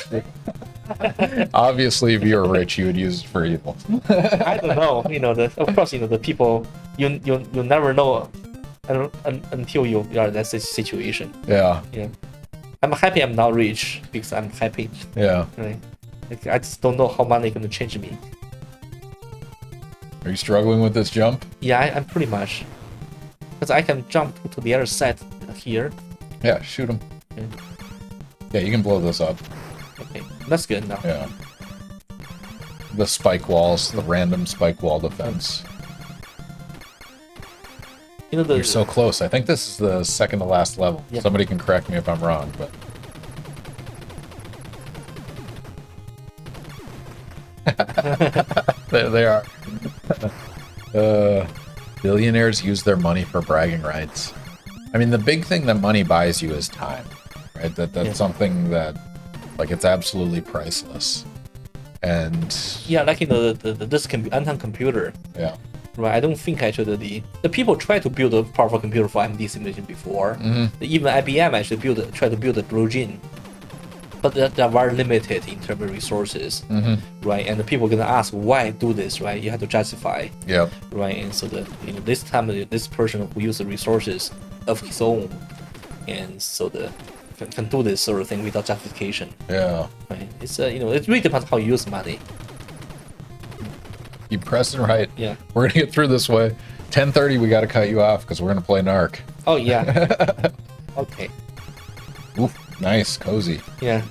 Obviously, if you were rich, you would use it for evil. I don't know. Of course, the people you never know until you are in that situation. Yeah. Yeah. I'm happy I'm not rich because I'm happy. Yeah. Right. I just don't know how money gonna change me. Are you struggling with this jump? Yeah, I'm pretty much. Because I can jump to the other side here. Yeah, shoot him. Okay. Yeah, you can blow this up. Okay, that's good now. Yeah. The spike walls, the random spike wall defense. You're so close. I think this is the second to last level. Yeah. Somebody can correct me if I'm wrong, but there they are. Billionaires use their money for bragging rights. I mean, the big thing that money buys you is time, right? That's something that, like, it's absolutely priceless. And yeah, like this can be Anton computer. yeah, Right, I don't think actually the people try to build a powerful computer for AMD simulation before. Even IBM actually tried to build a Blue Gene, but they're very limited in terms of resources, right? And the people are gonna ask why do this, right? You have to justify, yeah, right? And so this time this person who used the resources of his own, and so can do this sort of thing without justification, yeah. right? It's it really depends how you use money. Keep pressing right. Yeah. We're gonna get through this way. 10:30, we gotta cut you off because we're gonna play NARC. Oh yeah. Okay. Oof, nice, cozy. Yeah.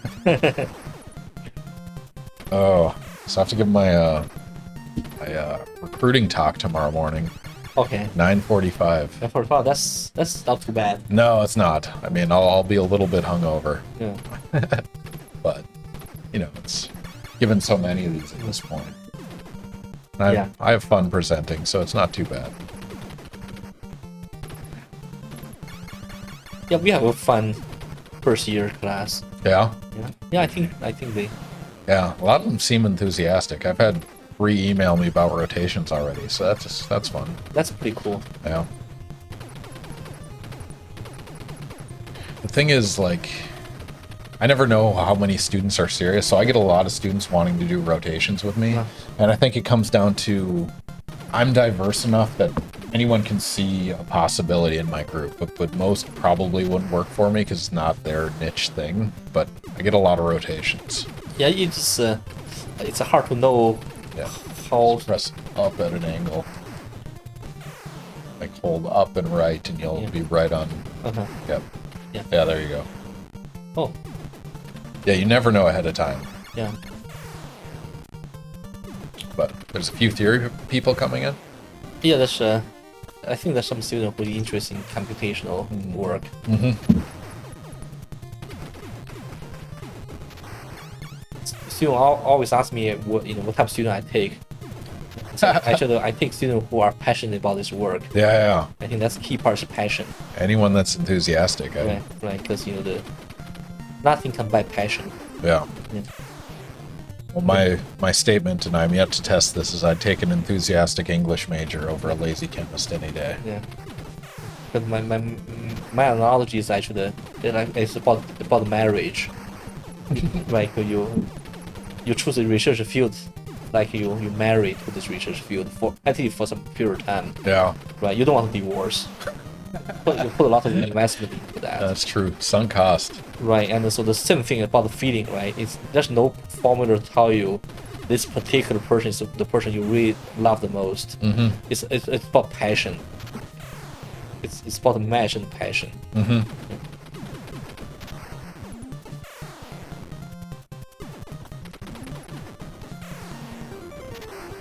Oh, so I have to give my recruiting talk tomorrow morning, Okay. 9:45. Yeah, for fun, that's not too bad. No, it's not. I mean, I'll be a little bit hungover, Yeah. but you know, it's given so many of these at this point. And Yeah. I have fun presenting, so it's not too bad. Yeah, we have a fun first year class. Yeah, Yeah. Yeah, I think they. yeah. A lot of them seem enthusiastic. I've had 3 email me about rotations already, so that's fun. That's pretty cool. Yeah. The thing is, like, I never know how many students are serious, so I get a lot of students wanting to do rotations with me, Huh. and I think it comes down to I'm diverse enough that anyone can see a possibility in my group, but most probably wouldn't work for me because it's not their niche thing. But I get a lot of rotations. Yeah, you just it's hard to know Yeah. how. Press up at an angle. Like hold up and right, and you'll Yeah. be right on. Uh-huh. Yep. Yeah. Yeah, there you go. Oh, Yeah, you never know ahead of time. yeah. But there's a few theory people coming in. Yeah, that's I think there's some student who are interested in computational work. Mm-hmm. Student always ask me what type of student I take. So actually, I take students who are passionate about this work. Yeah. I think that's the key part is passion, Anyone that's enthusiastic. right? Right, because the nothing can buy passion. Yeah. Yeah. Well, my statement, and I'm yet to test this, is I'd take an enthusiastic English major over a lazy chemist any day. Yeah. But my analogy is actually it's about marriage. Like you choose a research field, like you marry to this research field for at least for some period of time, Yeah, right? You don't want to divorce. But you put a lot of investment into that, that's true. Sunk cost. right? And so the same thing about the feeling, right? There's no formula to tell you this particular person is the person you really love the most. Mm-hmm. It's about passion. It's about the match and passion. Mm-hmm.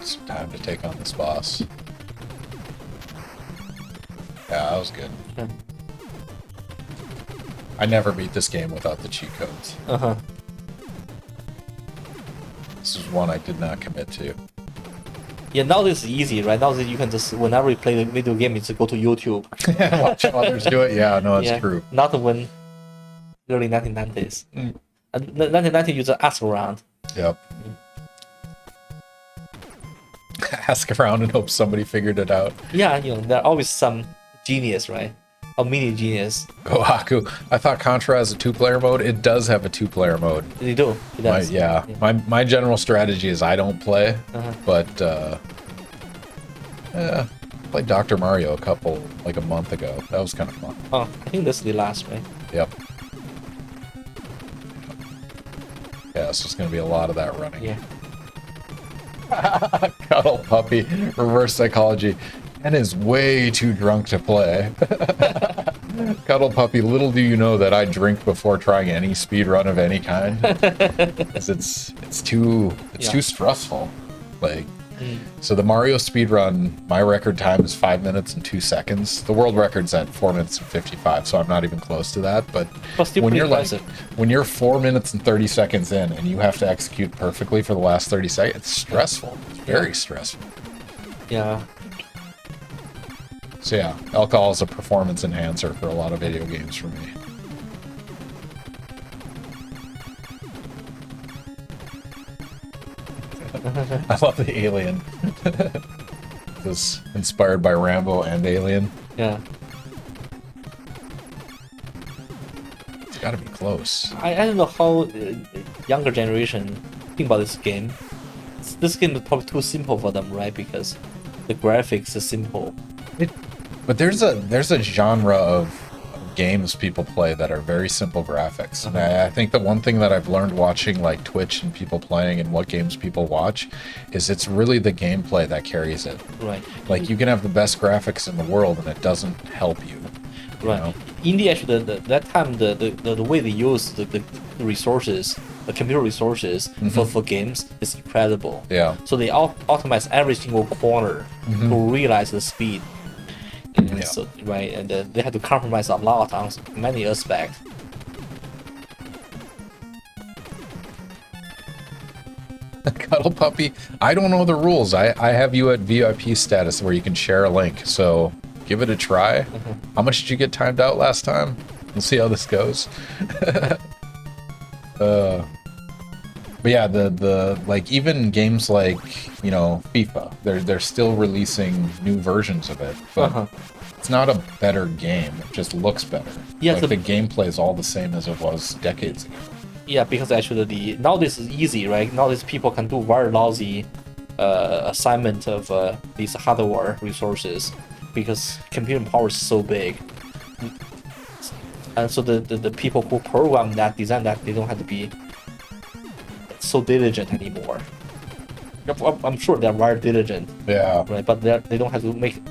It's time to take on this boss. Yeah, that was good. Yeah. I never beat this game without the cheat codes. Uh-huh. This is one I did not commit to. Yeah, now this is easy, right? Now that you can just whenever you play the video game, you just go to YouTube. Watch others do it. Yeah, no, it's Yeah, true. not when early 1990s. Mm. And 1990, you just ask around. Yep. Ask around and hope somebody figured it out. Yeah, there are always some genius, right? A mini genius. Gohaku. I thought Contra has a 2-player mode. It does have a 2-player mode. They do. It does. My general strategy is I don't play, Uh-huh. but I played Dr. Mario a month ago. That was kind of fun. Oh, I think this is the last, right? Yep. Yeah, so it's going to be a lot of that running. Yeah. Cuddle puppy, reverse psychology, and is way too drunk to play. Cuddle puppy, little do you know that I drink before trying any speed run of any kind. 'Cause it's too stressful. Like, so the Mario speed run, my record time is 5 minutes and 2 seconds. The world record's at 4 minutes and 55, so I'm not even close to that. But Still when pretty you're impressive. when you're 4 minutes and 30 seconds in and you have to execute perfectly for the last 30 seconds, it's stressful. It's very stressful. Yeah. So yeah, alcohol is a performance enhancer for a lot of video games for me. I love the Alien. It was inspired by Rambo and Alien. Yeah. It's got to be close. I don't know how younger generation think about this game. This game is probably too simple for them, right? Because the graphics are simple. But there's a genre of games people play that are very simple graphics. And I think the one thing that I've learned watching like Twitch and people playing and what games people watch is it's really the gameplay that carries it. Right. Like you can have the best graphics in the world and it doesn't help you. Right. know? India actually that time the way they use the resources computer resources for games is incredible. Yeah. So they optimize every single corner to realize the speed. And so, right, and they had to compromise a lot on many aspects. Cuddle Puppy, I don't know the rules. I have you at VIP status where you can share a link, so give it a try. How much did you get timed out last time? We'll see how this goes. But yeah, the like even games like, you know, FIFA, they're still releasing new versions of it, but it's not a better game. It just looks better. Yeah, like the gameplay is all the same as it was decades ago. Yeah, because actually nowadays is easy, right? Nowadays people can do very lousy assignment of these hardware resources because computing power is so big. And so the people who program that, design that, they don't have to be so diligent anymore. I'm sure they're very diligent, Yeah. right? But they don't have to make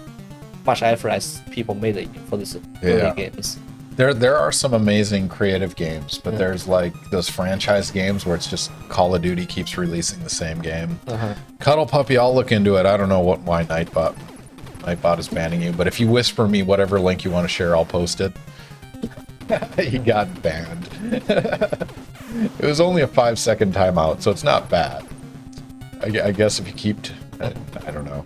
much effort as people made it for these early games. There are some amazing creative games, but there's like those franchise games where it's just Call of Duty keeps releasing the same game. Cuddle Puppy, I'll look into it. I don't know why Nightbot is banning you, but if you whisper me whatever link you want to share, I'll post it. He got banned. It was only a 5-second timeout, so it's not bad. I guess if you keep, I don't know.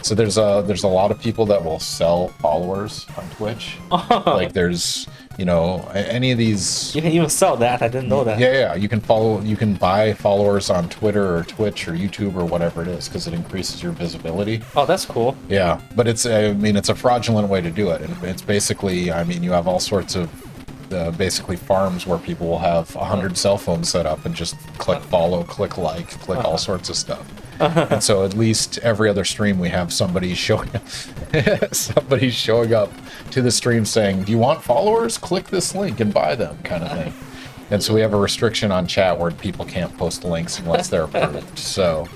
So there's a lot of people that will sell followers on Twitch. Like there's, you know, any of these. You can even sell that. I didn't know that. Yeah. You can buy followers on Twitter or Twitch or YouTube or whatever it is because it increases your visibility. Oh, that's cool. Yeah, but it's a fraudulent way to do it. And it's basically, I mean, you have all sorts of basically farms where people will have 100 cell phones set up and just click follow, click like, click all sorts of stuff. And so at least every other stream we have somebody showing up to the stream saying, do you want followers? Click this link and buy them, kind of thing. And so we have a restriction on chat where people can't post links unless they're approved. So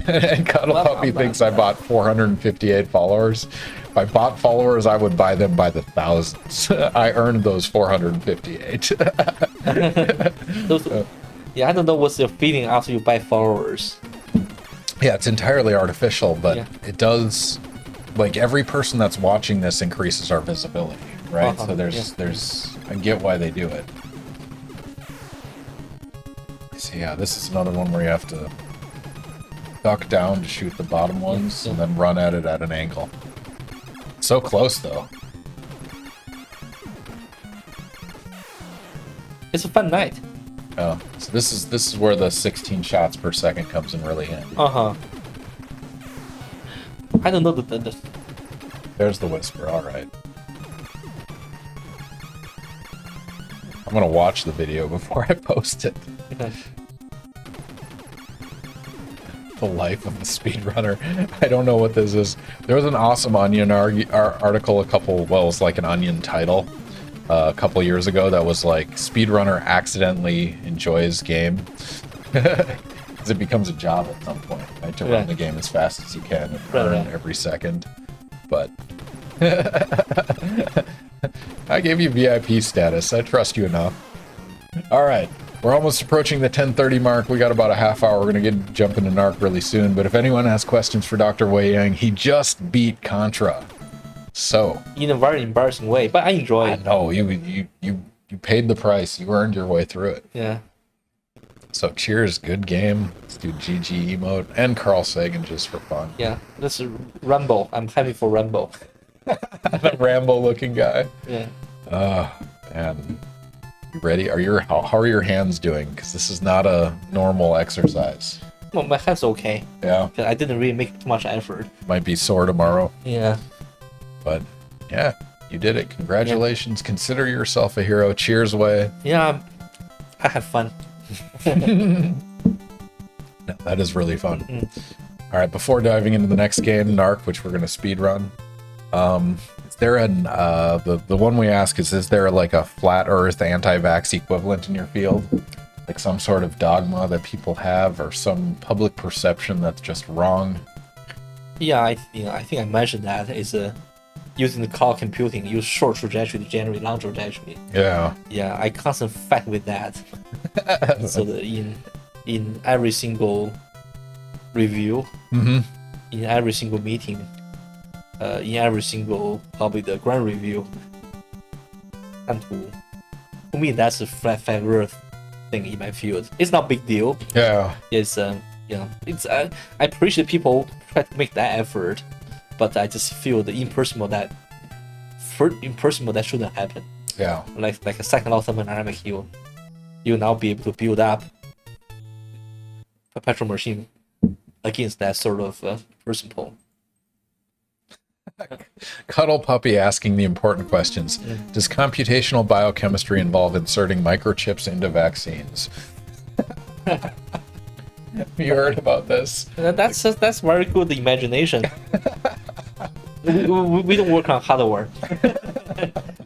and Cuddle Puppy thinks I bought 458 followers. If I bought followers, I would buy them by the thousands. I earned those 458. Yeah, I don't know what's your feeling after you buy followers. Yeah, it's entirely artificial, but it does, like every person that's watching this increases our visibility, right? So there's, I get why they do it. So yeah, this is another one where you have to duck down to shoot the bottom ones and then run at it at an angle. So close though. It's a fun night. Oh, so this is where the 16 shots per second comes in really handy. I don't know the There's the whisper. All right. I'm gonna watch the video before I post it. The life of a speedrunner. I don't know what this is. There was an awesome Onion article it was like an Onion title a couple years ago that was like speedrunner accidentally enjoys game because it becomes a job at some point, right? To run the game as fast as you can and earn every second. But I gave you VIP status. I trust you enough. All right. We're almost approaching the 10:30 mark. We got about a half hour. We're going to jump into NARC really soon. But if anyone has questions for Dr. Wei Yang, he just beat Contra. So in a very embarrassing way, but I enjoy it. No, you paid the price. You earned your way through it. Yeah. So cheers, good game. Let's do GG emote and Carl Sagan just for fun. Yeah, this is Rambo. I'm happy for Rambo. That Rambo-looking guy. Yeah. Man. You ready? How are your hands doing? Because this is not a normal exercise. Well, my hands okay. Yeah. I didn't really make too much effort. Might be sore tomorrow. Yeah. But yeah, you did it. Congratulations. Yeah. Consider yourself a hero. Cheers, Wei. Yeah, I have fun. No, that is really fun. All right, before diving into the next game, NARC, which we're going to speed run, is there the one we ask is there like a flat earth anti-vax equivalent in your field? Like some sort of dogma that people have or some public perception that's just wrong? Yeah, I think I mentioned that is using the cloud computing, use short trajectory to generate long trajectory. Yeah. Yeah, I constantly fight with that. So in every single review, Mm-hmm. in every single meeting, in every single probably the grand review, and to me that's a favorite thing in my field. It's not a big deal. Yeah. It's it's I appreciate people try to make that effort, but I just feel the impersonal that shouldn't happen. Yeah. Like a second law thermodynamic, you now be able to build up perpetual machine against that sort of principle. Cuddle Puppy asking the important questions. Does computational biochemistry involve inserting microchips into vaccines? You heard about this? That's very good imagination. we don't work on hardware.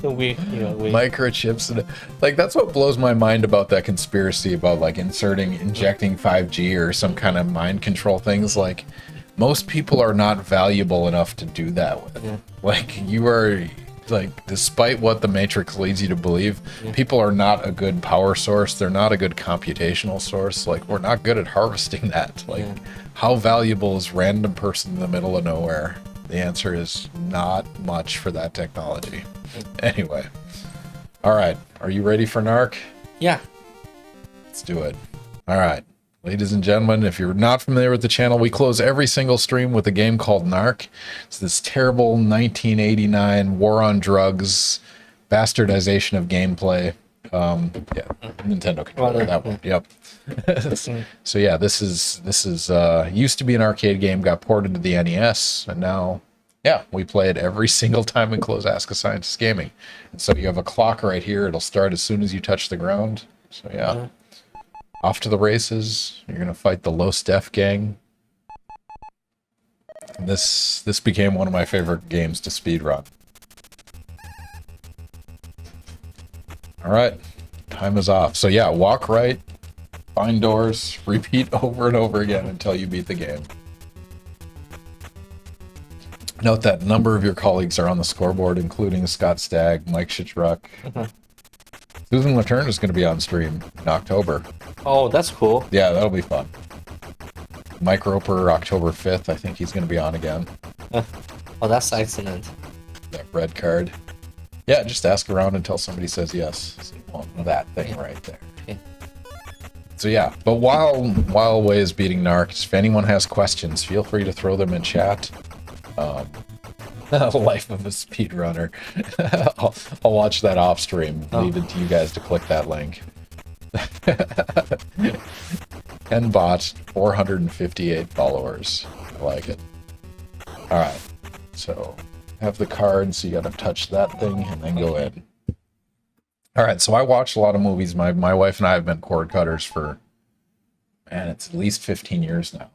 we Microchips, like that's what blows my mind about that conspiracy about like injecting 5G or some kind of mind control things. Like most people are not valuable enough to do that with. Yeah. Like you are, like, despite what the Matrix leads you to believe, people are not a good power source. They're not a good computational source. Like we're not good at harvesting that. Like how valuable is random person in the middle of nowhere? The answer is not much for that technology. Anyway. All right. Are you ready for NARC? Yeah. Let's do it. All right. Ladies and gentlemen, if you're not familiar with the channel, we close every single stream with a game called NARC. It's this terrible 1989 war on drugs, bastardization of gameplay. Nintendo controller, that one. Yep. So yeah, this is used to be an arcade game, got ported to the NES, and now we play it every single time we close Ask a Scientist Gaming. And so you have a clock right here. It'll start as soon as you touch the ground. So yeah. Off to the races. You're gonna fight the Low Steph gang. And this became one of my favorite games to speedrun. All right, time is off. So yeah, walk right, find doors, repeat over and over again until you beat the game. Note that a number of your colleagues are on the scoreboard, including Scott Stagg, Mike Shichruck. Susan Laterne is going to be on stream in October. Oh, that's cool. Yeah, that'll be fun. Mike Roper, October 5th, I think he's going to be on again. Oh, that's excellent. That red card. Yeah, just ask around until somebody says yes. So you want that thing right there. Okay. So yeah, but while Wei is beating NARC, if anyone has questions, feel free to throw them in chat. Life of a speedrunner. I'll watch that off stream. Leave it to you guys to click that link. Ken bot 458 followers. I like it. All right, so have the card, so you gotta touch that thing and then go in. All right, so I watch a lot of movies. My wife and I have been cord cutters for, man, it's at least 15 years now.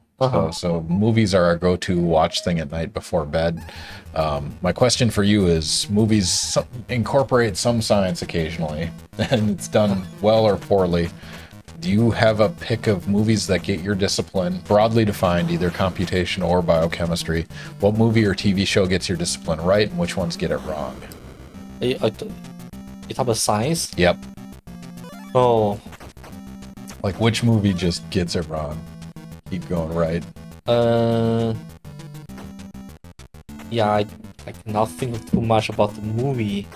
So movies are our go-to watch thing at night before bed. My question for you is, movies incorporate some science occasionally, and it's done well or poorly. Do you have a pick of movies that get your discipline, broadly defined, either computation or biochemistry? What movie or TV show gets your discipline right, and which ones get it wrong? You talk about science? Yep. Oh. Like, which movie just gets it wrong? Keep going right. Yeah, I cannot think too much about the movie.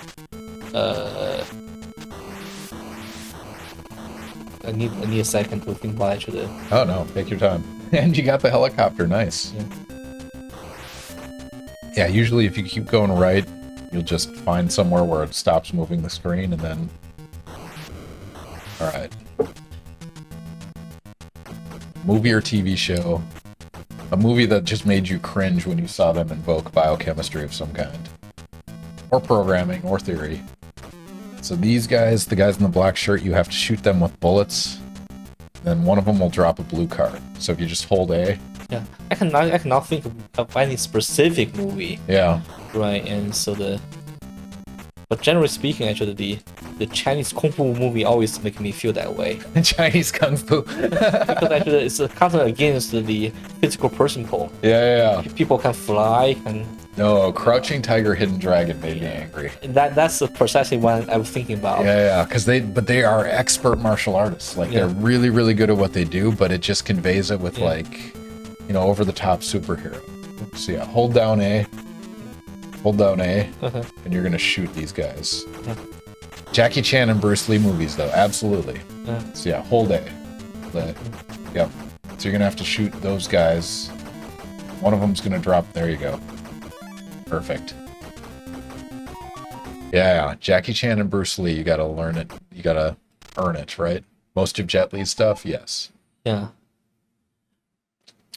I need a second to think about actually. Oh no, take your time. And you got the helicopter, nice. Yeah, usually if you keep going right, you'll just find somewhere where it stops moving the screen and then... Alright. Movie or TV show. A movie that just made you cringe when you saw them invoke biochemistry of some kind. Or programming, or theory. So these guys, the guys in the black shirt, you have to shoot them with bullets. Then one of them will drop a blue card. So if you just hold A. Yeah, I cannot think of any specific movie. Yeah. Right, and so but generally speaking, actually, the Chinese kung fu movie always make me feel that way. Chinese kung fu. Because actually, it's constantly against the physical principle. Yeah. People can fly, can No, Crouching Tiger, Hidden Dragon made me angry. That's precisely what I was thinking about. Yeah, because they are expert martial artists. Like they're really, really good at what they do, but it just conveys it with like, over the top superhero. So yeah, hold down A, and you're gonna shoot these guys. Jackie Chan and Bruce Lee movies though, absolutely. So yeah, hold A. Yep. So you're gonna have to shoot those guys. One of them's gonna drop. There you go. Perfect. Yeah, Jackie Chan and Bruce Lee, you gotta learn it. You gotta earn it, right? Most of Jet Li's stuff, yes. Yeah.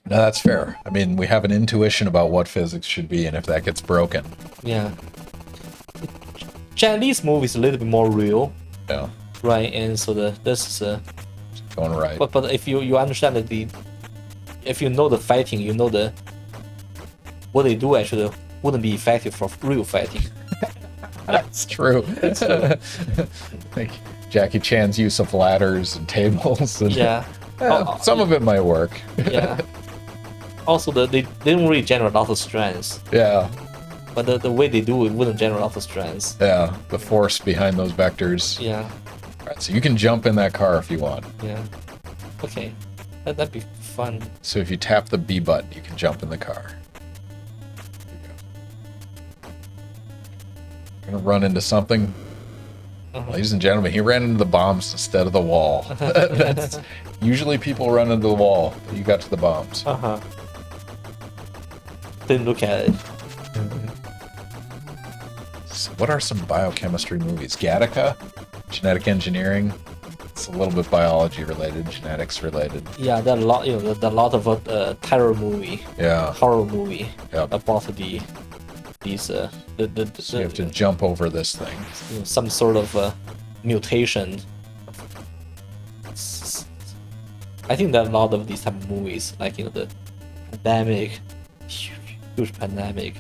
No, that's fair. I mean, we have an intuition about what physics should be, and if that gets broken. Yeah. Jet Li's movie is a little bit more real, Yeah. right? And so this is Going right. but if you understand that if you know the fighting, you know what they do actually wouldn't be effective for real fighting. That's true. Like Jackie Chan's use of ladders and tables. And, Yeah. some of it might work. Yeah. Also, they don't really generate a lot of strength, Yeah. but the way they do it wouldn't generate a lot of strength. Yeah. The force behind those vectors. Yeah. All right, so you can jump in that car if you want. Yeah. Okay. That'd be fun. So if you tap the B button, you can jump in the car. Gonna run into something. Ladies and gentlemen, he ran into the bombs instead of the wall. That's, usually people run into the wall, but you got to the bombs. Didn't look at it. So what are some biochemistry movies? Gattaca, genetic engineering. It's a little bit biology related, genetics related. Yeah, there are a lot. There are a lot of terror movie, Yeah. horror movie Yep. about these So you have to jump over this thing. some sort of mutation. I think there are a lot of these type of movies, like the pandemic, huge pandemic,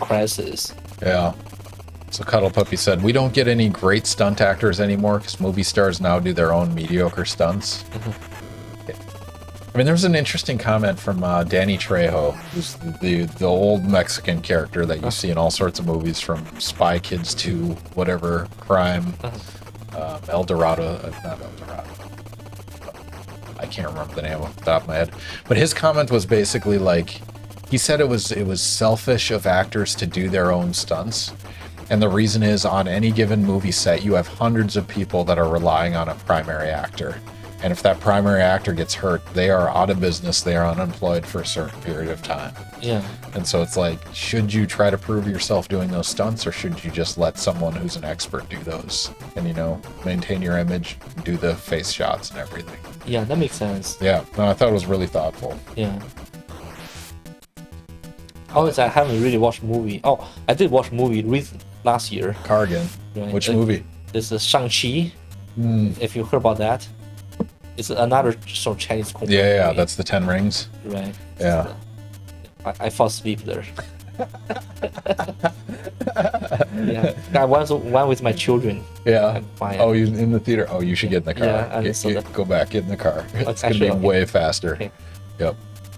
crisis. Yeah. So Cuddle Puppy said, we don't get any great stunt actors anymore because movie stars now do their own mediocre stunts. I mean, there's an interesting comment from Danny Trejo, who's the old Mexican character that you see in all sorts of movies, from Spy Kids to whatever crime, El Dorado, not El Dorado. I can't remember the name off the top of my head. But his comment was basically like, he said it was selfish of actors to do their own stunts. And the reason is, on any given movie set, you have hundreds of people that are relying on a primary actor. And if that primary actor gets hurt, they are out of business, they are unemployed for a certain period of time. Yeah. And so it's like, should you try to prove yourself doing those stunts, or should you just let someone who's an expert do those and, maintain your image, do the face shots and everything? Yeah, that makes sense. Yeah, no, I thought it was really thoughtful. Yeah. Honestly, I haven't really watched movie. Oh, I did watch movie last year. Cargan. Right. Which movie? This is Shang-Chi. If you heard about that. It's another sort of Chinese movie. Yeah, that's the 10 Rings. Right. Yeah. I fall asleep there. Yeah. I went with my children. Yeah. I'm fine. Oh, you in the theater? Oh, you should get in the car. Yeah, and Go back, get in the car. It's actually, going to be way faster. Okay. Yep.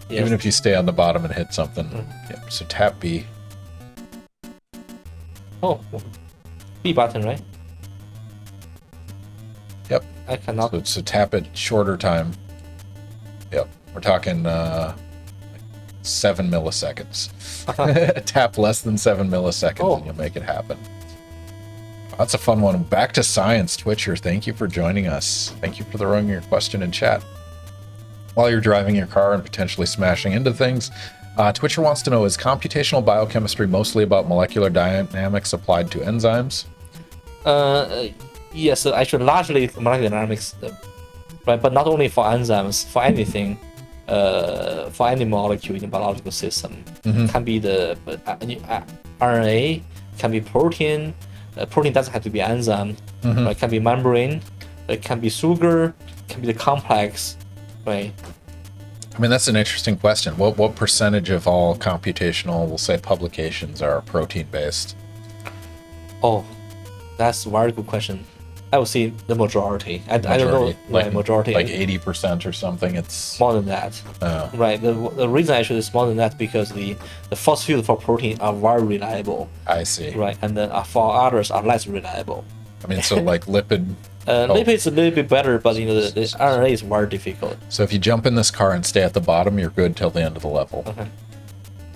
Yes. Even if you stay on the bottom and hit something. Yep. So tap B. Oh, B button, right? Yep. I cannot. So tap it shorter time. Yep. We're talking 7 milliseconds. Tap less than 7 milliseconds and you'll make it happen. That's a fun one. Back to science, Twitcher. Thank you for joining us. Thank you for throwing your question in chat. While you're driving your car and potentially smashing into things, Twitcher wants to know, is computational biochemistry mostly about molecular dynamics applied to enzymes? Yes, actually, largely molecular dynamics, right? But not only for enzymes, for anything, for any molecule in the biological system. Can be the RNA, can be protein. Protein doesn't have to be enzyme. Right? It can be membrane. It can be sugar. Can be the complex, right? I mean, that's an interesting question. What percentage of all computational, we'll say, publications are protein based? Oh, that's a very good question. I would say the majority. I don't know, like right, majority. like 80% or something. It's more than that. Right. The reason actually is more than that because the force field for protein are very reliable. I see. Right, and then for others are less reliable. I mean, so like lipid. Lipid is a little bit better, but you know the RNA is very difficult. So if you jump in this car and stay at the bottom, you're good till the end of the level.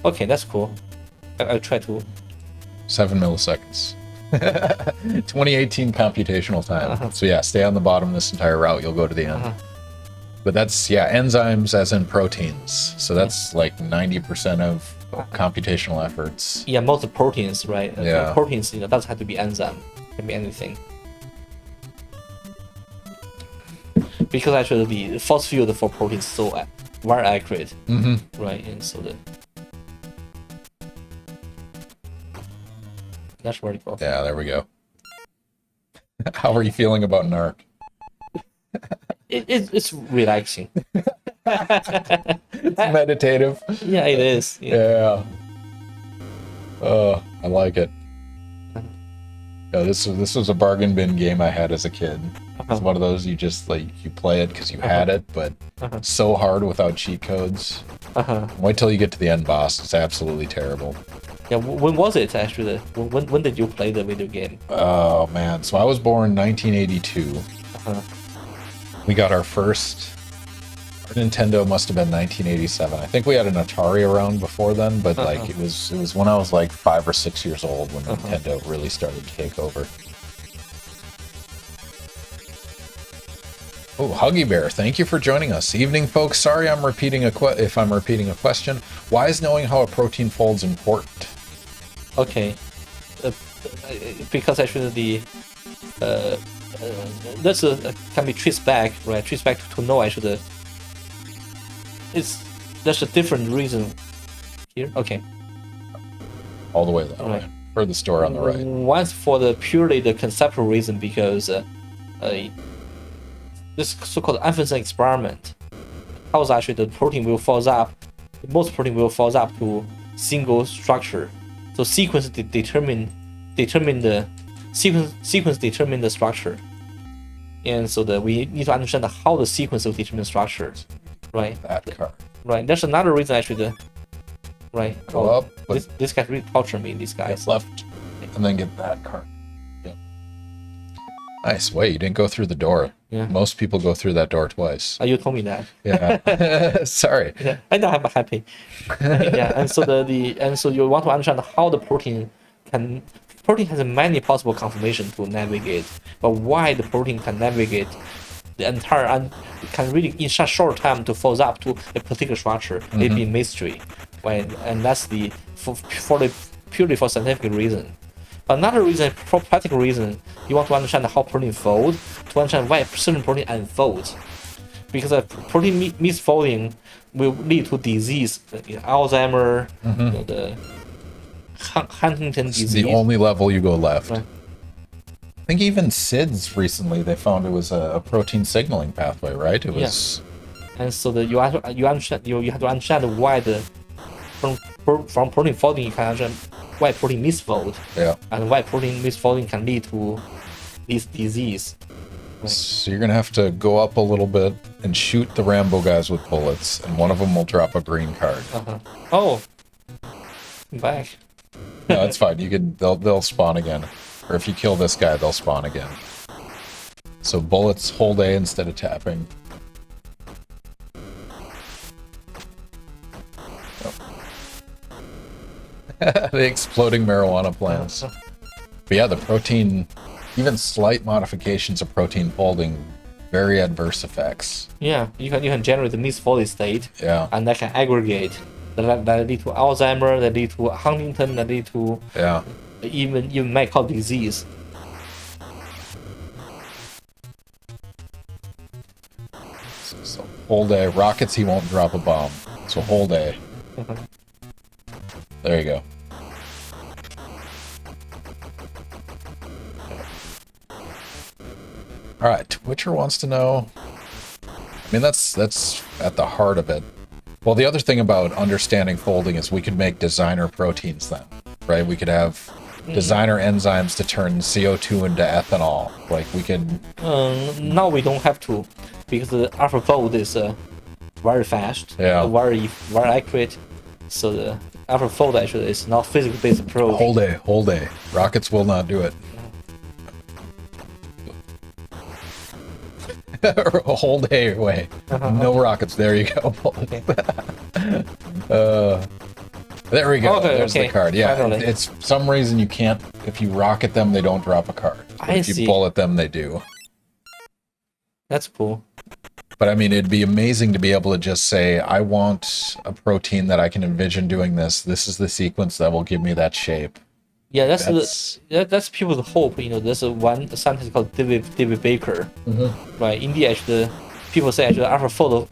Okay, that's cool. I'll try to. 7 milliseconds. 2018 computational time. So yeah, stay on the bottom this entire route. You'll go to the end. But that's, yeah, enzymes as in proteins. So that's like 90% of computational efforts. Yeah, most proteins, right? Yeah. Proteins, you know, doesn't have to be enzyme. It can be anything. Because actually the force field for proteins is so very accurate. Right, and so that's very cool. Yeah, there we go. How are you feeling about NARC? It's relaxing. It's meditative. Yeah, it is. Yeah. I like it. Yeah, this was a bargain bin game I had as a kid. It's one of those you just like you play it because you had it, but it's so hard without cheat codes. Wait till you get to the end boss; it's absolutely terrible. Yeah, when was it actually? When did you play the video game? Oh man, so I was born 1982. We got our first. Our Nintendo must have been 1987. I think we had an Atari around before then, but like it was when I was like 5 or 6 years old when Nintendo really started to take over. Oh, Huggy Bear, thank you for joining us. Evening, folks. Sorry if I'm repeating a question. Why is knowing how a protein folds important? Okay, because actually the that's can be traced back, right? Traced back to know actually there's a different reason here. Okay. All the way that way. For the store on the right. Once for the purely the conceptual reason because this so-called Amundsen experiment, how is actually the protein will falls up, most protein will falls up to single structure. So sequence determine the sequence determine the structure, and so that we need to understand how the sequence will determine structures, right? That card. Right. There's another reason actually. Go up. This guy really torture me. These guys. Left, and then get that card. Yep. Nice. Wait, you didn't go through the door. Yeah. Most people go through that door twice. You told me that. Yeah. Sorry. Yeah, I know I'm happy. Yeah, and so so you want to understand how the protein has many possible conformations to navigate, but why the protein can navigate the entire and can really in such short time to fall up to a particular structure, it be mystery, right? And that's purely for scientific reason. Another reason, for practical reason, you want to understand how protein fold, to understand why certain protein unfolds. Because a protein misfolding will lead to disease, Alzheimer, the Huntington disease. It's the only level you go left. Right. I think even SIDS recently, they found it was a protein signaling pathway, right? It was. Yeah. And so you have to understand why from protein folding you can understand why protein misfold. Yeah. And why protein misfolding can lead to this disease. Right. So you're gonna have to go up a little bit and shoot the Rambo guys with bullets, and one of them will drop a green card. Oh, I'm back. No, it's fine. They'll spawn again, or if you kill this guy, they'll spawn again. So bullets, hold A instead of tapping. The exploding marijuana plants. But yeah, the protein, even slight modifications of protein folding, very adverse effects. Yeah, you can generate the misfolded state. Yeah. And that can aggregate. That lead to Alzheimer. That lead to Huntington. That lead to even might cause disease. So hold A. Rockets, he won't drop a bomb. So hold A. There you go. All right, Twitcher wants to know. I mean, that's at the heart of it. Well, the other thing about understanding folding is we could make designer proteins then, right? We could have designer enzymes to turn CO2 into ethanol. Like we could. Now we don't have to, because the AlphaFold is very fast, Yeah. very accurate. So the AlphaFold actually is not physics-based approach. Whole day. Rockets will not do it. A whole day away. No rockets. There you go. Okay. There we go. Okay, There's okay. the card. Yeah, Finally. it's some reason you can't. If you rocket them, they don't drop a card. But I if you see. bullet them, they do. That's cool. But I mean, it'd be amazing to be able to just say, I want a protein that I can envision doing this. This is the sequence that will give me that shape. Yeah, That's- that's people's hope. You know, there's one scientist called David Baker. Right? In the actually, people say actually AlphaFold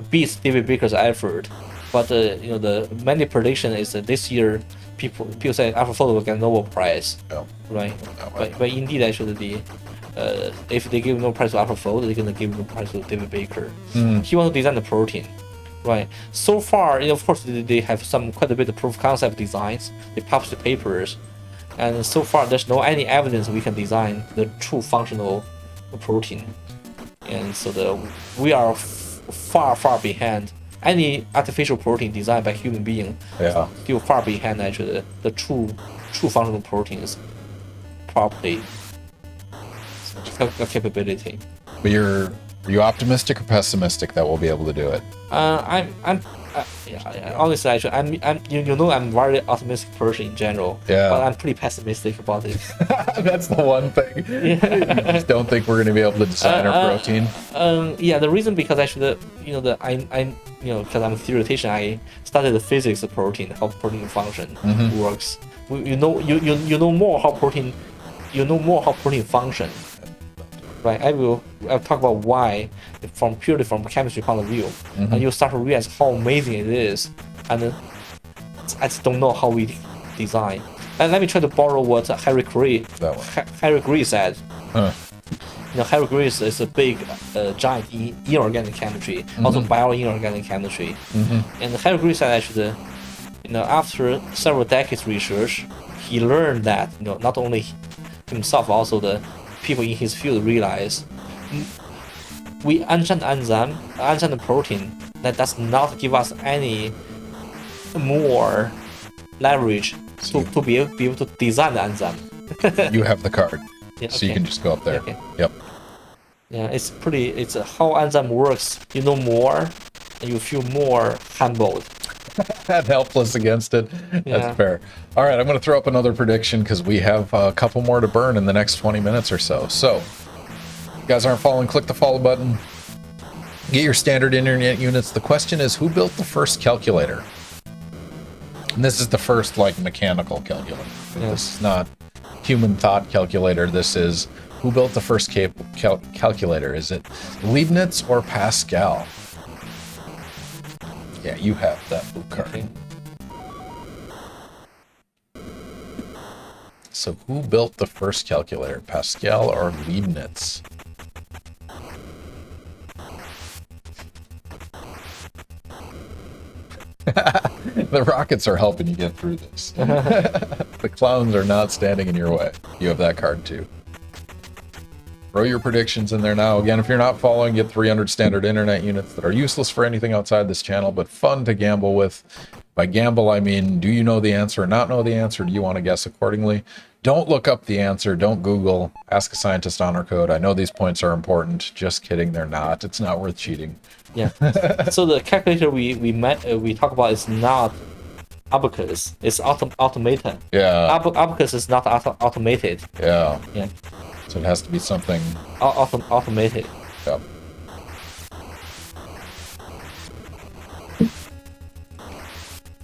beats David Baker's effort, but you know, the many prediction is that this year people say AlphaFold will get Nobel Prize. Oh, Right? no way. But indeed, actually, if they give no prize to AlphaFold, they're gonna give no prize to David Baker. He wants to design the protein, right? So far, you know, of course, they have quite a bit of proof of concept designs. They publish the papers, and so far, there's no any evidence we can design the true functional protein. And so we are far behind any artificial protein designed by human being. Yeah. Still far behind actually the true functional proteins properly capability. But are you optimistic or pessimistic that we'll be able to do it? Honestly, actually, you know, I'm very optimistic person in general. Yeah. But I'm pretty pessimistic about it. That's the one thing. You just don't think we're going to be able to design our protein. Yeah, the reason because actually, you know, because I'm a theoretician, I studied the physics of protein, how protein function works. You know more how protein function. Right, I'll talk about why purely from a chemistry point of view, and you start to realize how amazing it is, and I just don't know how we design. And let me try to borrow what Harry Gray said. Huh. You know, Harry Gray is a big giant in inorganic chemistry, also bio-inorganic chemistry. And Harry Gray said actually, you know, after several decades research, he learned that, you know, not only himself, also the people in his field realize we understand the enzyme, understand the protein, that does not give us any more leverage to be able to design the enzyme. You have the card, Yeah, so you okay. can just go up there. Okay. Yep. Yeah, it's how enzyme works. You know more, and you feel more humbled. Helpless against it. Yeah. That's fair. All right, I'm going to throw up another prediction because we have a couple more to burn in the next 20 minutes or so. So, if you guys aren't following, click the follow button. Get your standard internet units. The question is, who built the first calculator? And this is the first, like, mechanical calculator. Yeah. This is not human thought calculator. This is, who built the first calculator? Is it Leibniz or Pascal? Yeah, you have that blue card. Okay. So who built the first calculator, Pascal or Leibniz? The rockets are helping you get through this. The clowns are not standing in your way. You have that card too. Throw your predictions in there now. Again, if you're not following, get 300 standard internet units that are useless for anything outside this channel, but fun to gamble with. By gamble, I mean, do you know the answer or not know the answer? Do you want to guess accordingly? Don't look up the answer. Don't Google. Ask a scientist honor code. I know these points are important. Just kidding, they're not. It's not worth cheating. Yeah. So the calculator we talk about is not abacus. It's automated. Yeah, Abacus is not automated. yeah. Yeah. So it has to be something. Automated. Yep.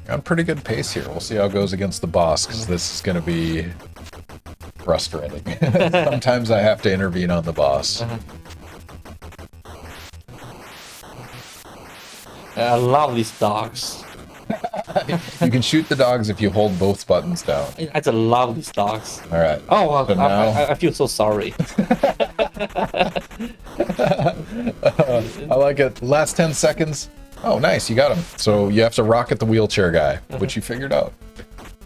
On pretty good pace here. We'll see how it goes against the boss, because this is going to be frustrating. Sometimes I have to intervene on the boss. I love these dogs. You can shoot the dogs if you hold both buttons down. I just love these dogs. All right. Oh, well, So now- I feel so sorry. I like it. Last 10 seconds. Oh, nice. You got him. So you have to rocket the wheelchair guy, which you figured out.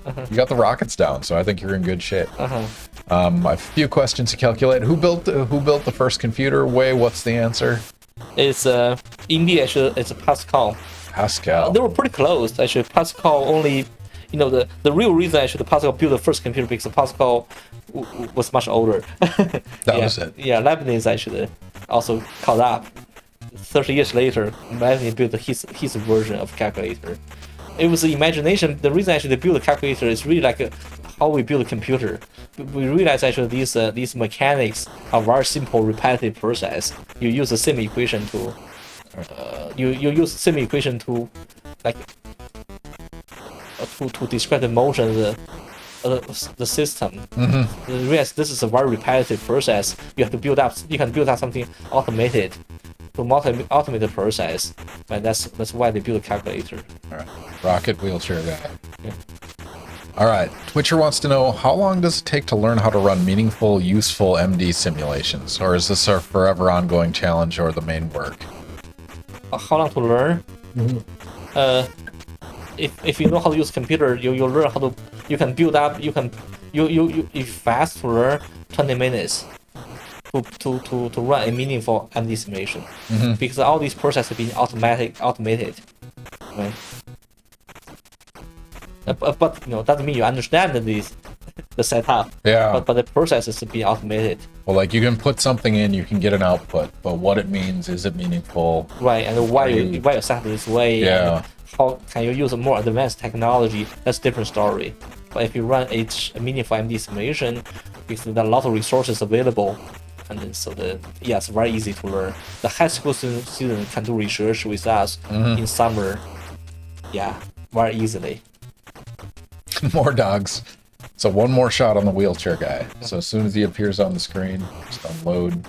You got the rockets down, so I think you're in good shape. Uh-huh. A few questions to calculate. Who built the first computer? Wei, what's the answer? It's indeed actually it's a Pascal. Pascal. They were pretty close actually. Pascal only, the real reason actually the Pascal built the first computer because Pascal was much older. That was it. Yeah, Leibniz actually also caught up. 30 years later, Leibniz built his version of calculator. It was the imagination. The reason actually they built a calculator is really like how we build a computer. We realize actually these mechanics are very simple, repetitive process. You use the same equation to you use same equation to like to describe the motion of the system. Mm-hmm. You realize this is a very repetitive process. You have to build up. You can build up something automated to automate the process. And that's why they built a calculator. All right. Rocket wheelchair guy. Yeah. All right. Twitcher wants to know, how long does it take to learn how to run meaningful, useful MD simulations? Or is this a forever ongoing challenge or the main work? How long to learn? If you know how to use computer, you learn how to. You can build up. If fast to learn 20 minutes to run a meaningful MD simulation, because all these processes have been automated, right? But doesn't mean you understand the setup. Yeah. But the process is being automated. Well, like you can put something in, you can get an output, but what it means, is it meaningful? Right, and why you set it this way? Yeah. And how can you use a more advanced technology? That's a different story. But if you run a meaningful MD simulation, because there are a lot of resources available, and then it's very easy to learn. The high school student can do research with us in summer. Yeah, very easily. More dogs. So one more shot on the wheelchair guy. So as soon as he appears on the screen, just unload.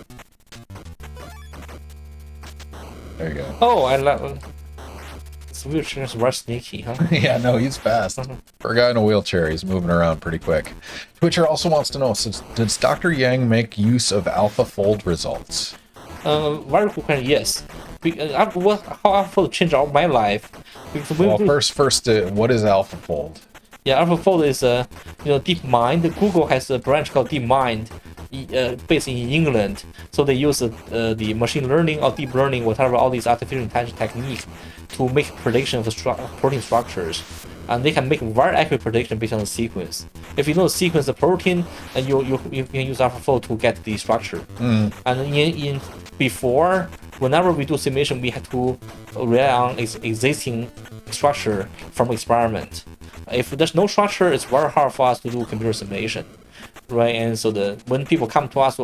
There you go. Oh, I love. This wheelchair is very sneaky, huh? Yeah, no, he's fast. For a guy in a wheelchair, he's moving around pretty quick. Twitcher also wants to know, does Dr. Yang make use of AlphaFold results? Very quick question, yes. How AlphaFold changed my life? Because Well, first, what is AlphaFold? Yeah, AlphaFold is DeepMind. Google has a branch called DeepMind, based in England. So they use the machine learning or deep learning, whatever, all these artificial intelligence techniques to make prediction of the protein structures, and they can make very accurate prediction based on the sequence. If you know the sequence of protein, then you can use AlphaFold to get the structure. And before, whenever we do simulation, we have to rely on existing structure from experiment. If there's no structure, it's very hard for us to do computer simulation, right? And so when people come to us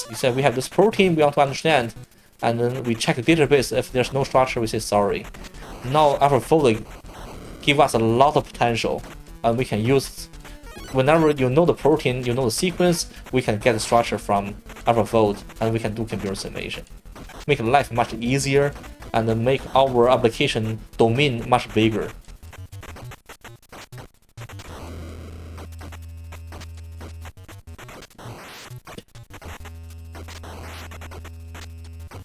we say we have this protein we want to understand, and then we check the database. If there's no structure, we say sorry. Now AlphaFold give us a lot of potential, and we can use whenever you know the protein, you know the sequence, we can get the structure from AlphaFold, and we can do computer simulation, make life much easier, and then make our application domain much bigger.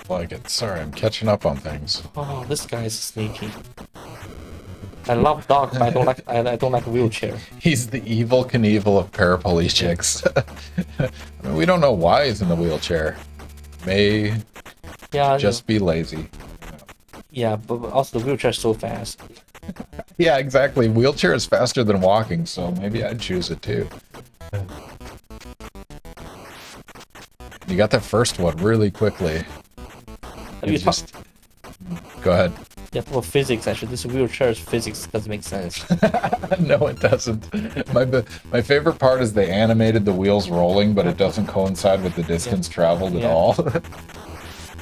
Like it. Sorry, I'm catching up on things. Oh, this guy is sneaky. I love dog, but I don't like wheelchair. He's the evil Knievel of paraplegics. I mean, we don't know why he's in the wheelchair. May just be lazy. Yeah, but also the wheelchair is so fast. Yeah, exactly. Wheelchair is faster than walking, so maybe I'd choose it too. You got that first one really quickly. Go ahead. Yeah, for physics, actually, this wheelchair's physics doesn't make sense. No, it doesn't. My favorite part is they animated the wheels rolling, but it doesn't coincide with the distance traveled at all.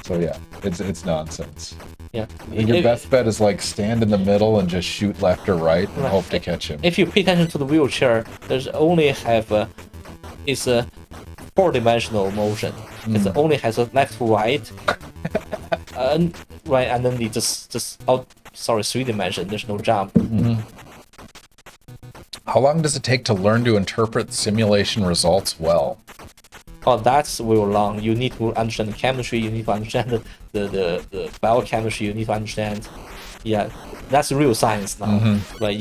So yeah, it's nonsense. Yeah. I think your best bet is like stand in the middle and just shoot left or right and hope to catch him. If you pay attention to the wheelchair, there's only it's a 4-dimensional motion. It only has a left to right. Right, and then it just 3-dimension. There's no jump. How long does it take to learn to interpret simulation results well? Oh, that's very long. You need to understand the chemistry. You need to understand the biochemistry. You need to understand. Yeah, that's real science now. Right,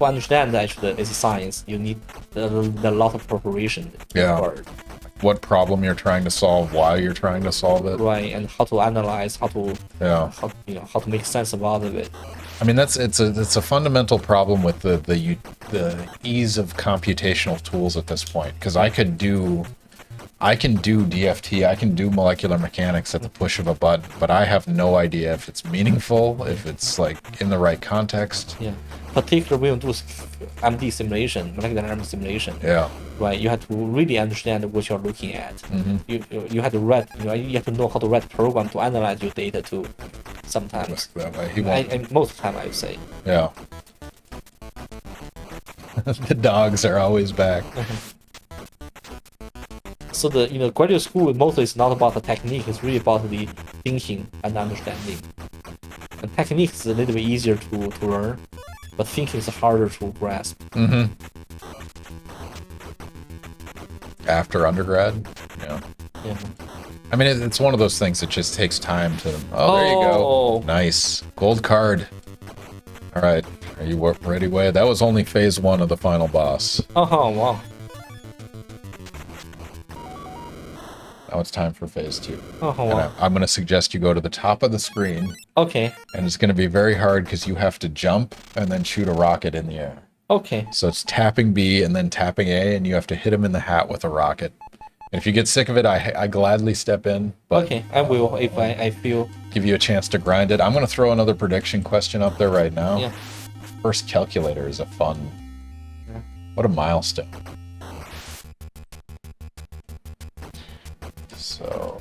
to understand actually it's a science, you need a lot of preparation. Yeah. required, What problem you're trying to solve, why you're trying to solve it. right? And how to analyze, how to Yeah. how to make sense about it. I mean, it's a fundamental problem with the ease of computational tools at this point, because I can do DFT, I can do molecular mechanics at the push of a button, but I have no idea if it's meaningful, if it's like in the right context. Yeah, particularly when you do MD simulation, molecular dynamics simulation. Yeah. Right, you have to really understand what you're looking at. Mm-hmm. You have to read, you have to know how to write program to analyze your data too. Sometimes, That way he won't. and most of the time I would say. Yeah. The dogs are always back. So the graduate school mostly is not about the technique; it's really about the thinking and understanding. And technique is a little bit easier to learn, but thinking is harder to grasp. Mm-hmm. After undergrad, yeah. Yeah. I mean, it's one of those things that just takes time to. Oh, there you go. Nice gold card. All right, are you ready, Wei? That was only phase 1 of the final boss. Oh wow. Now it's time for phase 2. Oh And wow. I'm going to suggest you go to the top of the screen, Okay. and it's going to be very hard because you have to jump and then shoot a rocket in the air. Okay. So it's tapping B and then tapping A, and you have to hit him in the hat with a rocket. And if you get sick of it, I gladly step in, but Okay. I will if I feel. give you a chance to grind it. I'm going to throw another prediction question up there right now. Yeah. First calculator is a fun. What a milestone. So,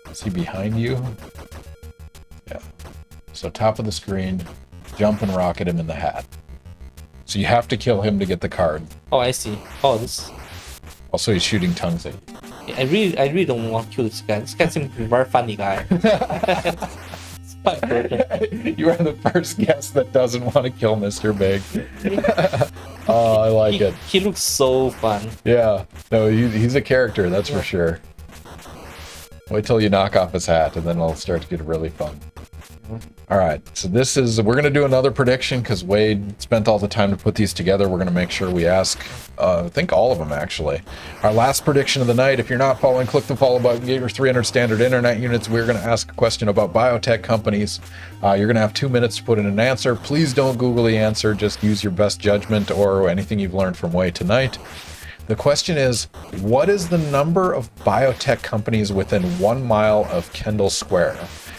is he behind you? Yeah. So top of the screen, jump and rocket him in the hat. So you have to kill him to get the card. Oh, I see. Oh, this. Also, he's shooting tongues at you. I really don't want to kill this guy. This guy seems to be a very funny guy. You are the first guest that doesn't want to kill Mr. Big. Oh, I like it. He looks so fun. Yeah. No, he's a character, that's for sure. Wait till you knock off his hat, and then it'll start to get really fun. All right, so we're going to do another prediction because Wade spent all the time to put these together. We're going to make sure we ask, I think all of them actually. Our last prediction of the night, if you're not following, click the follow button, get your 300 standard internet units. We're going to ask a question about biotech companies. You're going to have 2 minutes to put in an answer. Please don't Google the answer, just use your best judgment or anything you've learned from Wade tonight. The question is, what is the number of biotech companies within 1 mile of Kendall Square?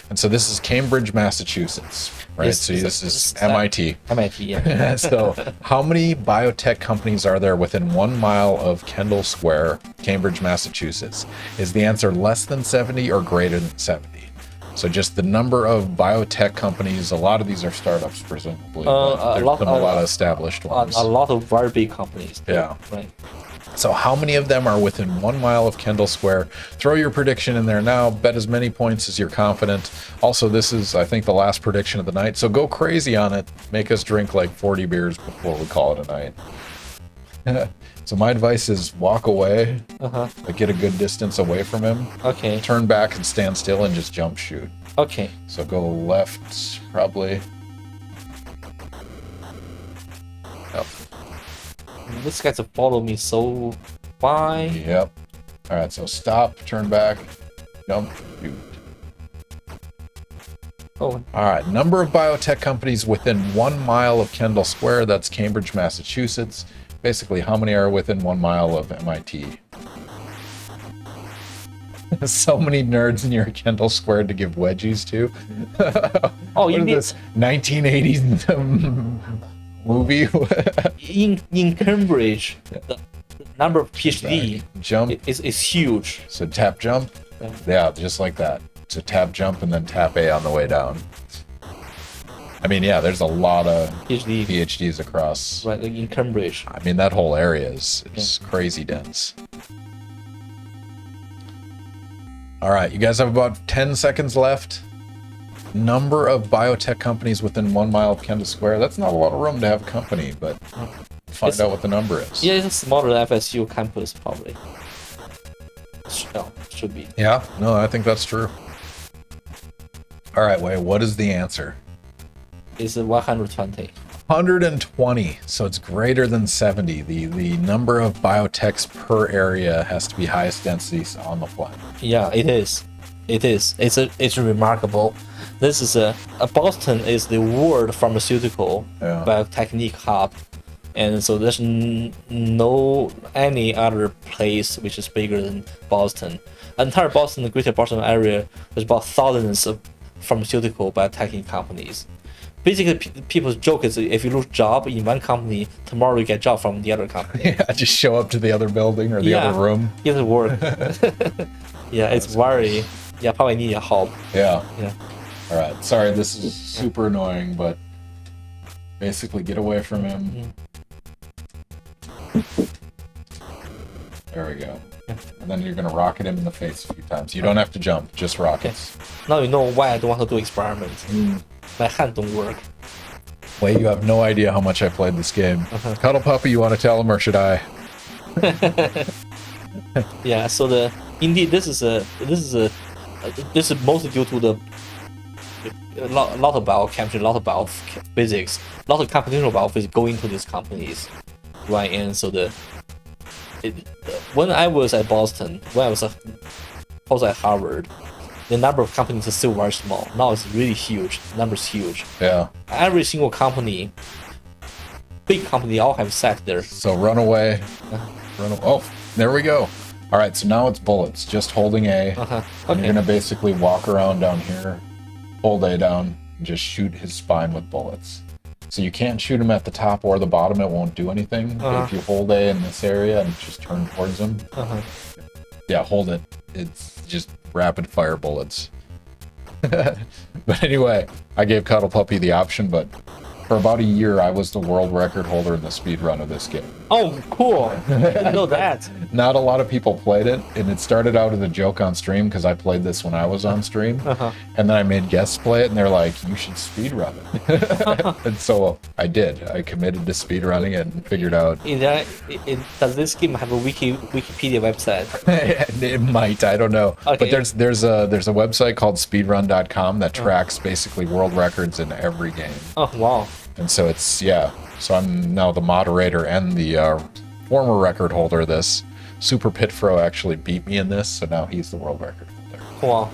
And so this is Cambridge, Massachusetts, right? Yes, So this is MIT. MIT, yeah. So how many biotech companies are there within 1 mile of Kendall Square, Cambridge, Massachusetts? Is the answer less than 70 or greater than 70? So just the number of biotech companies, a lot of these are startups, presumably. But there's been a lot of established ones. A lot of very big companies. Yeah. Right. So how many of them are within 1 mile of Kendall Square? Throw your prediction in there now. Bet as many points as you're confident. Also, this is, I think, the last prediction of the night. So go crazy on it. Make us drink like 40 beers before we call it a night. So my advice is walk away. Like get a good distance away from him. Okay. Turn back and stand still and just jump shoot. Okay. So go left, probably. Yep. This guy's follow me so fine. Yep. All right, so stop, turn back, jump, shoot. Oh, All right, number of biotech companies within 1 mile of Kendall Square, that's Cambridge, Massachusetts. Basically, how many are within 1 mile of MIT? So many nerds near Kendall Square to give wedgies to. Oh, What you is mean this 1980s movie? in Cambridge, the number of PhD Jump. is huge. So tap jump. Yeah. Yeah, just like that. So tap jump and then tap A on the way down. I mean, yeah, there's a lot of PhD PhDs across. right in Cambridge. I mean, that whole area is crazy dense. All right, you guys have about 10 seconds left. Number of biotech companies within 1 mile of Kendall Square. That's not a lot of room to have a company, but find out what the number is. Yeah, it's smaller than FSU campus probably. Should be. Yeah, no, I think that's true. All right, Wei, what is the answer? It's 120. 120, so it's greater than 70. The number of biotechs per area has to be highest densities on the planet. Yeah, it is. It is. It's remarkable. This is a Boston is the world pharmaceutical biotechnique hub, and so there's no any other place which is bigger than Boston. Entire Boston, the greater Boston area, there's about thousands of pharmaceutical biotechnique companies. Basically, people's joke is if you lose job in one company, tomorrow you get job from the other company. Yeah, just show up to the other building or the other room. It will work. Yeah, it's very. Yeah, probably need your help. Yeah. Yeah. All right. Sorry, this is super annoying, but basically get away from him. There we go. And then you're gonna rocket him in the face a few times. You don't have to jump, just rockets. Now you know why I don't want to do experiments. My hand don't work. Wait, you have no idea how much I played this game. Cuddle Puppy, you want to tell him or should I? Yeah. So indeed this is mostly due to a lot of biochemistry, a lot of biophysics, a lot of computational biophysics go into these companies, right? And so when I was at Boston, when I was also at Harvard, the number of companies is still very small. Now it's really huge. The number's huge. Yeah. Every single company, big company, all have sat there. So run away. Oh, there we go. All right, so now it's bullets. Just holding A. And Okay. you're gonna basically walk around down here, hold A down, and just shoot his spine with bullets. So you can't shoot him at the top or the bottom, it won't do anything. But if you hold A in this area and just turn towards him, yeah, hold it. It's just rapid fire bullets. But anyway, I gave Cuddle Puppy the option, but for about a year, I was the world record holder in the speed run of this game. Oh, cool. I know that. Not a lot of people played it, and it started out as a joke on stream because I played this when I was on stream. And then I made guests play it, and they're like, you should speed run it. And so I did. I committed to speed running it and figured out. Does this game have a Wikipedia website? It might, I don't know. Okay. But there's a website called speedrun.com that tracks basically world records in every game. Oh, wow. And so it's, yeah. So I'm now the moderator and the former record holder of this. Super Pitfro actually beat me in this, so now he's the world record holder. Wow.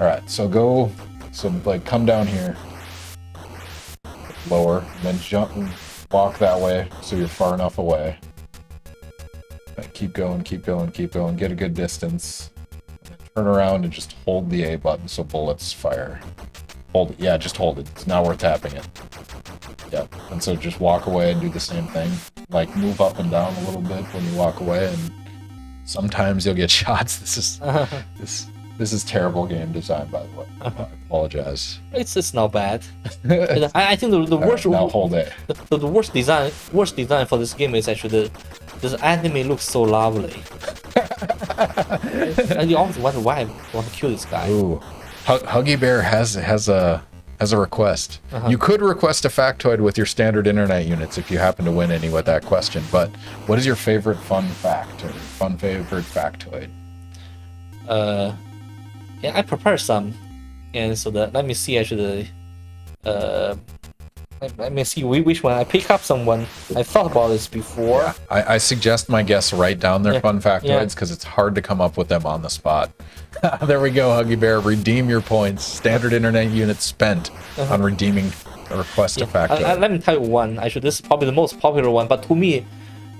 All right, so come down here, lower, and then jump and walk that way so you're far enough away. Keep going, keep going, keep going, get a good distance. And then turn around and just hold the A button so bullets fire. Hold it, yeah, just hold it. It's not worth tapping it. Yep, and so just walk away and do the same thing. Like move up and down a little bit when you walk away, and sometimes you'll get shots. This is terrible game design, by the way. I apologize. It's not bad. I think the worst now hold it. the worst design for this game is actually this anime looks so lovely. And you always wonder why I want to kill this guy. Ooh, Huggy Bear has a request. You could request a factoid with your standard internet units if you happen to win any with that question. But what is your favorite fun fact or favorite factoid? Yeah, I prepared some, and so let me see actually. Let me see which one I pick up. Someone I thought about this before. Yeah, I suggest my guests write down their fun factoids because it's hard to come up with them on the spot. There we go, Huggy Bear. Redeem your points. Standard internet units spent on redeeming a request to factoid. Let me tell you one. Actually, this is probably the most popular one, but to me,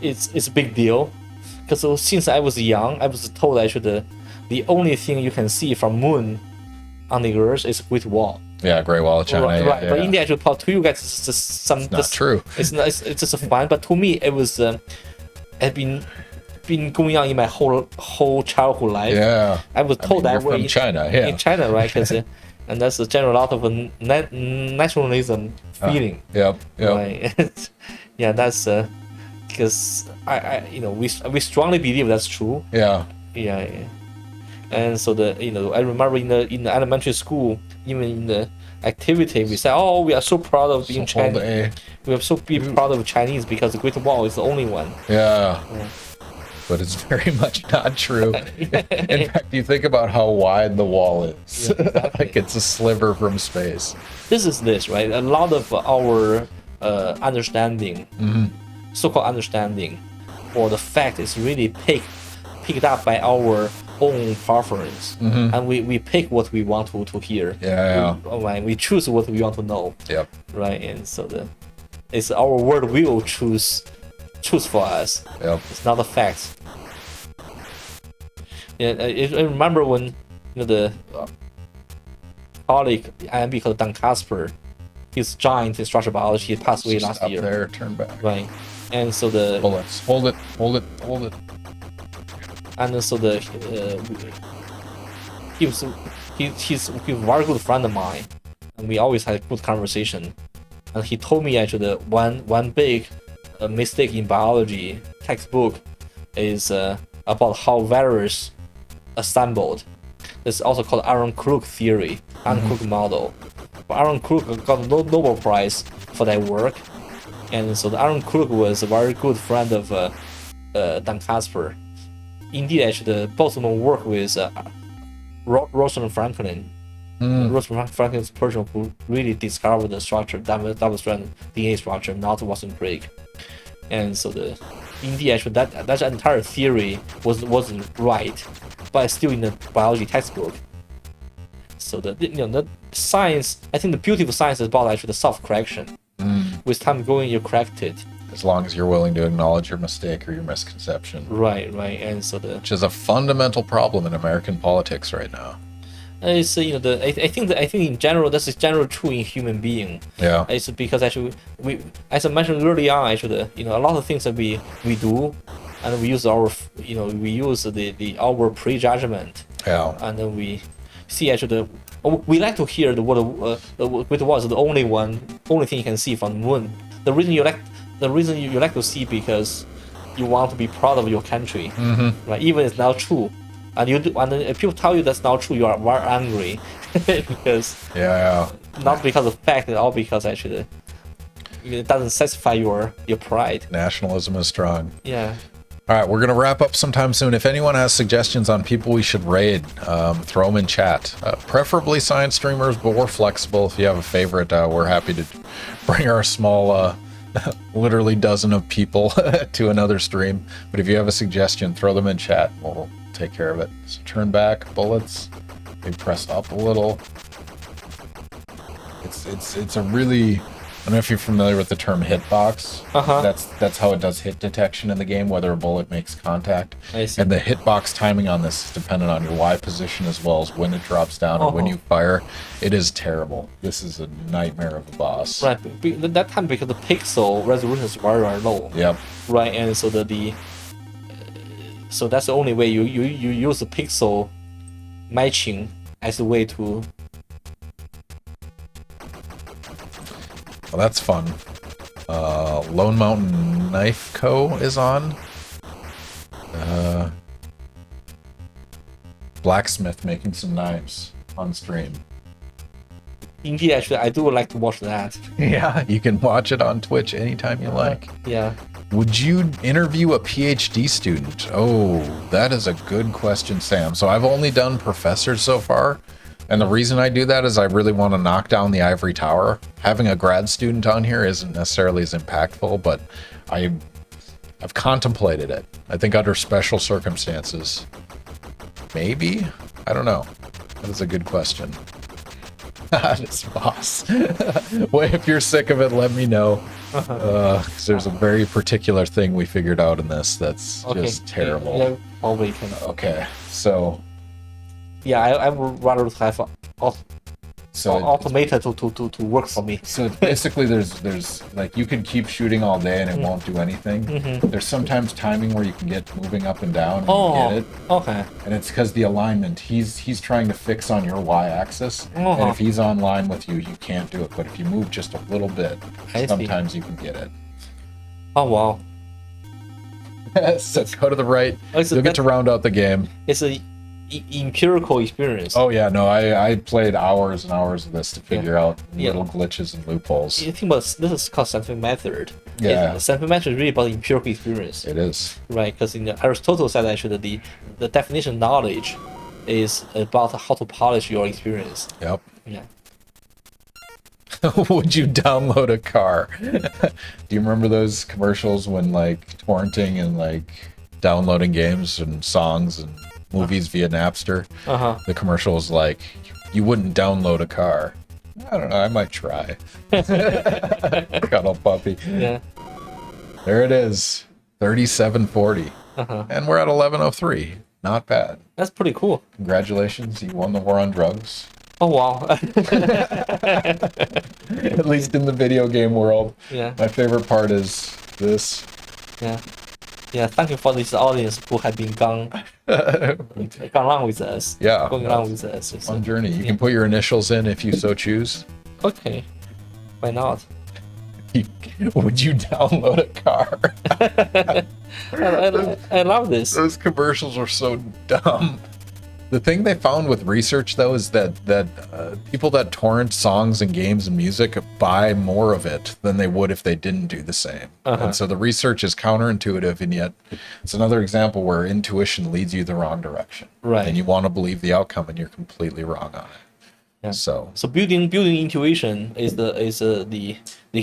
it's a big deal because since I was young, I was told actually the only thing you can see from moon on the Earth is Great Wall. Yeah, Great Wall of China. Right. Yeah. But in the actual part, to you guys, it's just some. It's not true. It's just fun. But to me, it was. Had been going on in my whole childhood life. Yeah. I was told you're that way from China. Yeah. in China, right? 'Cause, and that's a general lot of nationalism feeling. Yep. Right. Yeah, that's because we strongly believe that's true. Yeah. Yeah. And so I remember in the elementary school, even in the activity, we said, "Oh, we are so proud of being Chinese. We are so proud of Chinese because the Great Wall is the only one." Yeah. But it's very much not true. In fact, you think about how wide the wall is. Yeah, exactly. Like it's a sliver from space. This, right? A lot of our understanding, so-called understanding, or the fact is really picked up by our own preference, and we pick what we want to hear. Yeah. We choose what we want to know. Yep. Right, and so it's our word will choose for us. Yep. It's not the facts. Yeah, I remember when the colleague IMB called Dan Casper, he's giant in structural biology. He passed away Just last up year. there, turn back. Right, and so the Bullets. Hold it. and so the he's a very good friend of mine, and we always had good conversation. And he told me actually that one big mistake in biology textbook is about how virus assembled. It's also called Aaron Crook theory, Aaron Crook model. But Aaron Crook got a Nobel Prize for that work, and so the Aaron Crook was a very good friend of Dan Casper. Indeed, actually, both of them work with Rosalind Franklin. Rosalind Franklin is the person who really discovered the structure, double-strand DNA structure, not Watson Crick. And so indeed, actually, that entire theory wasn't right, but it's still in the biology textbook. So the science, I think the beauty of science is about actually the self-correction. With time going, you correct it. As long as you're willing to acknowledge your mistake or your misconception. Right, and so which is a fundamental problem in American politics right now. It's I think in general this is generally true in human being. Yeah. It's because actually we, as I mentioned early on, actually a lot of things that we do, and we use our our prejudgment. Yeah. And then we see actually we like to hear what was the only thing you can see from the moon. The reason you like to see because you want to be proud of your country, right? Even if it's not true, and if people tell you that's not true, you are very angry because not because of fact at all, because actually it doesn't satisfy your pride. Nationalism is strong. Yeah. All right, we're going to wrap up sometime soon. If anyone has suggestions on people we should raid, throw them in chat. Preferably science streamers, but we're flexible. If you have a favorite, we're happy to bring our small, literally dozen of people to another stream. But if you have a suggestion, throw them in chat. We'll take care of it. So turn back, bullets. Maybe press up a little. It's a really... I don't know if you're familiar with the term hitbox. That's how it does hit detection in the game, whether a bullet makes contact. I see. And the hitbox timing on this is dependent on your Y position as well as when it drops down and when you fire. It is terrible. This is a nightmare of a boss. Right. That time because the pixel resolution is very, very low. Yep. Right, and so so that's the only way you use the pixel matching as a way to. Well, that's fun. Lone Mountain Knife Co. is on. Blacksmith making some knives on stream. Indeed, actually, I do like to watch that. Yeah, you can watch it on Twitch anytime you like. Yeah. Would you interview a PhD student? Oh, that is a good question, Sam. So I've only done professors so far. And the reason I do that is I really want to knock down the ivory tower. Having a grad student on here isn't necessarily as impactful, but I've contemplated it. I think under special circumstances. Maybe? I don't know. That is a good question. This boss. Well, if you're sick of it, let me know. Because there's a very particular thing we figured out in this that's just terrible. Yeah, probably can. Okay, so... Yeah, I would rather have automated to work for me. So basically, there's like you can keep shooting all day and it won't do anything. There's sometimes timing where you can get moving up and down and you get it. Okay. And it's because the alignment. He's trying to fix on your y-axis, and if he's online with you, you can't do it. But if you move just a little bit, sometimes you can get it. Oh wow. So go to the right. You'll get to round out the game. It's a empirical experience. Oh yeah, no, I played hours and hours of this to figure out little glitches and loopholes. You think about this is called scientific method. Yeah, scientific method is really about empirical experience. It is, right? Because Aristotle said actually the definition of knowledge is about how to polish your experience. Yep. Yeah. Would you download a car? Do you remember those commercials when like torrenting and like downloading games and songs and movies via Napster? The commercial was like, you wouldn't download a car. I don't know, I might try. Cuddle puppy. Yeah. There it is, 3740. And we're at 1103. Not bad. That's pretty cool. Congratulations, you won the war on drugs. Oh wow. At least in the video game world. Yeah. My favorite part is this. Yeah. Yeah. Thank you for this audience who have been gone along with us. Yeah. Going along with us. It's, Fun journey. You can put your initials in if you so choose. okay. Why not? Would you download a car? I love this. Those commercials are so dumb. The thing they found with research, though, is that people that torrent songs and games and music buy more of it than they would if they didn't do the same. And so the research is counterintuitive, and yet it's another example where intuition leads you the wrong direction. Right. And you want to believe the outcome, and you're completely wrong on it. Yeah. So building intuition is the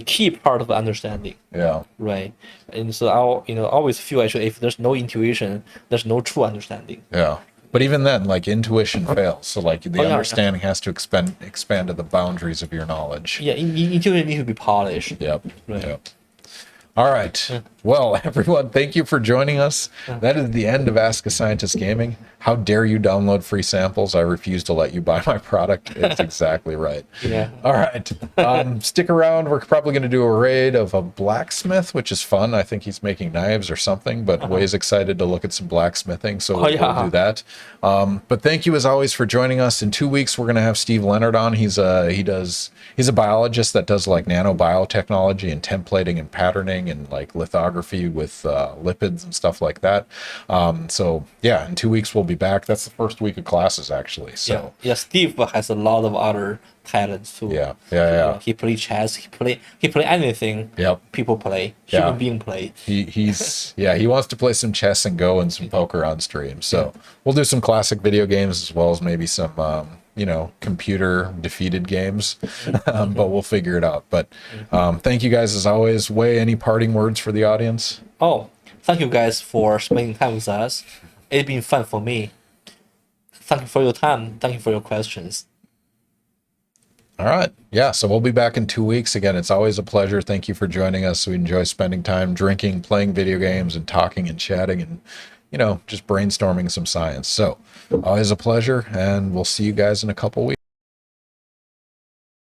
key part of understanding. yeah, Right. And so I always feel actually if there's no intuition, there's no true understanding. yeah. But even then, like intuition fails. So like the yeah. understanding has to expand to the boundaries of your knowledge. Yeah, intuition needs to be polished. Yep. Right. Yep. All right. Well, everyone, thank you for joining us. That is the end of Ask a Scientist Gaming. How dare you download free samples? I refuse to let you buy my product. It's exactly right. Yeah. All right. Stick around. We're probably going to do a raid of a blacksmith, which is fun. I think he's making knives or something, but Wei's excited to look at some blacksmithing, so we'll do that. But thank you as always for joining us. In 2 weeks, we're going to have Steve Leonard on. He's a biologist that does like nanobiotechnology and templating and patterning and like lithography with lipids and stuff like that. So yeah, in 2 weeks we'll be back. That's the first week of classes actually. So yeah, Steve has a lot of other talents too. Yeah. He play chess. He play anything. Yep. People play. Yeah. Human being play. He wants to play some chess and Go and some poker on stream. So we'll do some classic video games as well as maybe some computer defeated games, but we'll figure it out. But thank you guys as always. Wei, any parting words for the audience? Oh, thank you guys for spending time with us. It's been fun for me. Thank you for your time. Thank you for your questions. All right. Yeah. So we'll be back in 2 weeks. Again, it's always a pleasure. Thank you for joining us. We enjoy spending time drinking, playing video games, and talking and chatting and, just brainstorming some science. So always a pleasure. And we'll see you guys in a couple weeks.